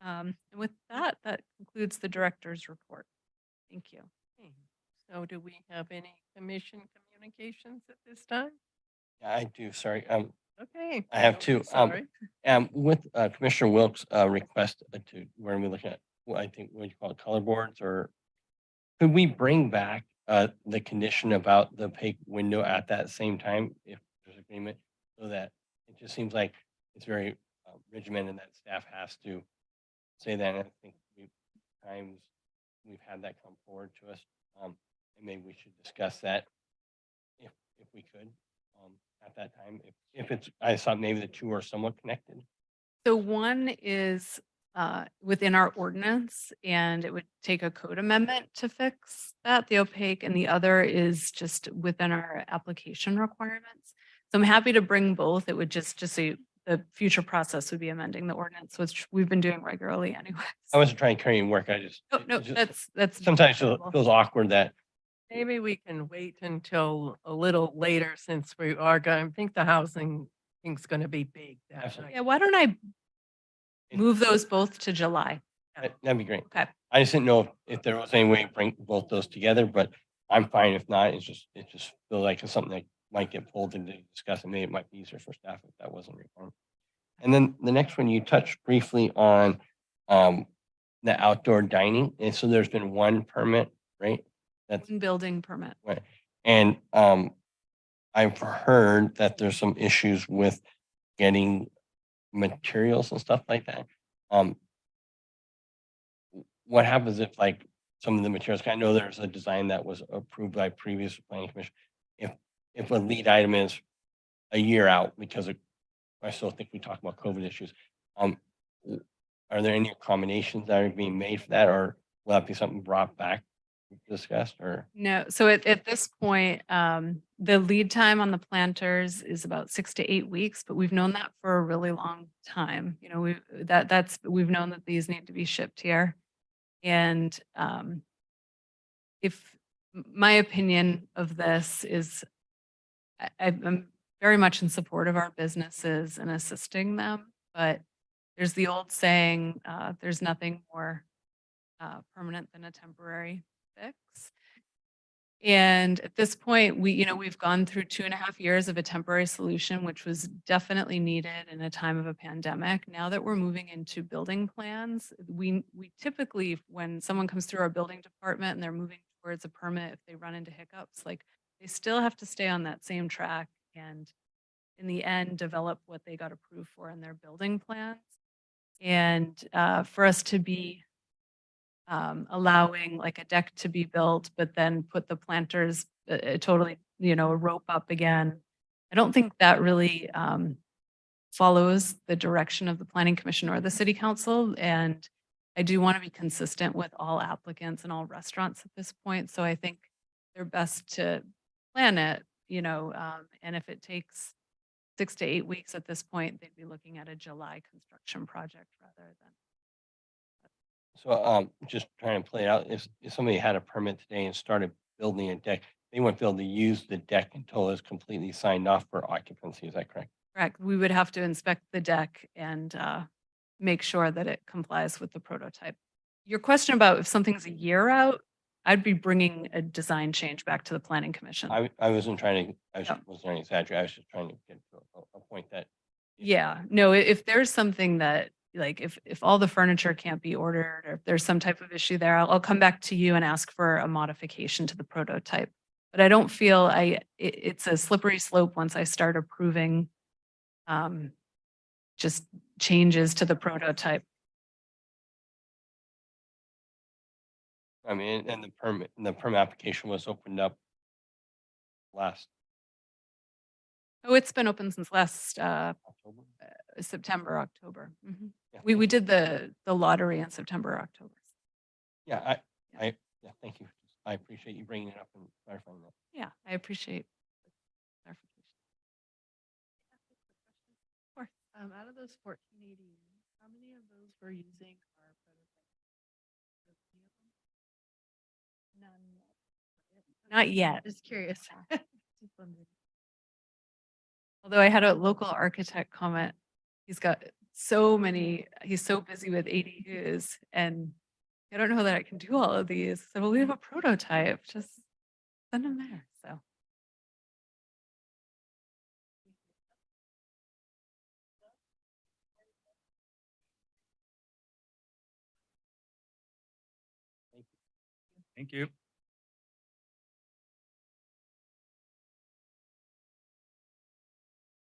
And with that, that concludes the director's report. Thank you. So do we have any commission communications at this time? Yeah, I do, sorry. Okay. I have don't two. be sorry. With Commissioner Wilkes' request to, where are we looking at? Well, I think, what do you call it, color boards, or could we bring back the condition about the opaque window at that same time, if there's agreement, so that it just seems like it's very regimented that staff has to say that. And I think we've had that come forward to us, and maybe we should discuss that if we could at that time. If it's, I thought maybe the two are somewhat connected. So one is within our ordinance, and it would take a code amendment to fix that, the opaque, and the other is just within our application requirements. So I'm happy to bring both. It would just so the future process would be amending the ordinance, which we've been doing regularly anyway. I wasn't trying to carry any work. I just, No, it's just- that's sometimes it understandable. feels awkward that Maybe we can wait until a little later since we are going, I think the housing thing's going to be big that Absolutely. night. Yeah, why don't I move those both to July? that'd be great. Okay. I just didn't know if there was any way to bring both those together, but I'm fine if not. It just feel like it's something that might get pulled into discuss, and maybe it might be easier for staff if that wasn't reformed. And then the next one, you touched briefly on the outdoor dining, and so there's been one permit, right? That's One building permit. right. And I've heard that there's some issues with getting materials and stuff like that. What happens if, like, some of the materials, I know there's a design that was approved by previous planning commission. If a lead item is a year out, because I still think we talk about COVID issues, are there any accommodations that are being made for that, or will that be something brought back, discussed, or? No, so at this point, the lead time on the planters is about 6 to 8 weeks, but we've known that for a really long time. You know, we've known that these need to be shipped here. And if my opinion of this is, I'm very much in support of our businesses and assisting them, but there's the old saying, there's nothing more permanent than a temporary fix. And at this point, we've gone through 2.5 years of a temporary solution, which was definitely needed in a time of a pandemic. Now that we're moving into building plans, we typically, when someone comes through our building department and they're moving towards a permit, if they run into hiccups, like, they still have to stay on that same track and in the end develop what they got approved for in their building plans. And for us to be allowing like a deck to be built, but then put the planters totally, a rope up again. I don't think that really follows the direction of the planning commission or the city council. And I do want to be consistent with all applicants and all restaurants at this point. So I think they're best to plan it, and if it takes 6 to 8 weeks at this point, they'd be looking at a July construction project rather than. So just trying to play it out, if somebody had a permit today and started building a deck, they wouldn't be able to use the deck until it's completely signed off for occupancy. Is that correct? Correct. We would have to inspect the deck and make sure that it complies with the prototype. Your question about if something's a year out, I'd be bringing a design change back to the planning commission. I wasn't trying to, Yeah. wasn't trying to exaggerate. I was just trying to get to a point that Yeah, no, if there's something that, like, if all the furniture can't be ordered, or if there's some type of issue there, I'll come back to you and ask for a modification to the prototype. But I don't feel it's a slippery slope once I start approving just changes to the prototype. I mean, and the permit application was opened up last Oh, it's been open since last October. September, October. Mhm. Yeah, We did the lottery in September, October. yeah, yeah, thank you. I appreciate you bringing it up and clarifying that. Yeah, I appreciate the clarification. Of course. Out of those 1480, how many of those were using our prototype? None. Not yet. Just curious. Just wondering. Although I had a local architect comment, he's got he's so busy with ADUs, and I don't know that I can do all of these. So we have a prototype, just send them there, so. Thank you.